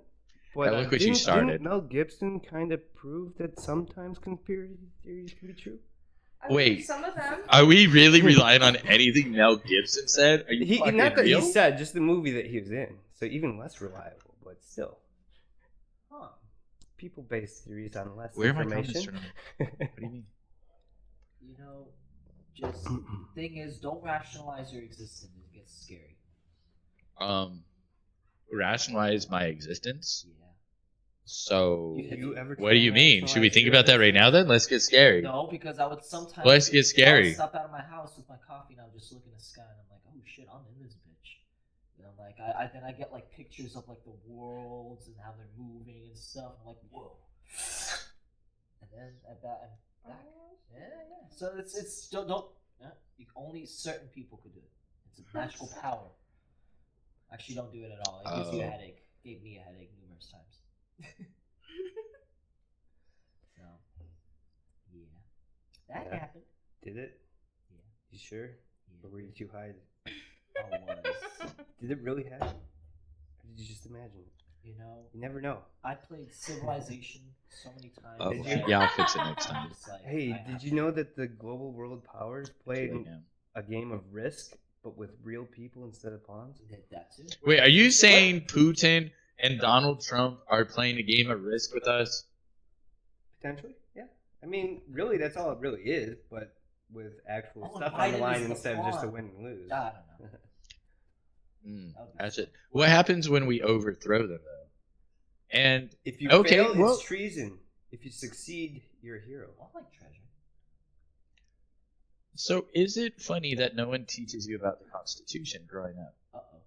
Yeah, look what you
didn't-
started.
Didn't Mel Gibson kind of prove that sometimes conspiracy theories can be true?
I believe
Wait.
some of them.
Are we really relying on anything Mel Gibson said? Are you
He,
fucking
not that
real?
he said, just the movie that he was in. So even less reliable, but still. Huh. People-based theories on less
Where are my comments
information.
from? What do you mean?
You know, just the thing is, don't rationalize your existence. It gets scary.
Rationalize my existence?
Yeah.
So,
You ever
what do you
try to
mean? Should we
rationalize
think
your
about that right now then? Let's get scary.
No, because I would sometimes.
Let's get scary.
I would step out of my house with my coffee and I would just look in the sky and I'm like, oh shit, I'm in this bitch. And I'm like, then I get like pictures of like the worlds and how they're moving and stuff. I'm like, whoa. And then at that, I'm back. Yeah. So it's don't only certain people could do it. It's a magical power. Actually, don't do it at all. It gives you a
Oh.
headache. Gave me a headache numerous times. So, yeah, that
Yeah.
happened.
Did it?
Yeah.
You sure?
Yeah.
Or were you too high?
I was.
Did it really happen? Or did you just imagine it?
You know,
You never know.
I played Civilization so many times.
Oh,
Did you?
yeah, I'll fix it next time.
It's like,
Hey,
I
did
have
you
to.
know that the global world powers played
Right now.
a game of Risk, but with real people instead of pawns?
Did that too?
Wait, are you saying Putin and Donald Trump are playing a game of Risk with us?
Potentially, yeah. I mean, really, that's all it really is, but with actual
Oh,
stuff on
Biden
the line
is the
instead of just a
pawn.
win and lose.
I don't know.
That's it. What happens when we overthrow them, though? And
If you
Okay,
fail,
well-
it's treason. If you succeed, you're a hero.
I like treasure.
so, is it funny that no one teaches you about the Constitution growing up?
Uh-oh.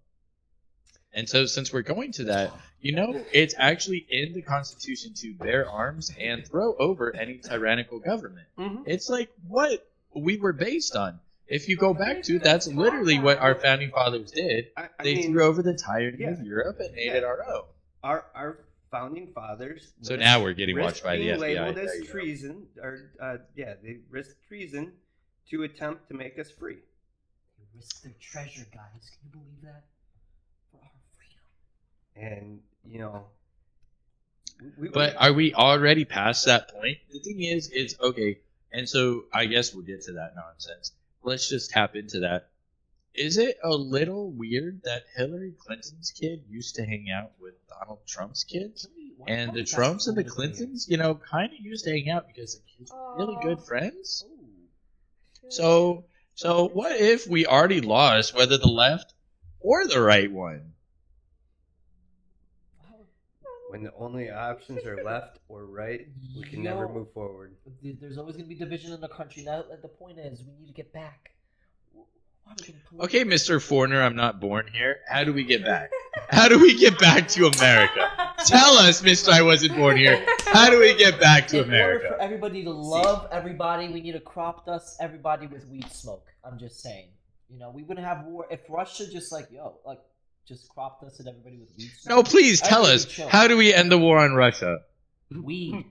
And so, since we're going to that, you know, it's actually in the Constitution to bear arms and throw over any tyrannical government.
Mm-hmm.
It's like what we were based on. If you go back to, that's literally what our founding fathers did.
I
They
mean,
threw over the tyranny
yeah.
of Europe and made
Yeah.
it our own.
our founding fathers.
So
risked-
now we're getting
risked
watched by the
being
FBI.
labeled
There
as
you go.
treason, or they risked treason to attempt to make us free.
They risked their treasure, guys. Can you believe that? For our freedom.
And you know, we
But are we already past that point? The thing is, it's okay. And so I guess we'll get to that nonsense. Let's just tap into that. Is it a little weird that Hillary Clinton's kid used to hang out with Donald Trump's kids? And the Trumps and the Clintons, you know, kind of used to hang out because the kids were really good friends. So what if we already lost whether the left or the right one?
when the only options are left or right, we can never move forward.
There's always going to be division in the country. Now, the point is, we need to get back. Why are we getting political?
Okay, Mr. Foreigner, I'm not born here. How do we get back? How do we get back to America? Tell us, Mr. I wasn't born here. How do we get back to
In order for
America?
everybody to love everybody, we need to crop dust everybody with weed smoke. I'm just saying. You know, we wouldn't have war if Russia just like, yo, like, just cropped us at everybody with weed.
No, please tell
Everybody
us.
chill.
How do we end the war on Russia?
Weed.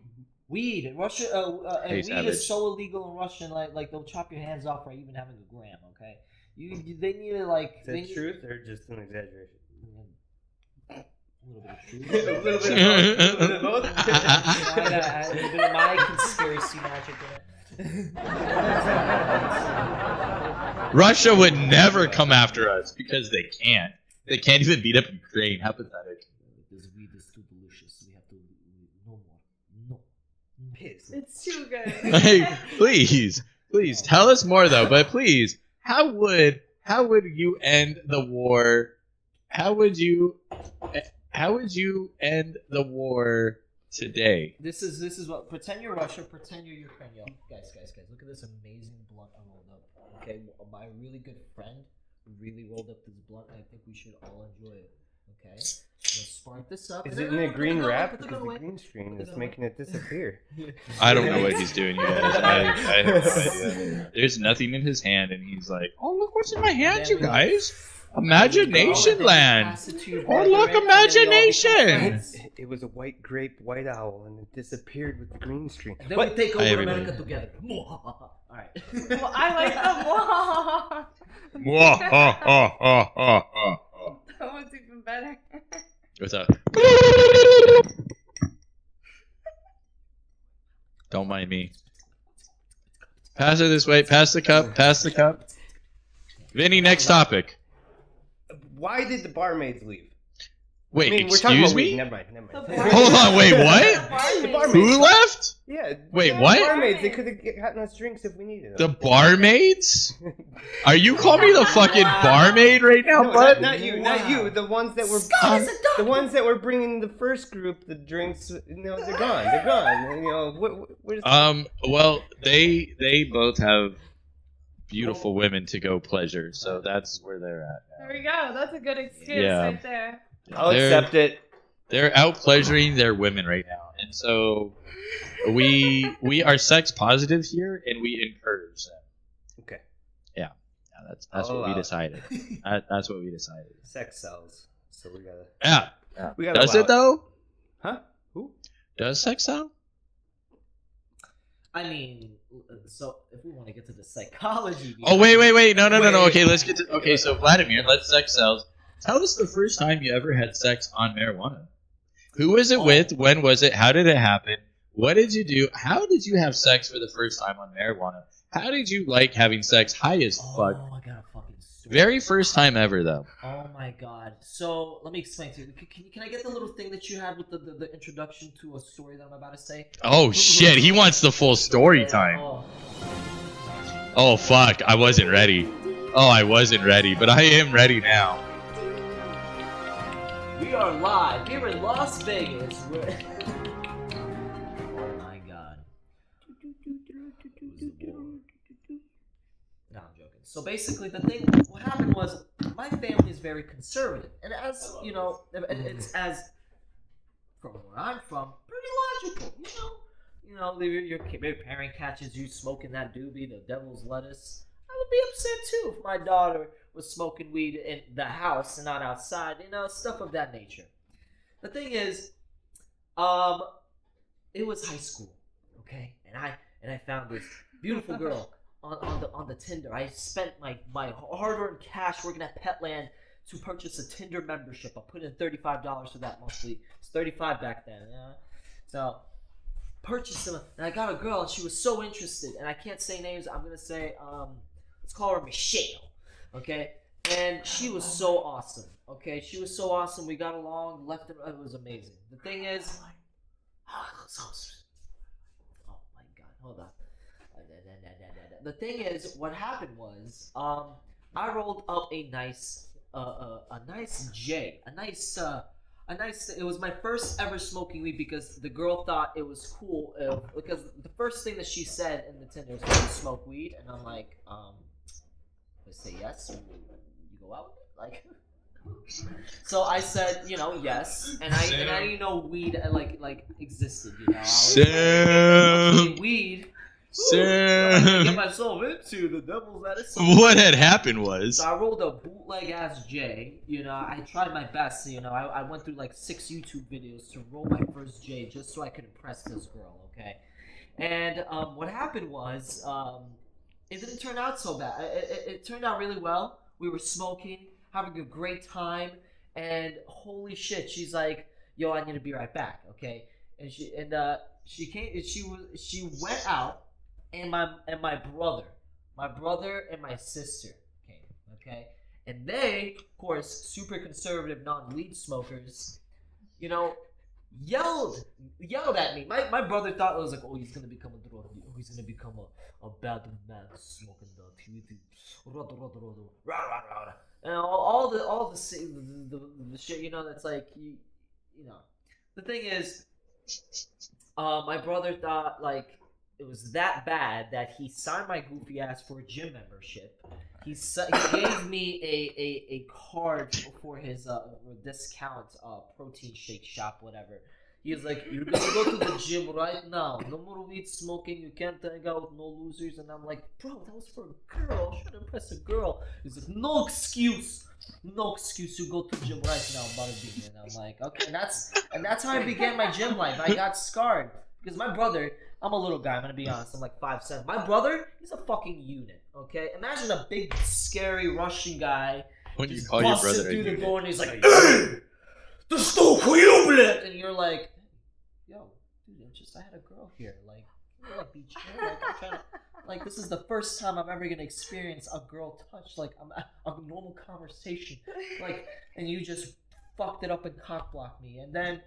Russia, and
Hey,
weed
savage.
is so illegal in Russia, like they'll chop your hands off for even having a gram. Okay, they need to like.
Is that truth or just an exaggeration?
A little bit of truth.
A little bit of both.
A bit of my conspiracy magic in it.
Russia would never come after us because they can't. They can't even beat up Ukraine. How pathetic.
This weed is too delicious. We have to no more. No.
Piss.
It's too good.
Hey, please tell us more though. But please, how would you end the war? How would you end the war today?
This is what. Pretend you're Russia. Pretend you're Ukraine. Yo, guys. Look at this amazing blunt I rolled up. Okay, my really good friend really rolled up this blunt. And I think we should all enjoy it. Okay, let's spark this up.
Is it in a green wrap? Because the green screen is making it disappear.
I don't know what he's doing, you guys. I have no idea. There's nothing in his hand, and he's like, "Oh, look what's in my hand, you guys! Imagination land! Oh, look, imagination!"
It was a white grape, white owl, and it disappeared with the green screen.
And then we take
I
over
haven't
America
heard.
together. Alright.
Well, I like the wall. That was even better.
What's up? Don't mind me. Pass it this way. Pass the cup. Pass the cup. Vinny, next topic.
Why did the barmaids leave?
Wait,
we're talking
excuse
about
me?
weed. Never mind.
Hold on, wait, what?
The barmaids.
Who left?
Yeah.
Wait,
the
what?
Barmaids. They could have gotten us drinks if we needed
The
them.
barmaids? Are you calling me the fucking barmaid right now,
No,
bud?
not you. Not you. The ones that were the ones that were bringing the first group the drinks. They're gone. They're gone. Where's
Well, they both have beautiful women to go pleasure, so that's where they're at now.
There we go. That's a good excuse
Yeah.
right there.
I'll accept it.
They're out pleasuring their women right now, and so we are sex positive here, and we encourage them.
Okay.
Yeah, that's what we decided. That's what we decided.
Sex sells, so we gotta.
Yeah.
We gotta.
Does
allow
it though?
Huh? Who?
Does sex sell?
I mean, so if we want to get to the psychology.
Oh wait, no. Okay, let's get to. Okay, so Vladimir, let's sex sells. Tell us the first time you ever had sex on marijuana. Who was it with? When was it? How did it happen? What did you do? How did you have sex for the first time on marijuana? How did you like having sex high as fuck?
Oh, I got a fucking story.
Very first time ever, though.
Oh my god. So let me explain to you. Can I get the little thing that you had with the introduction to a story that I'm about to say?
Oh shit, he wants the full story time. Oh fuck, I wasn't ready. Oh, I wasn't ready, but I am ready now.
We are live. We're in Las Vegas. Oh my god. No, I'm joking. So basically, what happened was, my family is very conservative, and as you know, it's as from where I'm from, pretty logical. You know, your parent catches you smoking that doobie, the devil's lettuce. I would be upset too if my daughter was smoking weed in the house and not outside. You know, stuff of that nature. The thing is, it was high school, okay, and I found this beautiful girl on the Tinder. I spent my hard-earned cash working at Petland to purchase a Tinder membership. I put in $35 for that monthly. It's $35 back then, yeah. So purchased them, and I got a girl, and she was so interested. And I can't say names. I'm gonna say, let's call her Michelle, okay. And she was so awesome. Okay, she was so awesome. We got along. Left it was amazing. The thing is, oh my god, hold on. The thing is, what happened was, I rolled up a nice J, a nice. It was my first ever smoking weed because the girl thought it was cool. Because the first thing that she said in the Tinder was, "Do you smoke weed?" And I'm like, I say yes. You go out with it? Like. So I said, yes, and I didn't know weed like existed, I was smoking weed. Get
So,
myself into the devil's lettuce.
what had happened was,
So I rolled a bootleg ass J. You know, I tried my best. You know, I went through like 6 YouTube videos to roll my first J just so I could impress this girl. Okay, and what happened was it didn't turn out so bad. It turned out really well. We were smoking, having a great time, and holy shit, she's like, "Yo, I need to be right back." Okay, and she came. She went out, and my brother and my sister came. Okay, and they, of course, super conservative, non-weed smokers, you know, yelled at me. My brother thought it was like, oh, he's gonna become a drug, he's gonna become a bad man smoking the TV, and all the shit, you know, that's like you know. The thing is, my brother thought like it was that bad that he signed my goofy ass for a gym membership. He gave me a card for his discount protein shake shop, whatever. He was like, "You're gonna go to the gym right now. No more weed smoking. You can't hang out with no losers." And I'm like, "Bro, that was for a girl. I should impress a girl." He's like, "No excuse. No excuse. You go to the gym right now, bada bing." And I'm like, "Okay." And that's how I began my gym life. I got scarred because my brother. I'm a little guy. I'm gonna be honest. I'm like 5'7". My brother, he's a fucking unit. Okay, imagine a big, scary Russian guy.
when you
just
call your
busting
brother a
through the
unit.
door and he's like, "Hey, the and you're like, "Yo, dude, I had a girl here. Like, can you, like, be chill? Like, I'm trying to, like, this is the first time I'm ever gonna experience a girl touch, like, a normal conversation, like, and you just fucked it up and cock blocked me." And then,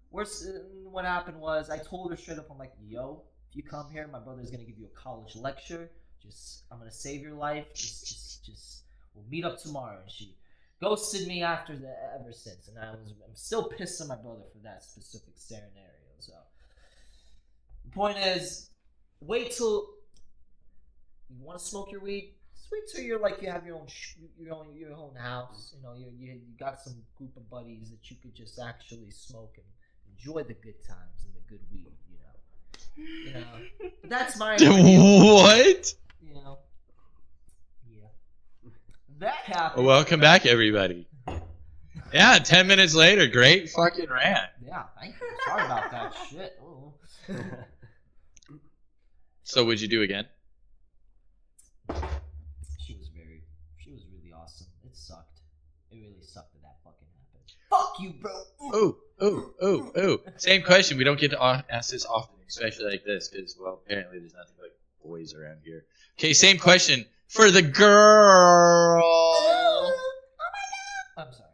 what happened was I told her straight up, I'm like, "Yo, if you come here, my brother's gonna give you a college lecture. I'm gonna save your life. Just, we'll meet up tomorrow." And she ghosted me ever since, and I'm still pissed at my brother for that specific scenario. So the point is, wait till you want to smoke your weed. Just wait till you're like you have your own house. You know, you got some group of buddies that you could just actually smoke and enjoy the good times and the good weed. You know, that's my
What?
You know, yeah, that happened.
Welcome back, everybody. Yeah, 10 minutes later, great fucking rant.
Yeah, thank you. Sorry about that shit. Oh.
So, would you do again?
She was really awesome. It sucked. It really sucked that fucking happened. Fuck you, bro.
Oh. Same question. We don't get to ask this often, especially like this, because, well, apparently there's nothing like boys around here. Okay, same question for the girl.
Oh my god. I'm sorry.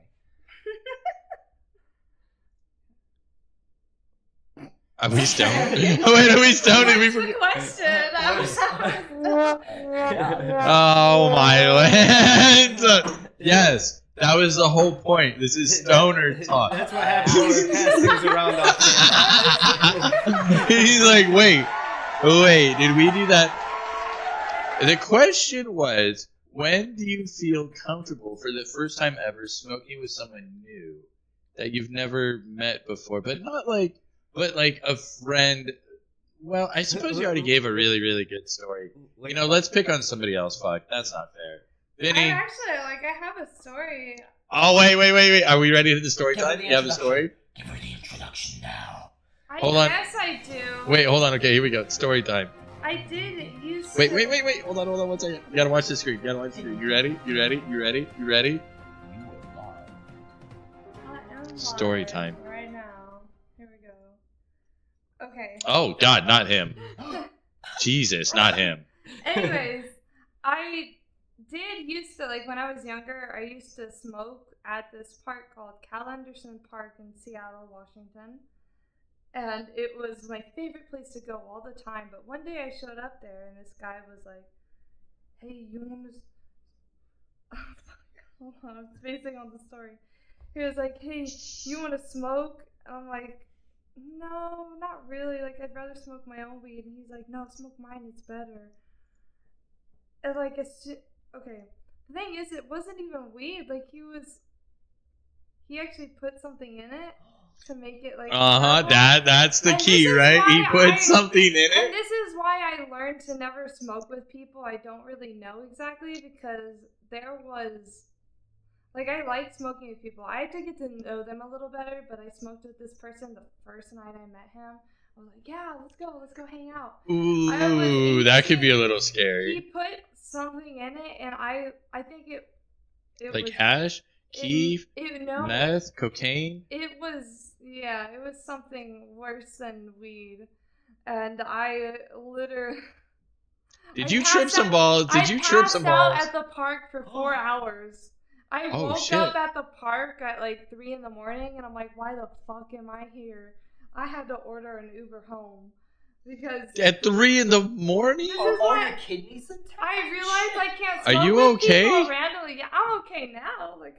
Are we stoned? Wait, are we stoned? Did we
What's the
forget?
question?
Oh my land! Yes, that was the whole point. This is stoner talk.
That's what happens when we pass things around off camera.
He's like, wait, did we do that? The question was, when do you feel comfortable for the first time ever smoking with someone new that you've never met before, but like a friend? Well, I suppose you already gave a really, really good story. You know, let's pick on somebody else. Fuck, that's not fair. Vinny.
I have a story.
Oh, wait. Are we ready for the story time? You have a story?
Give her the introduction now.
Hold on.
Yes, I do.
Wait, hold on. Okay, here we go. Story time.
I did use.
Wait. Hold on 1 second. You gotta watch the screen. You ready?
You are live.
I am
Story
live
time.
right now. Here we go. Okay.
Oh, God, not him. Jesus, not him.
Anyways, I did used to, like, when I was younger, I used to smoke at this park called Cal Anderson Park in Seattle, Washington. And it was my favorite place to go all the time. But one day I showed up there and this guy was like, "Hey, you want to..." Oh, fuck. Hold on, I'm spacing on the story. He was like, "Hey, you want to smoke?" And I'm like, "No, not really. Like, I'd rather smoke my own weed." And he's like, "No, smoke mine. It's better." And, like, it's just... Okay. The thing is, it wasn't even weed. Like, he actually put something in it. to make it like.
Uh-huh.
terrible.
That's the
And
key,
this is
right? He
why
put
I-
something in
And
it.
this is why I learned to never smoke with people I don't really know exactly, because there was, like, I like smoking with people. I had to get to know them a little better, but I smoked with this person the first night I met him. I was like, yeah, let's go hang out.
Ooh, that could be a little
He
scary.
put something in it, and I think it
Like
was,
hash, keef,
no,
meth, cocaine.
it was something worse than weed, and I literally.
Did
I
you trip
passed
some
out-
balls? Did you trip some
I passed
balls?
out at the park for 4 hours. I
Oh,
woke
shit.
up at the park at like 3 in the morning, and I'm like, why the fuck am I here? I had to order an Uber home because
At 3 in the morning?
This is
Are
why-
your kidneys intact?
I realized I can't
Are
smoke
you
with
okay?
people randomly. Yeah, I'm okay now. Like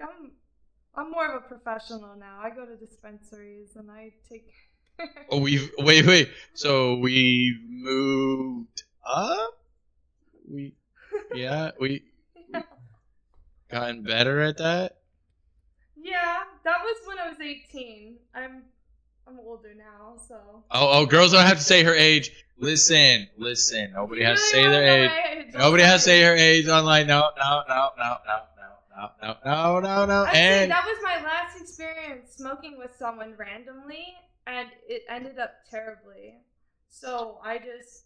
I'm more of a professional now. I go to dispensaries and I take.
Oh, wait. So we moved up? We gotten better at that?
Yeah, that was when I was 18. I'm older now, so.
Oh, girls don't have to say her age. Listen. Nobody has to say their age. Nobody has to say her age online. No.
Actually,
And
that was my last experience smoking with someone randomly, and it ended up terribly. So I just,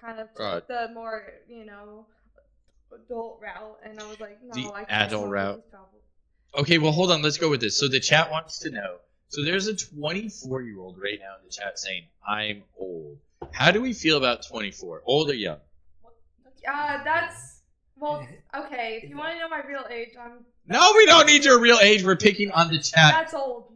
kind of
God.
took the more, adult route, and I was like, no,
The
I can't
adult
smoke
route.
with these people.
okay, well, hold on. Let's go with this. So the chat wants to know. So there's a 24-year-old right now in the chat saying, I'm old. How do we feel about 24? Old or young?
Well, okay, if you want to know my real age,
No, we don't need your real age. We're picking on the chat.
that's old.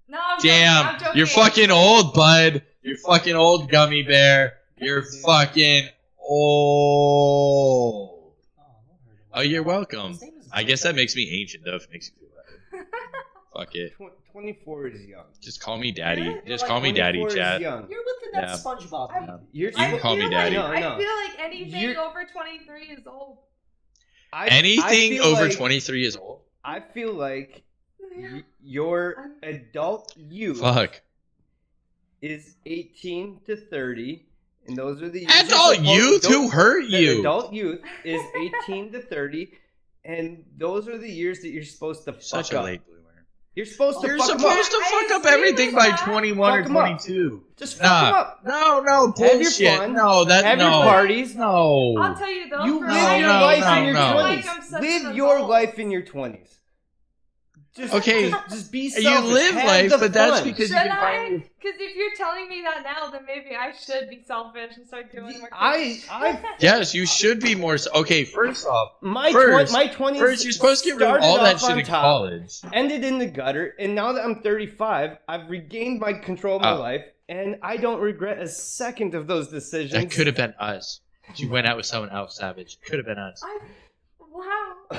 No, I'm
Damn,
joking, I'm joking.
you're fucking old, bud. You're fucking old, gummy bear. You're fucking old. Oh, you're welcome. I guess that makes me ancient, though, if it makes you feel better. Fuck it.
24 is young.
Just call me daddy.
Really?
Just
Like
call me daddy,
24 is
chat.
young.
You're within that
Yeah.
SpongeBob.
I'm-
meme.
You're,
You can call me daddy.
No, no.
I feel like anything
You're-
over 23 is old.
I
Anything
feel
over
like-
23 is old?
I feel like
Yeah.
your
I'm-
adult youth
Fuck.
is 18 to 30, and those are the years
Adult
you're
youth?
supposed-
Who hurt
The
you?
adult youth is 18 to 30, and those are the years that you're supposed to fuck
Such a
up.
late bloomer.
You're supposed to
You're
fuck 'em
supposed
up.
to
I
fuck up
agree
everything
with
by
that.
21 or
Fuck 'em up.
22.
Just fuck 'em
Nah.
up.
No,
Have your
bullshit.
fun.
No, that
Have
no.
your parties.
No.
I'll tell you though.
You
for
live
my
your
age,
life
no,
in your
no.
I feel
20s.
like I'm such
Live
an
your
adult.
life in your 20s. Just,
Okay.
just be
You
selfish.
live
Have
life,
the
but that's
fun.
because
Should
you can
I?
find.
Because if you're telling me that now, then maybe I should be selfish and start doing more.
Yes, you should be more. Okay, first off,
my
First-
my 20s.
first you're supposed to get rid of
started
all that
off
shit
on
in
top,
college.
ended in the gutter, and now that I'm 35, I've regained my control of my
Oh.
life, and I don't regret a second of those decisions.
That could have been us. You went out with someone else, Savage. Could have been us.
Wow. I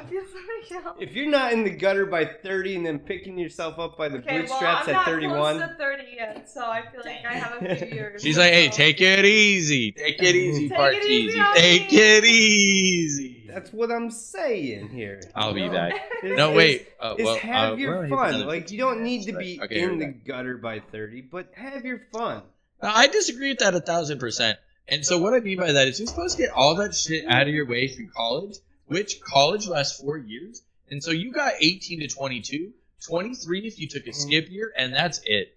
feel so young.
If you're not in the gutter by 30 and then picking yourself up by the
Okay, well,
bootstraps
I'm
at
not
31,
close to 30 yet, so I feel like I have a few years.
She's like, hey,
so-
take it easy. Take it easy,
Take it easy
Parcheesi.
on
Take
me.
it easy.
that's what I'm saying here.
I'll be
you know?
back.
Is-
No,
is-
wait.
is have your
we're only
fun.
another
Like,
15
you don't need
minutes,
to be
but- okay,
in
we're
the
back.
gutter by 30, but have your fun.
I disagree with that 1,000%. And so what I mean by that is you're supposed to get all that shit out of your way through college, which college lasts 4 years. And so you got 18 to 22, 23 if you took a skip year, and that's it.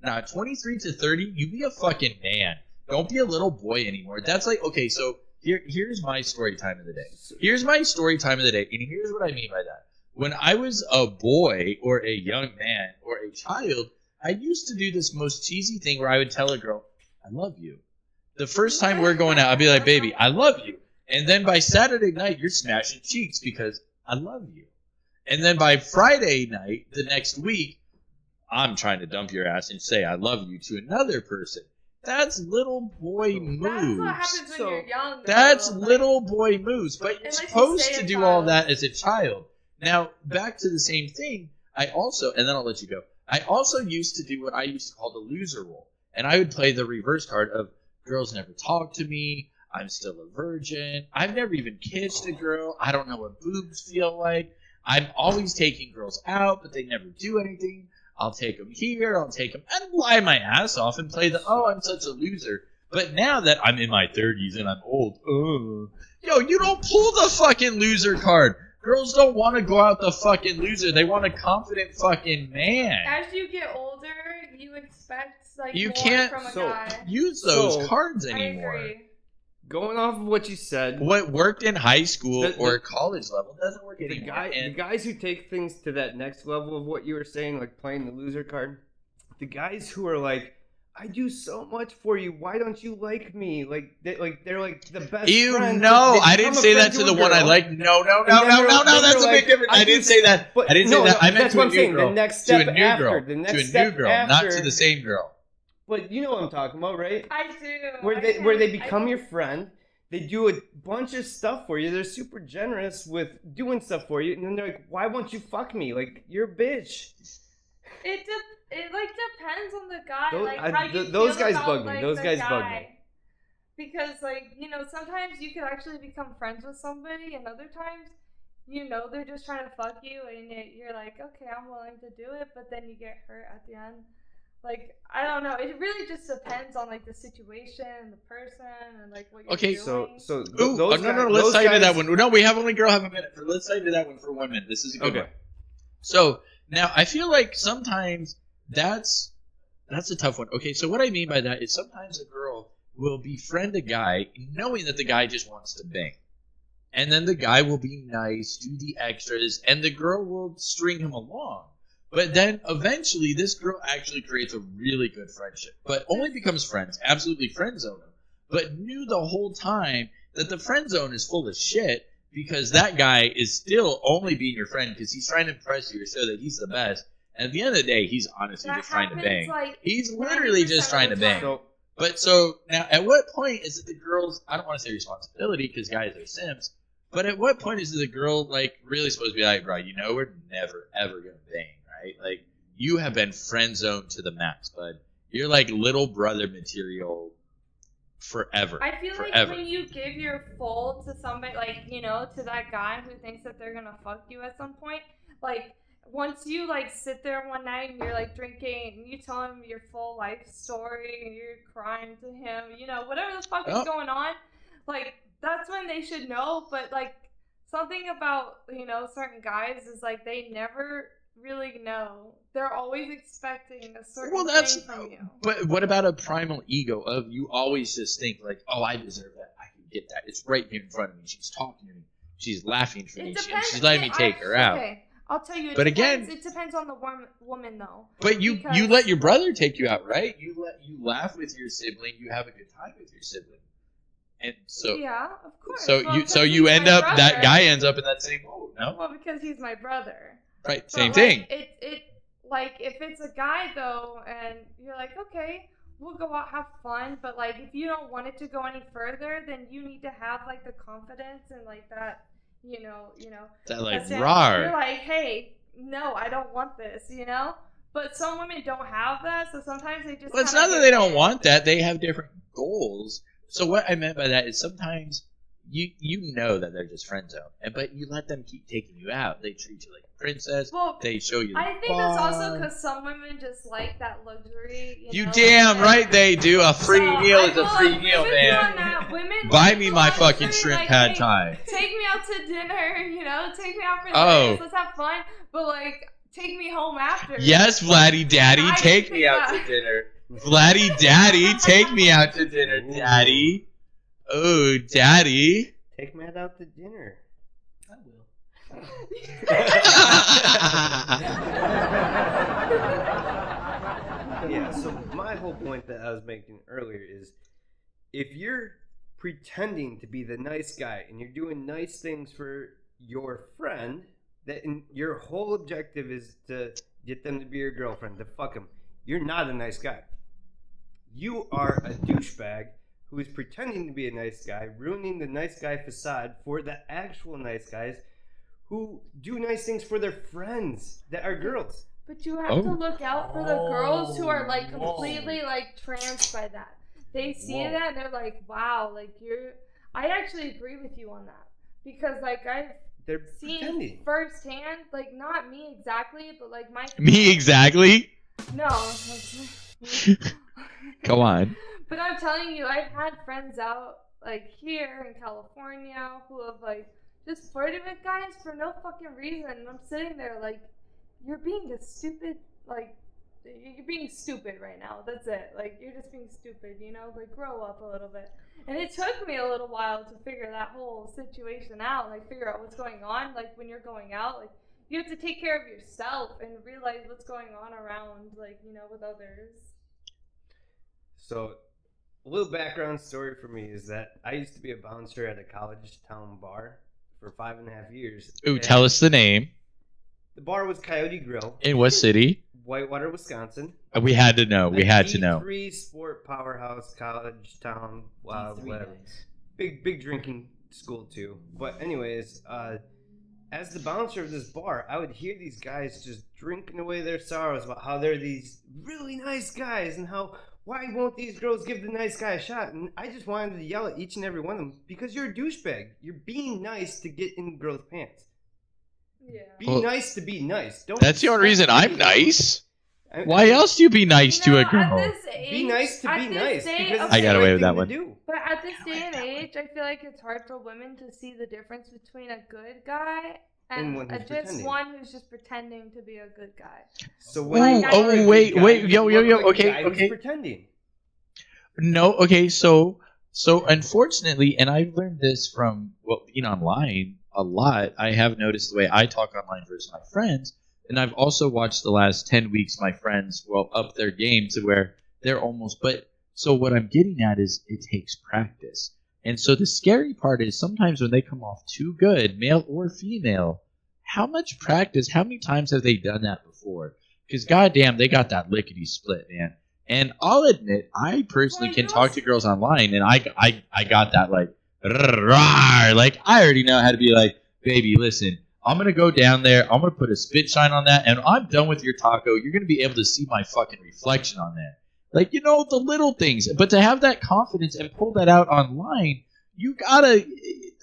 23 to 30, you be a fucking man. Don't be a little boy anymore. That's like, okay, so here's my story time of the day. Here's my story time of the day, and here's what I mean by that. When I was a boy or a young man or a child, I used to do this most cheesy thing where I would tell a girl, I love you. The first time we're going out, I'd be like, baby, I love you. And then by Saturday night, you're smashing cheeks because I love you. And then by Friday night, the next week, I'm trying to dump your ass and say I love you to another person. That's little boy moves.
That's what happens when
So,
you're young.
That's
though.
little boy moves. But you're
Unless you
supposed
stay
to
a
do all
child.
that as a child. Now, back to the same thing. I also, and then I'll let you go. I also used to do what I used to call the loser role. And I would play the reverse card of girls never talk to me. I'm still a virgin. I've never even kissed a girl. I don't know what boobs feel like. I'm always taking girls out, but they never do anything. I'll take them here, I'll take them, and lie my ass off and play the, oh, I'm such a loser. But now that I'm in my 30s and I'm old, yo, you don't pull the fucking loser card. Girls don't want to go out the fucking loser. They want a confident fucking man.
As you get older, you expect like
You
more
can't
from a guy.
use those cards
I
anymore.
agree.
Going off of what you said,
What worked in high school
The-
or college level doesn't work
the
anymore.
the guys who take things to that next level of what you were saying, like playing the loser card, the guys who are like, I do so much for you. Why don't you like me? They're like the best.
You
friends.
know,
They
I didn't
become a
say
friend
that to
a
the one I
girl.
like. No,
then they're
that's a
like,
big difference. I didn't
do-
say that.
But
I didn't
no,
say that. I meant
that's
to
what
a
I'm
new
saying.
girl.
The next
To a
step
new
after.
girl.
The next
To a
step
new girl,
after.
not to the same girl.
But you know what I'm talking about, right?
I do.
Where they become your friend. They do a bunch of stuff for you. They're super generous with doing stuff for you, and then they're like, "Why won't you fuck me? Like you're a bitch."
It like depends on the guy.
Those-
like
I-
how you
those
feel
guys
about,
bug me.
like,
Those
the
guys bug
guy.
me.
Because like, you know, sometimes you can actually become friends with somebody, and other times, you know, they're just trying to fuck you, and you're like, okay, I'm willing to do it, but then you get hurt at the end. Like, I don't know. It really just depends on like the situation, the person, and like what you're
Okay,
doing.
So
Ooh,
those
no,
guys,
let's
those
side to
guys-
that one. No, we have only girl have a minute. Let's side to that one for 1 minute. This is a good
Okay.
one. So now I feel like sometimes that's a tough one. Okay, so what I mean by that is sometimes a girl will befriend a guy knowing that the guy just wants to bang. And then the guy will be nice, do the extras, and the girl will string him along. But then eventually this girl actually creates a really good friendship, but only becomes friends, absolutely friend zone him, but knew the whole time that the friend zone is full of shit because that guy is still only being your friend because he's trying to impress you or show that he's the best. And at the end of the day, he's honestly
that
just trying to
happens,
bang.
like,
He's literally
90%
just trying to
of the
bang.
time.
But so now, at what point is it the girl's? I don't want to say responsibility because guys are simps. But at what point is the girl like really supposed to be like, bro? You know, we're never ever gonna bang, right? Like you have been friend zoned to the max, bud. You're like little brother material forever.
I feel
forever.
like when you give your full to somebody, like, you know, to that guy who thinks that they're gonna fuck you at some point, like, once you, like, sit there one night and you're, like, drinking and you tell him your full life story and you're crying to him, you know, whatever the fuck is going on, like, that's when they should know. But, like, something about, you know, certain guys is, like, they never really know. They're always expecting a certain thing from you.
But what about a primal ego of you always just think like, oh, I deserve that. I can get that. It's right here in front of me. She's talking to me. She's laughing for me. And she's letting me take her out.
Okay, I'll tell you.
But again,
it depends on the woman though.
But you let your brother take you out, right? You laugh with your sibling. You have a good time with your sibling. And so
yeah, of course.
So you end up that guy ends up in that same boat, no?
Well, because he's my brother.
Right,
But,
same
like,
thing.
It like if it's a guy though, and you're like, okay, we'll go out have fun, but like if you don't want it to go any further, then you need to have like the confidence and like that, you know.
That like
that's it.
rawr.
You're like, hey, no, I don't want this, you know. But some women don't have that, so sometimes they just.
Well, it's
kinda
not that
give
they don't
in.
want that. They have different goals. So what I meant by that is sometimes you know that they're just friend zone, but you let them keep taking you out. They treat you like a princess.
Well,
They show you the
I think that's also
bar.
because some women just like that luxury.
You
know?
damn
and-
right they do. A free
So,
meal
I
is a
will
free
agree
meal,
with you on
man.
that. Women
Buy
like
me
the
my
luxury,
fucking shrimp
like,
pad
hey,
thai.
Take me out to dinner, you know. Take me out for
Oh.
this. Let's have fun. But like, take me home after.
Yes, Vladdy Daddy,
I
take
think
me out
that-
to dinner. Vladdy Daddy, take me out to dinner, Daddy. Oh, Daddy.
Take Matt out to dinner.
I will.
Yeah, so my whole point that I was making earlier is if you're pretending to be the nice guy and you're doing nice things for your friend, that your whole objective is to get them to be your girlfriend, to fuck them, you're not a nice guy. You are a douchebag who is pretending to be a nice guy, ruining the nice guy facade for the actual nice guys who do nice things for their friends that are girls.
But you have to look out for the girls who are like completely like tranced by that. They see that and they're like, wow, like you're. I actually agree with you on that because like
They're
seen
pretending.
firsthand, like not me exactly, but like my
Me exactly?
No.
Go on.
But I'm telling you, I've had friends out like here in California who have like just flirted with guys for no fucking reason, and I'm sitting there like, you're being a stupid, like, you're being stupid right now. That's it. Like, you're just being stupid, you know? Like, grow up a little bit. And it took me a little while to figure that whole situation out, like figure out what's going on. Like when you're going out, like you have to take care of yourself and realize what's going on around, like, you know, with others.
So, a little background story for me is that I used to be a bouncer at a college town bar for 5.5 years.
Ooh, tell us the name.
The bar was Coyote Grill.
In what city?
Whitewater, Wisconsin.
We had to know. We had to know.
D3 sport powerhouse, college town,
D3
whatever.
guys.
Big drinking school too. But anyways, as the bouncer of this bar, I would hear these guys just drinking away their sorrows about how they're these really nice guys and how why won't these girls give the nice guy a shot? And I just wanted to yell at each and every one of them because you're a douchebag. You're being nice to get in girls' pants.
Yeah.
Be nice to be nice. Don't.
That's the only reason I'm nice.
I-
Why else do you be nice to a
At
girl?
this age,
Be nice to
at
be
this
nice
day-
because it's
I got
the
away
right
with that
thing to
one.
do.
But at this day and age, I feel like it's hard for women to see the difference between a good guy
And
and
one who's
just
pretending.
one who's just pretending to be a good guy.
So
Ooh,
when you
oh,
are a good
wait,
guy,
wait,
you
yo,
look
yo,
like a
okay,
guy who's
okay.
pretending.
No, okay, so unfortunately, and I've learned this from being online a lot. I have noticed the way I talk online versus my friends, and I've also watched the last 10 weeks my friends up their game to where they're almost. But so what I'm getting at is it takes practice, and so the scary part is sometimes when they come off too good, male or female, how much practice? How many times have they done that before? Because goddamn, they got that lickety split, man. And I'll admit, I personally can talk to girls online, and I got that like I already know how to be like, baby, listen, I'm gonna go down there, I'm gonna put a spit shine on that, and I'm done with your taco. You're gonna be able to see my fucking reflection on that, like the little things. But to have that confidence and pull that out online, you gotta.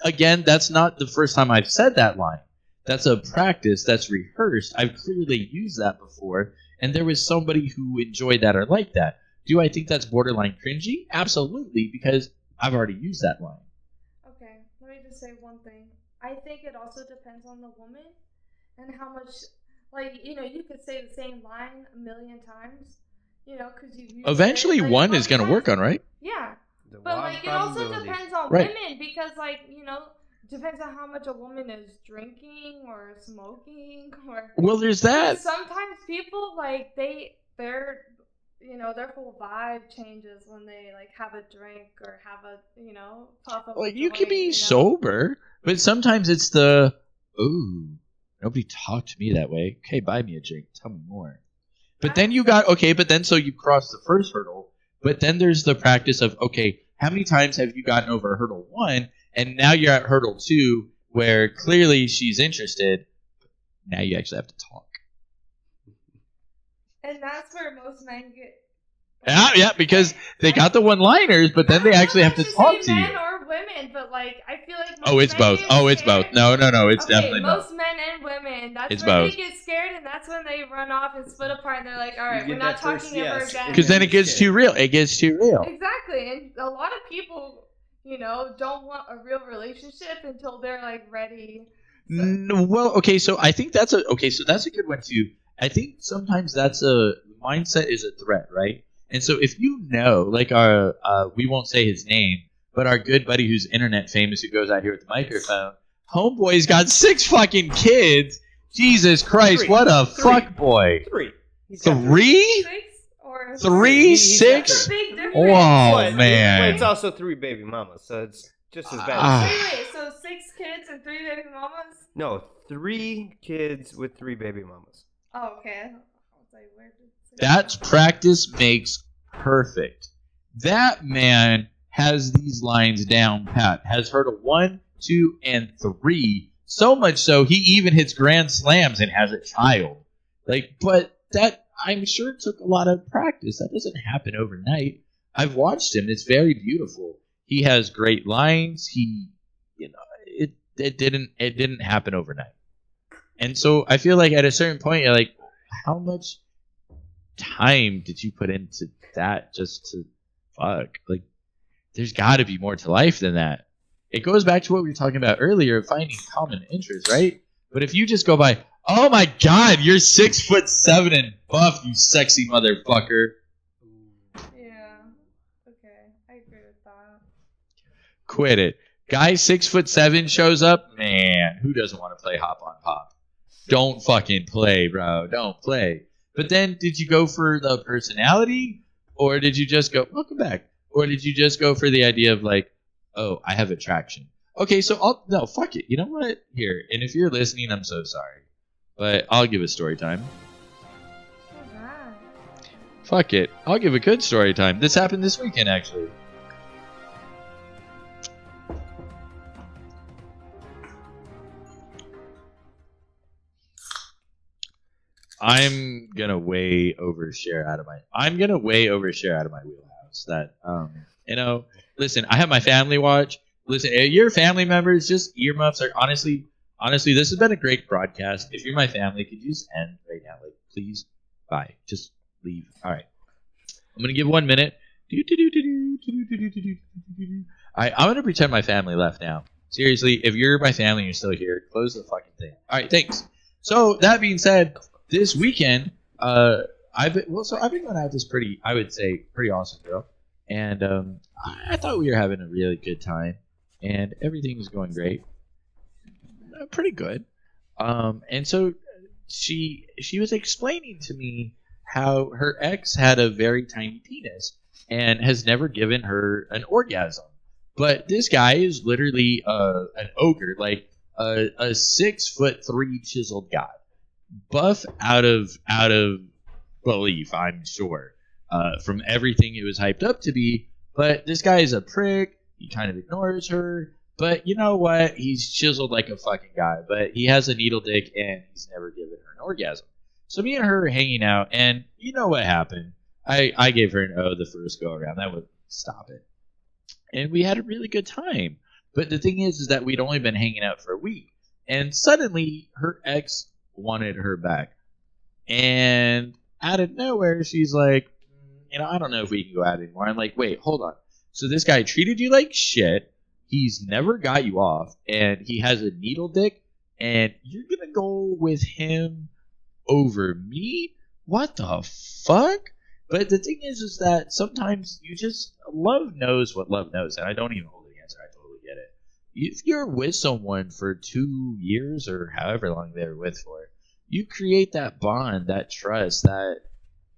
Again, that's not the first time I've said that line. That's a practice. That's rehearsed. I've clearly used that before. And there was somebody who enjoyed that or liked that. Do I think that's borderline cringy? Absolutely, because I've already used that line.
Okay, let me just say one thing. I think it also depends on the woman and how much, like, you could say the same line a million times, because you used
Eventually,
it, like,
one is going to work on, right?
Yeah,
The
but
wild
like it also
probability.
depends on
Right.
women because, like, depends on how much a woman is drinking or smoking or.
Well, there's that.
Sometimes people like their whole vibe changes when they like have a drink or have a puff of.
Like,
a
you can
joint,
be sober, but sometimes it's ooh, nobody talked to me that way. Okay, buy me a drink. Tell me more. But then so you cross the first hurdle, but then there's the practice of, okay, how many times have you gotten over hurdle 1, and now you're at hurdle 2, where clearly she's interested. Now you actually have to talk.
And that's where most men get.
Yeah, because they got the one-liners, but then they actually have to talk to you.
Men or women, but like I feel like.
Oh, it's both. It's both. No, it's definitely both.
Most men and women. That's
It's
when
both.
they get scared, and that's when they run off and split apart, and they're like, "All right,
You
we're
get
not
that first
talking ever
yes.
again."
Because then it gets too real. It gets too real.
Exactly, and a lot of people, don't want a real relationship until they're like ready.
Well, okay, so I think that's a good one too. I think sometimes that's a mindset is a threat, right? And so if like our we won't say his name, but our good buddy who's internet famous who goes out here with the microphone, homeboy's got 6 fucking kids. Jesus Christ,
3.
what a
3.
fuck boy.
3. He's got
3?
6 or
3,
He's got
6?
That's a big difference.
Whoa,
But
man.
it's also 3 baby mamas, so it's just as bad.
Ah.
Wait, so 6 kids and 3 baby mamas?
No, 3 kids with 3 baby mamas.
Oh, okay. I was like, where did 6
That practice makes perfect. That man has these lines down pat. Has heard of 1, 2, and 3. So much so he even hits grand slams and has a child. But that I'm sure took a lot of practice. That doesn't happen overnight. I've watched him. It's very beautiful. He has great lines. it didn't happen overnight. And so I feel like at a certain point, you're like, how much time did you put into that just to fuck? Like, there's got to be more to life than that. It goes back to what we were talking about earlier, finding common interests, right? But if you just go by, oh my god, you're 6'7" and buff, you sexy motherfucker.
Yeah. Okay, I agree with that.
Quit it. Guy 6'7" shows up, man, who doesn't want to play hop on pop? Don't fucking play, bro. Don't play. But then, did you go for the personality? Or did you just go, welcome back? Or did you just go for the idea of like, oh, I have attraction? Okay, so no, fuck it. You know what? Here, and if you're listening, I'm so sorry. But I'll give a story time.
Alright.
Fuck it. I'll give a good story time. This happened this weekend, actually. I'm gonna way overshare out of my wheelhouse. That listen, I have my family watch. Listen, if your family members, just earmuffs are honestly, this has been a great broadcast. If you're my family, could you just end right now? Like, please, bye. Just leave. All right. I'm gonna give 1 minute. I'm gonna pretend my family left now. Seriously, if you're my family and you're still here, close the fucking thing. All right, thanks. So that being said, this weekend, I've been going out this pretty awesome girl, and I thought we were having a really good time, and everything was going great, pretty good. And so she was explaining to me how her ex had a very tiny penis and has never given her an orgasm, but this guy is literally an ogre, like a 6'3" chiseled guy. Buff out of belief, I'm sure, from everything it was hyped up to be. But this guy is a prick. He kind of ignores her. But you know what? He's chiseled like a fucking guy. But he has a needle dick, and he's never given her an orgasm. So me and her are hanging out, and you know what happened? I gave her an O the first go around. That would stop it. And we had a really good time. But the thing is that we'd only been hanging out for a week. And suddenly, her ex wanted her back, and out of nowhere she's like, I don't know if we can go out anymore. I'm like, wait, hold on. So this guy treated you like shit, he's never got you off, and he has a needle dick, and you're gonna go with him over me? What the fuck? But the thing is that sometimes you just, love knows what love knows, and I don't even hold the answer. I totally get it. If you're with someone for 2 years or however long they were with for, you create that bond, that trust, that,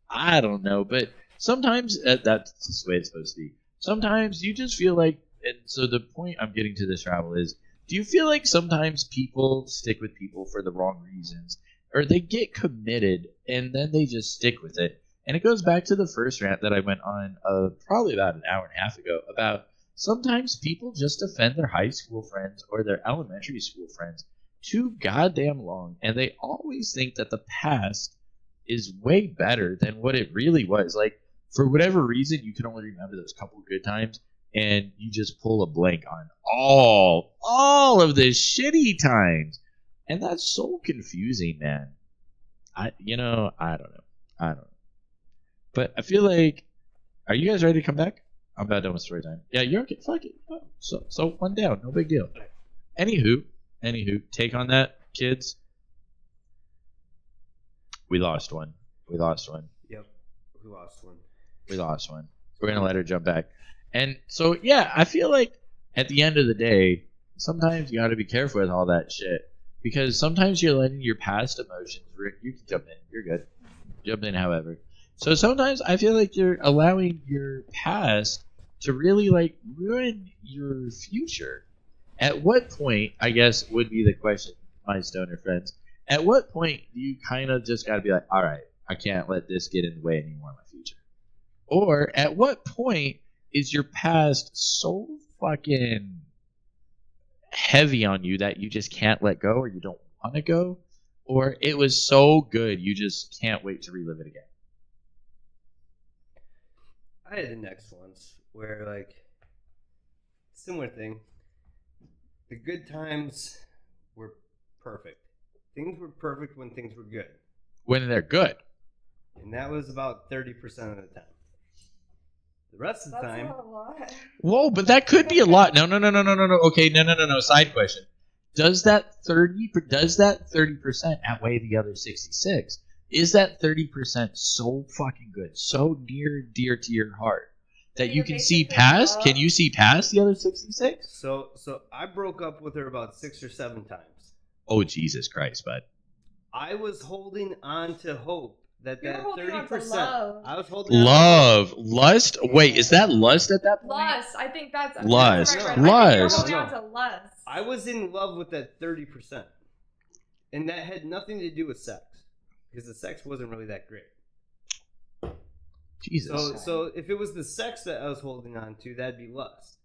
I don't know, but sometimes that's the way it's supposed to be. Sometimes you just feel like, and so the point I'm getting to this travel is, do you feel like sometimes people stick with people for the wrong reasons, or they get committed and then they just stick with it? And it goes back to the first rant that I went on probably about an hour and a half ago about sometimes people just offend their high school friends or their elementary school friends too goddamn long, and they always think that the past is way better than what it really was. Like, for whatever reason, you can only remember those couple good times, and you just pull a blank on all of the shitty times, and that's so confusing, man. I don't know. But I feel like, are you guys ready to come back? I'm about done with story time. Yeah, you're okay. Fuck it. Oh, so one down. No big deal. Anywho, take on that, kids. We lost one.
Yep, we lost one.
We're gonna let her jump back. And so, yeah, I feel like at the end of the day, sometimes you gotta be careful with all that shit, because sometimes you're letting your past emotions. You can jump in. You're good. Jump in, however. So sometimes I feel like you're allowing your past to really like ruin your future. At what point, I guess, would be the question, my stoner friends. At what point do you kind of just got to be like, all right, I can't let this get in the way anymore of my future? Or at what point is your past so fucking heavy on you that you just can't let go, or you don't want to go? Or it was so good you just can't wait to relive it again?
I had an ex once where, like, similar thing. the good times were perfect. Things were perfect when things were good.
When they're good.
And that was about 30% of the time. The rest of the
That's
time,
not a lot.
Whoa, but that could be a lot. No. Okay, no. Side question. Does that 30% outweigh the other 66? Is that 30% so fucking good, so near dear to your heart that you can see past? Can you see past the other 66?
so I broke up with her about 6 or 7 times.
Oh Jesus Christ, bud.
I was holding on to hope that
You were
that
holding on to
30%.
love.
I was holding on
Love, lust. Wait, is that lust at that point?
Lust. I think that's
Lust.
That's right.
Lust.
I think you're holding on to lust.
I was in love with that 30%. And that had nothing to do with sex. Because the sex wasn't really that great.
Jesus.
So if it was the sex that I was holding on to, that'd be lust.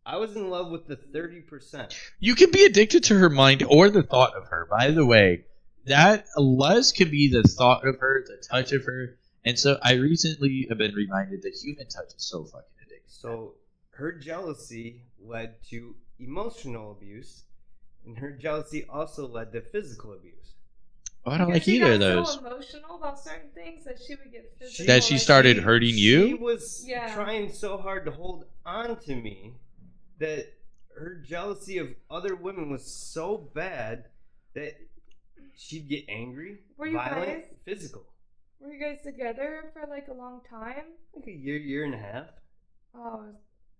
I was in love with the 30%.
You can be addicted to her mind or the thought of her. By the way, that lust can be the thought of her, the touch of her. And so I recently have been reminded that human touch is so fucking addictive.
So her jealousy led to emotional abuse, and her jealousy also led to physical abuse.
Oh, I don't like
She
either of
got
those.
so emotional about certain things that she would get physical.
That she started hurting
She
you?
was
Yeah.
trying so hard to hold on to me that her jealousy of other women was so bad that she'd get angry,
Were you
violent,
guys?
physical.
Were you guys together for like a long time?
Like a year and a half.
Oh,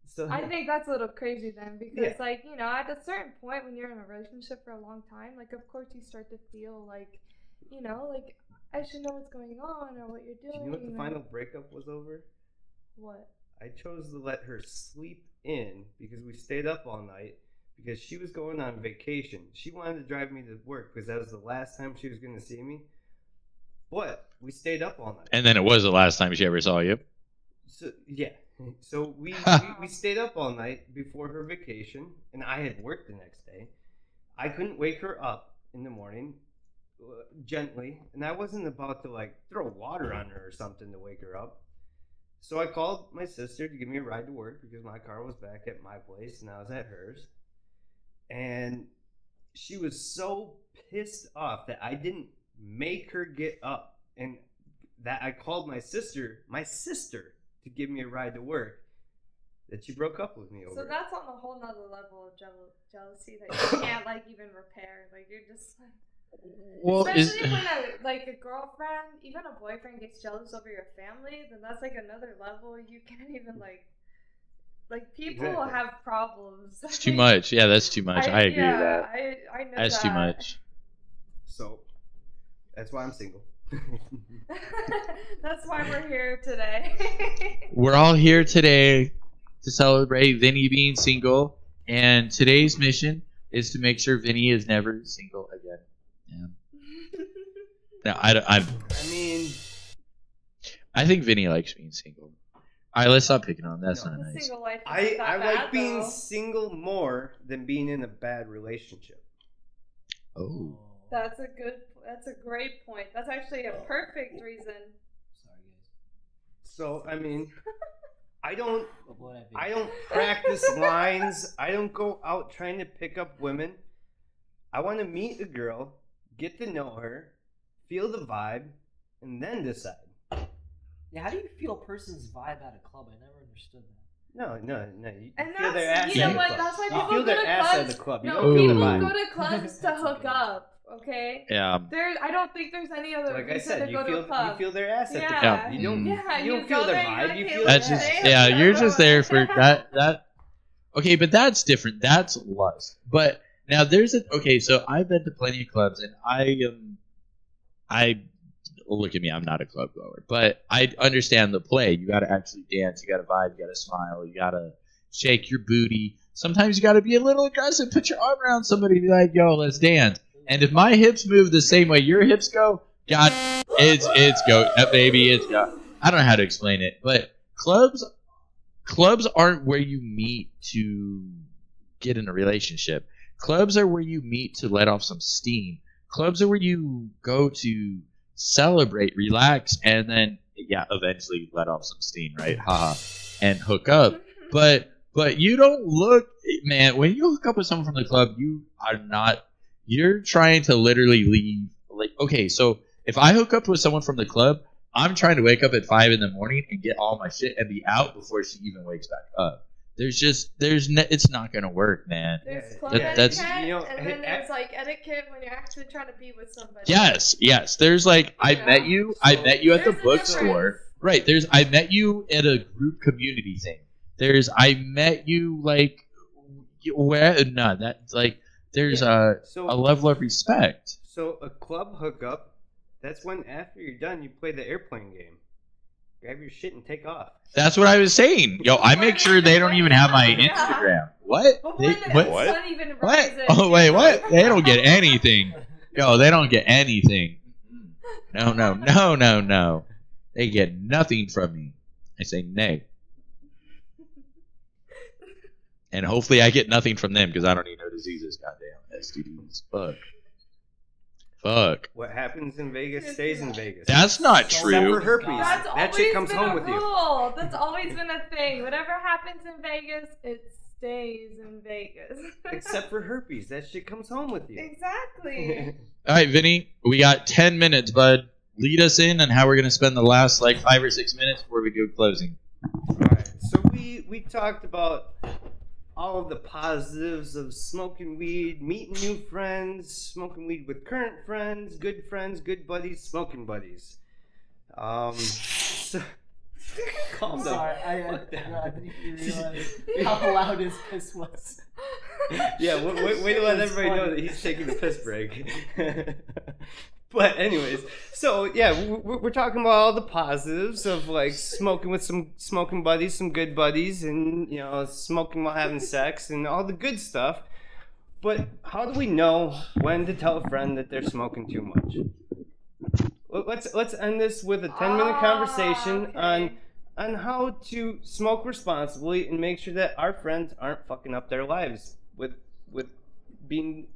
So
I think that's a little crazy then, because
Yeah.
like, you know, at a certain point when you're in a relationship for a long time, like of course you start to feel like, you know, like I should know what's going on or what you're
do
doing.
you know what the
or-
final breakup was over?
What?
I chose to let her sleep in because we stayed up all night because she was going on vacation. She wanted to drive me to work because that was the last time she was going to see me. But we stayed up all night.
And then it was the last time she ever saw you.
So yeah. So we stayed up all night before her vacation, and I had work the next day. I couldn't wake her up in the morning gently, and I wasn't about to like throw water on her or something to wake her up. So I called my sister to give me a ride to work because my car was back at my place and I was at hers. And she was so pissed off that I didn't make her get up, and that I called my sister to give me a ride to work, that she broke up with me over
So
it.
that's on a whole nother level of jealousy that you can't like even repair. Like you're just like,
Well,
especially when a girlfriend, even a boyfriend gets jealous over your family, then that's like another level. You can't even like people
Exactly.
have problems.
it's too much. Yeah, that's too much. I agree with that.
I know
That's too much.
So that's why I'm single.
That's why we're here today.
We're all here today to celebrate Vinny being single, and today's mission is to make sure Vinny is never single again. Yeah. Now,
I mean,
I think Vinny likes being single. All right, let's stop picking on him. That's
No.
not
The
nice.
single life is
I
not that
like
bad,
being
though.
single more than being in a bad relationship.
Oh.
That's a great point. That's actually a perfect reason.
Sorry, guys.
So I mean, I don't
But what
I don't practice lines. I don't go out trying to pick up women. I want to meet a girl, get to know her, feel the vibe, and then decide.
Yeah, how do you feel a person's vibe at a club? I never understood that.
No. You
And
feel their ass
that's, you know
at the
what,
club.
that's why
You
people
feel
go
their
to
ass
clubs.
at the club. You
No,
don't feel the
people
vibe.
go to clubs to hook up, okay?
Yeah.
I don't think there's any other
Like I
reason
said,
to
you
go to a
feel
club.
their ass at the
Yeah.
club. You don't
Yeah,
you don't
you
feel
go
their
there, you're
vibe.
like,
You
hey,
feel
look
That's
their
at
just
that.
yeah. You're just there for that. Okay, but that's different. That's lust. But now there's a okay. So I've been to plenty of clubs, and I look at me. I'm not a club goer, but I understand the play. You got to actually dance. You got to vibe. You got to smile. You got to shake your booty. Sometimes you got to be a little aggressive. Put your arm around somebody. And be like, "Yo, let's dance." And if my hips move the same way your hips go, God, it's go, baby, it's go. I don't know how to explain it, but clubs aren't where you meet to get in a relationship. Clubs are where you meet to let off some steam. Clubs are where you go to celebrate, relax, and then eventually let off some steam, right? Haha, and hook up. But But you don't look, man. When you hook up with someone from the club, you are not. You're trying to literally leave. Like, okay, so if I hook up with someone from the club, I'm trying to wake up at 5 in the morning and get all my shit and be out before she even wakes back up. It's not gonna work, man.
There's club
that's-
etiquette,
you know,
and then there's like etiquette when you're actually trying to be with somebody.
Yes. There's like I met you at the
There's a
bookstore.
difference.
Right. I met you at a group community thing. I met you like where that's like there's a level of respect.
So a club hookup, that's when after you're done, you play the airplane game. Grab your shit and take off.
That's what I was saying. Yo, I make sure they don't even have my Instagram. What?
But
They,
when
what?
the
What?
sun even rises,
Oh wait,
you're
what?
like-
They don't get anything. Yo, they don't get anything. No. They get nothing from me. I say nay. And hopefully I get nothing from them because I don't need no diseases. Goddamn STDs. Fuck.
What happens in Vegas stays in Vegas.
That's not
Except
true.
for herpes.
That's
That
always
shit comes
been
home
a
with you.
rule. That's always been a thing. Whatever happens in Vegas, it stays in Vegas.
Except for herpes. That shit comes home with you.
Exactly.
All right, Vinny, we got 10 minutes, bud. Lead us in on how we're going to spend the last like 5 or 6 minutes before we do closing.
Alright, so we talked about all of the positives of smoking weed, meeting new friends, smoking weed with current friends, good buddies, smoking buddies. So, calm down.
Sorry, I didn't realize how loud his piss was.
Yeah, wait to let
It's
everybody know
funny.
that he's taking the piss break. But anyways, so yeah, we're talking about all the positives of like smoking with some smoking buddies, some good buddies, and you know, smoking while having sex and all the good stuff. But how do we know when to tell a friend that they're smoking too much? Let's end this with a 10-minute conversation
okay.
on how to smoke responsibly and make sure that our friends aren't fucking up their lives with being,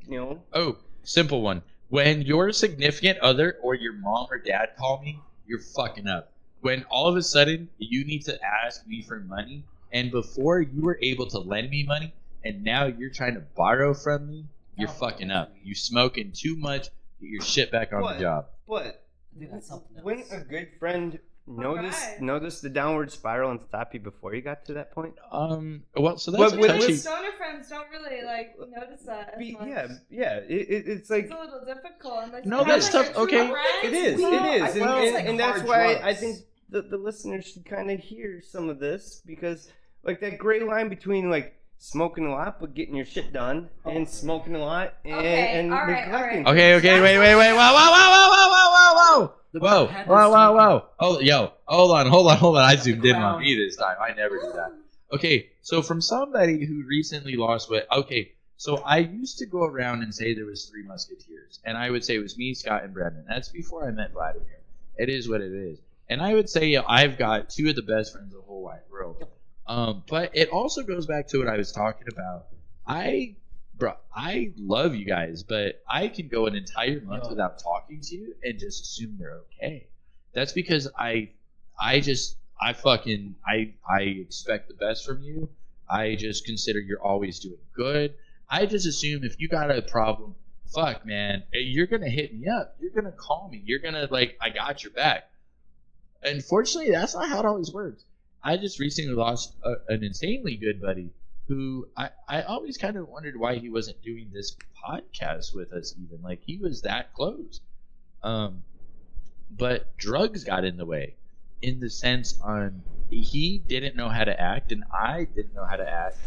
you know.
Oh, simple one. When your significant other or your mom or dad call me, you're fucking up. When all of a sudden you need to ask me for money, and before you were able to lend me money, and now you're trying to borrow from me, you're fucking up. You smoking too much, get your shit back on the job.
But
I think that's something else.
when a good friend
Alright.
noticed the downward spiral and stop you before you got to that point?
Well, so that's a
But
touchy.
Stoner friends don't really like notice that as much.
Yeah. It's like
It's a little difficult. Unless
No,
you
that
have,
stuff-
a true
okay.
friend.
it is,
Well, I
and,
think it's like
and that's
hard
why
drugs.
I think the listeners should kind of hear some of this because like that gray line between like smoking a lot but getting your shit done and smoking a lot and
all right,
neglecting.
all right.
Okay, wait. Whoa. Oh, yo, hold on. I zoomed in on me this time. I never do that. Okay, so from somebody who recently lost weight. Okay, so I used to go around and say there was 3 Musketeers, and I would say it was me, Scott, and Brandon. That's before I met Vladimir. It is what it is, and I would say I've got 2 of the best friends in the whole wide world. But it also goes back to what I was talking about. I love you guys, but I can go an entire month without talking to you and just assume you're okay. That's because I expect the best from you. I just consider you're always doing good. I just assume if you got a problem, fuck, man, you're gonna hit me up. You're gonna call me. You're gonna I got your back. Unfortunately, that's not how it always works. I just recently lost an insanely good buddy who I always kind of wondered why he wasn't doing this podcast with us even. Like, he was that close. But drugs got in the way in the sense on he didn't know how to act and I didn't know how to act.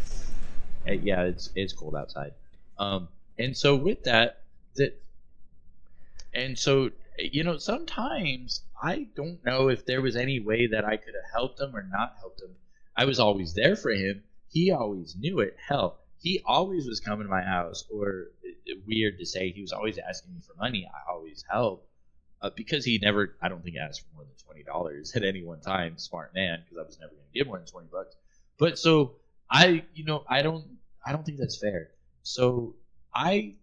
Yeah, it's cold outside. And so with that, sometimes I don't know if there was any way that I could have helped him or not helped him. I was always there for him. He always knew it. Hell, he always was coming to my house, or weird to say, he was always asking me for money. I always helped because he never, I don't think, asked for more than $20 at any one time. Smart man, because I was never going to give more than $20. But so I don't think that's fair. So I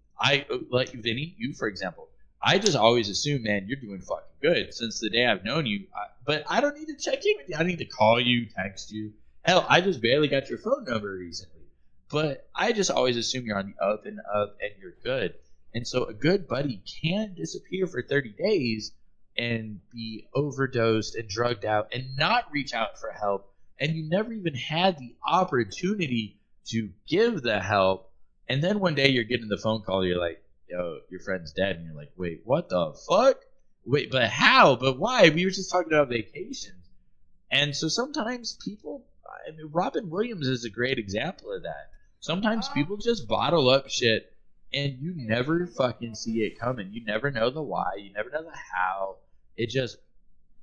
like Vinny, you for example. I just always assume, man, you're doing fucking good since the day I've known you. But I don't need to check in with you. I don't need to call you, text you. Hell, I just barely got your phone number recently. But I just always assume you're on the up and up and you're good. And so a good buddy can disappear for 30 days and be overdosed and drugged out and not reach out for help. And you never even had the opportunity to give the help. And then one day you're getting the phone call, you're like, yo, your friend's dead. And you're like, wait, what the fuck? Wait, but how? But why? We were just talking about vacations. And so sometimes people, I mean, Robin Williams is a great example of that. Sometimes people just bottle up shit and you never fucking see it coming. You never know the why. You never know the how. It just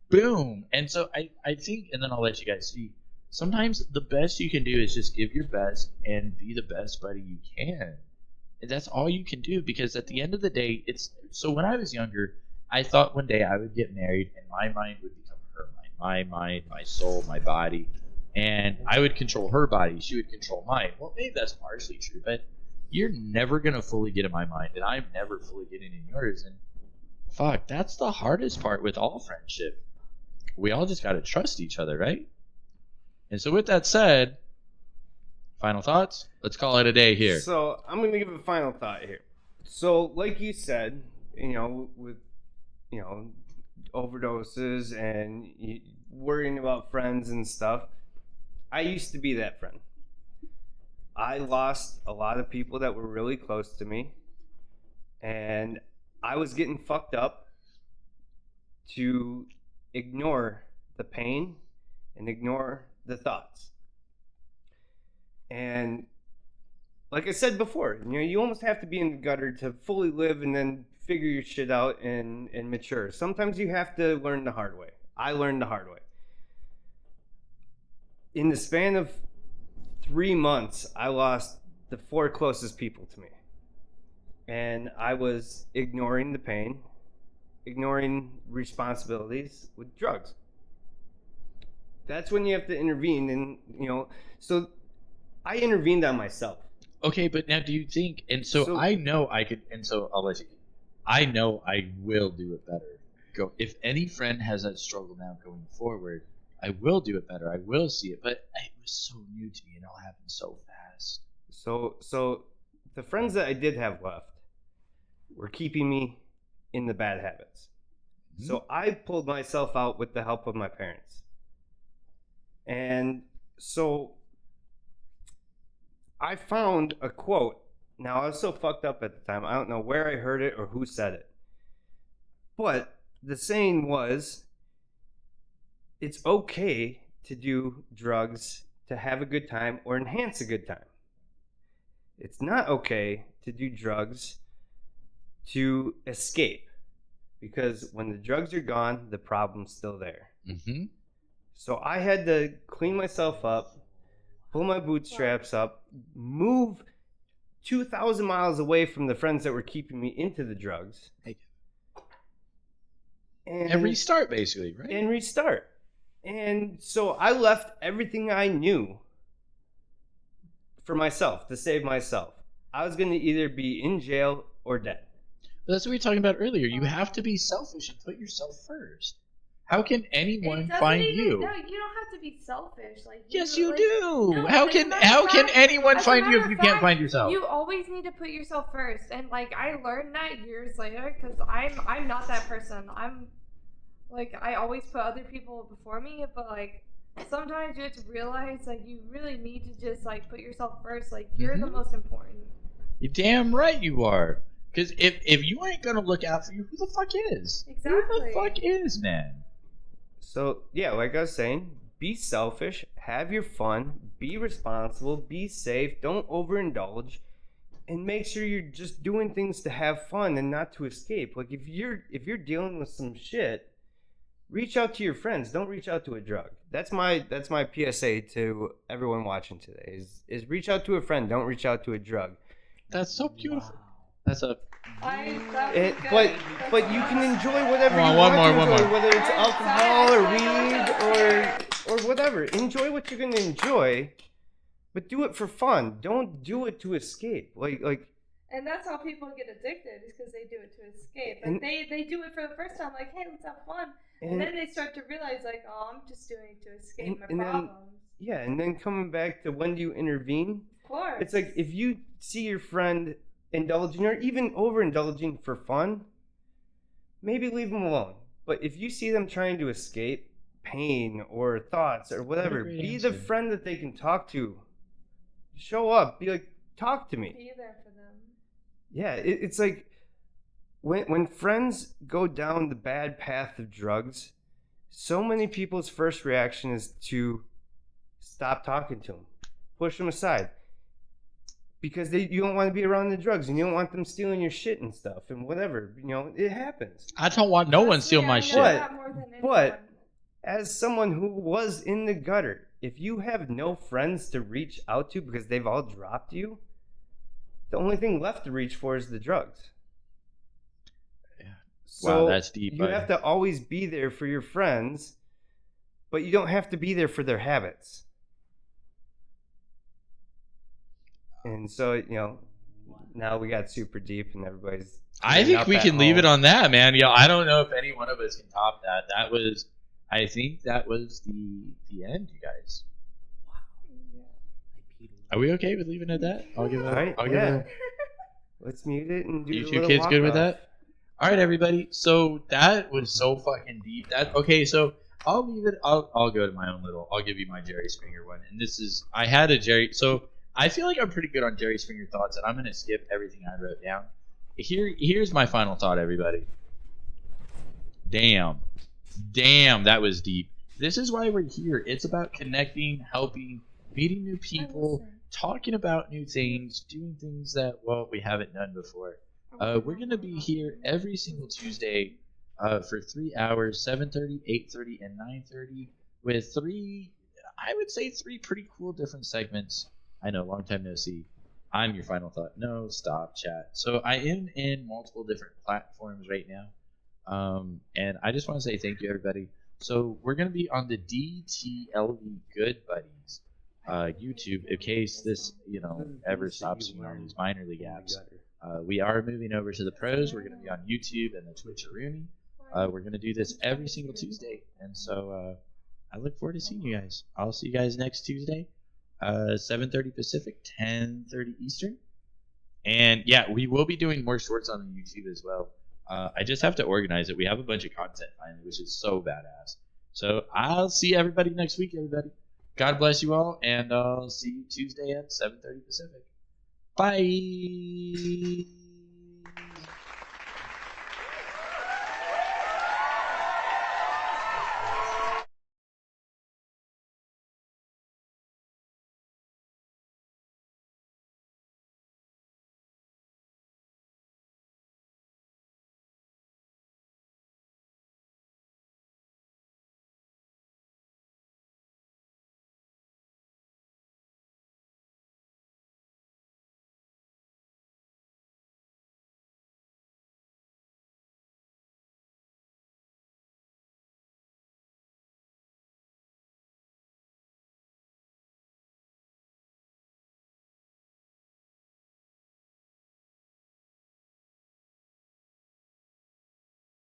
boom. And so I think, and then I'll let you guys see, sometimes the best you can do is just give your best and be the best buddy you can. And that's all you can do, because at the end of the day, it's so when I was younger, I thought one day I would get married and my mind would become her mind. My mind, my soul, my body. And I would control her body. She would control mine. Well, maybe that's partially true, but you're never going to fully get in my mind, and I'm never fully getting in yours. And fuck, that's the hardest part with all friendship. We all just got to trust each other, right? And so with that said, final thoughts? Let's call it a day here.
So I'm going to give a final thought here. So like you said, with, overdoses and worrying about friends and stuff, I used to be that friend. I lost a lot of people that were really close to me, and I was getting fucked up to ignore the pain and ignore the thoughts. And like I said before, you almost have to be in the gutter to fully live and then figure your shit out and mature. Sometimes you have to learn the hard way. I learned the hard way. In the span of 3 months, I lost the 4 closest people to me. And I was ignoring the pain, ignoring responsibilities with drugs. That's when you have to intervene. And, so I intervened on myself.
Okay, but now do you think, and so I know I could, and so I'll let you, I know I will do it better. If any friend has that struggle now going forward, I will do it better. I will see it, but it was so new to me. It all happened so fast.
So the friends that I did have left were keeping me in the bad habits. Mm-hmm. So I pulled myself out with the help of my parents. And so I found a quote. Now, I was so fucked up at the time. I don't know where I heard it or who said it. But the saying was, it's okay to do drugs to have a good time or enhance a good time. It's not okay to do drugs to escape, because when the drugs are gone, the problem's still there. Mm-hmm. So I had to clean myself up, pull my bootstraps up, move 2,000 miles away from the friends that were keeping me into the drugs.
And restart, basically, right?
And restart. And so I left everything I knew for myself, to save myself. I was going to either be in jail or dead.
But that's what we were talking about earlier. You have to be selfish and put yourself first. How can anyone find you?
No, you don't have to be selfish.
Yes, you do.
No,
how can anyone find you if you can't find yourself?
You always need to put yourself first. And I learned that years later, because I'm not that person. I always put other people before me, but sometimes you have to realize you really need to just put yourself first. You're the most important.
You're damn right you are. Because if you ain't gonna look out for you, who the fuck is?
Exactly.
Who the fuck is, man?
So yeah, like I was saying, be selfish, have your fun, be responsible, be safe, don't overindulge, and make sure you're just doing things to have fun and not to escape. If you're dealing with some shit, reach out to your friends. Don't reach out to a drug. That's my PSA to everyone watching today. Is reach out to a friend. Don't reach out to a drug.
That's so beautiful.
Wow.
That's a.
But
you can enjoy whatever you
want
to
one
enjoy,
more.
whether it's alcohol or weed or whatever. Enjoy what you're gonna enjoy, but do it for fun. Don't do it to escape.
And that's how people get addicted, is because they do it to escape. They do it for the first time, hey, let's have fun. And then they start to realize, oh, I'm just doing it to escape my problems.
Yeah, and then coming back to when do you intervene?
Of course.
It's like if you see your friend indulging or even overindulging for fun, maybe leave them alone. But if you see them trying to escape pain or thoughts or whatever,
great
be
answer.
the friend that they can talk to. Show up. Be like, talk to me.
Be there for them.
Yeah, it's like when friends go down the bad path of drugs, so many people's first reaction is to stop talking to them, push them aside, because you don't want to be around the drugs and you don't want them stealing your shit and stuff and whatever. It happens.
I don't want no one
Trust me,
stealing my
I know
shit.
that more than anyone.
But as someone who was in the gutter, if you have no friends to reach out to because they've all dropped you, the only thing left to reach for is the drugs.
Yeah.
So
Wow, that's deep,
you
buddy.
have to always be there for your friends, but you don't have to be there for their habits. And so, now we got super deep and everybody's...
I think we can leave it on that, man. I don't know if any one of us can top that. I think that was the end, you guys. Are we okay with leaving it at that? I'll give it.
All right,
I'll
yeah.
give it.
Let's mute it and do
You
a
two
little
kids good with
walk-off.
that? All right, everybody. So that was so fucking deep. Okay. So I'll leave it. I'll go to my own little. I'll give you my Jerry Springer one. And this is I had a Jerry. So I feel like I'm pretty good on Jerry Springer thoughts, and I'm gonna skip everything I wrote down. Here's my final thought, everybody. Damn, that was deep. This is why we're here. It's about connecting, helping, meeting new people, talking about new things, doing things that we haven't done before. We're gonna be here every single Tuesday for 3 hours, 7:30, 8:30, and 9:30, with three pretty cool different segments. I know, long time no see. I'm your final thought. No, stop, chat. So I am in multiple different platforms right now, and I just want to say thank you, everybody. So we're gonna be on the DTLV Good Buddies YouTube, in case this ever stops me on these minor league apps. We are moving over to the pros. We're going to be on YouTube and the Twitch Rooney. We're going to do this every single Tuesday, and so I look forward to seeing you guys. I'll see you guys next Tuesday, 7:30 Pacific, 10:30 Eastern, and yeah, we will be doing more shorts on the YouTube as well. I just have to organize it. We have a bunch of content finally, which is so badass. So I'll see everybody next week, everybody. God bless you all, and I'll see you Tuesday at 7:30 Pacific. Bye.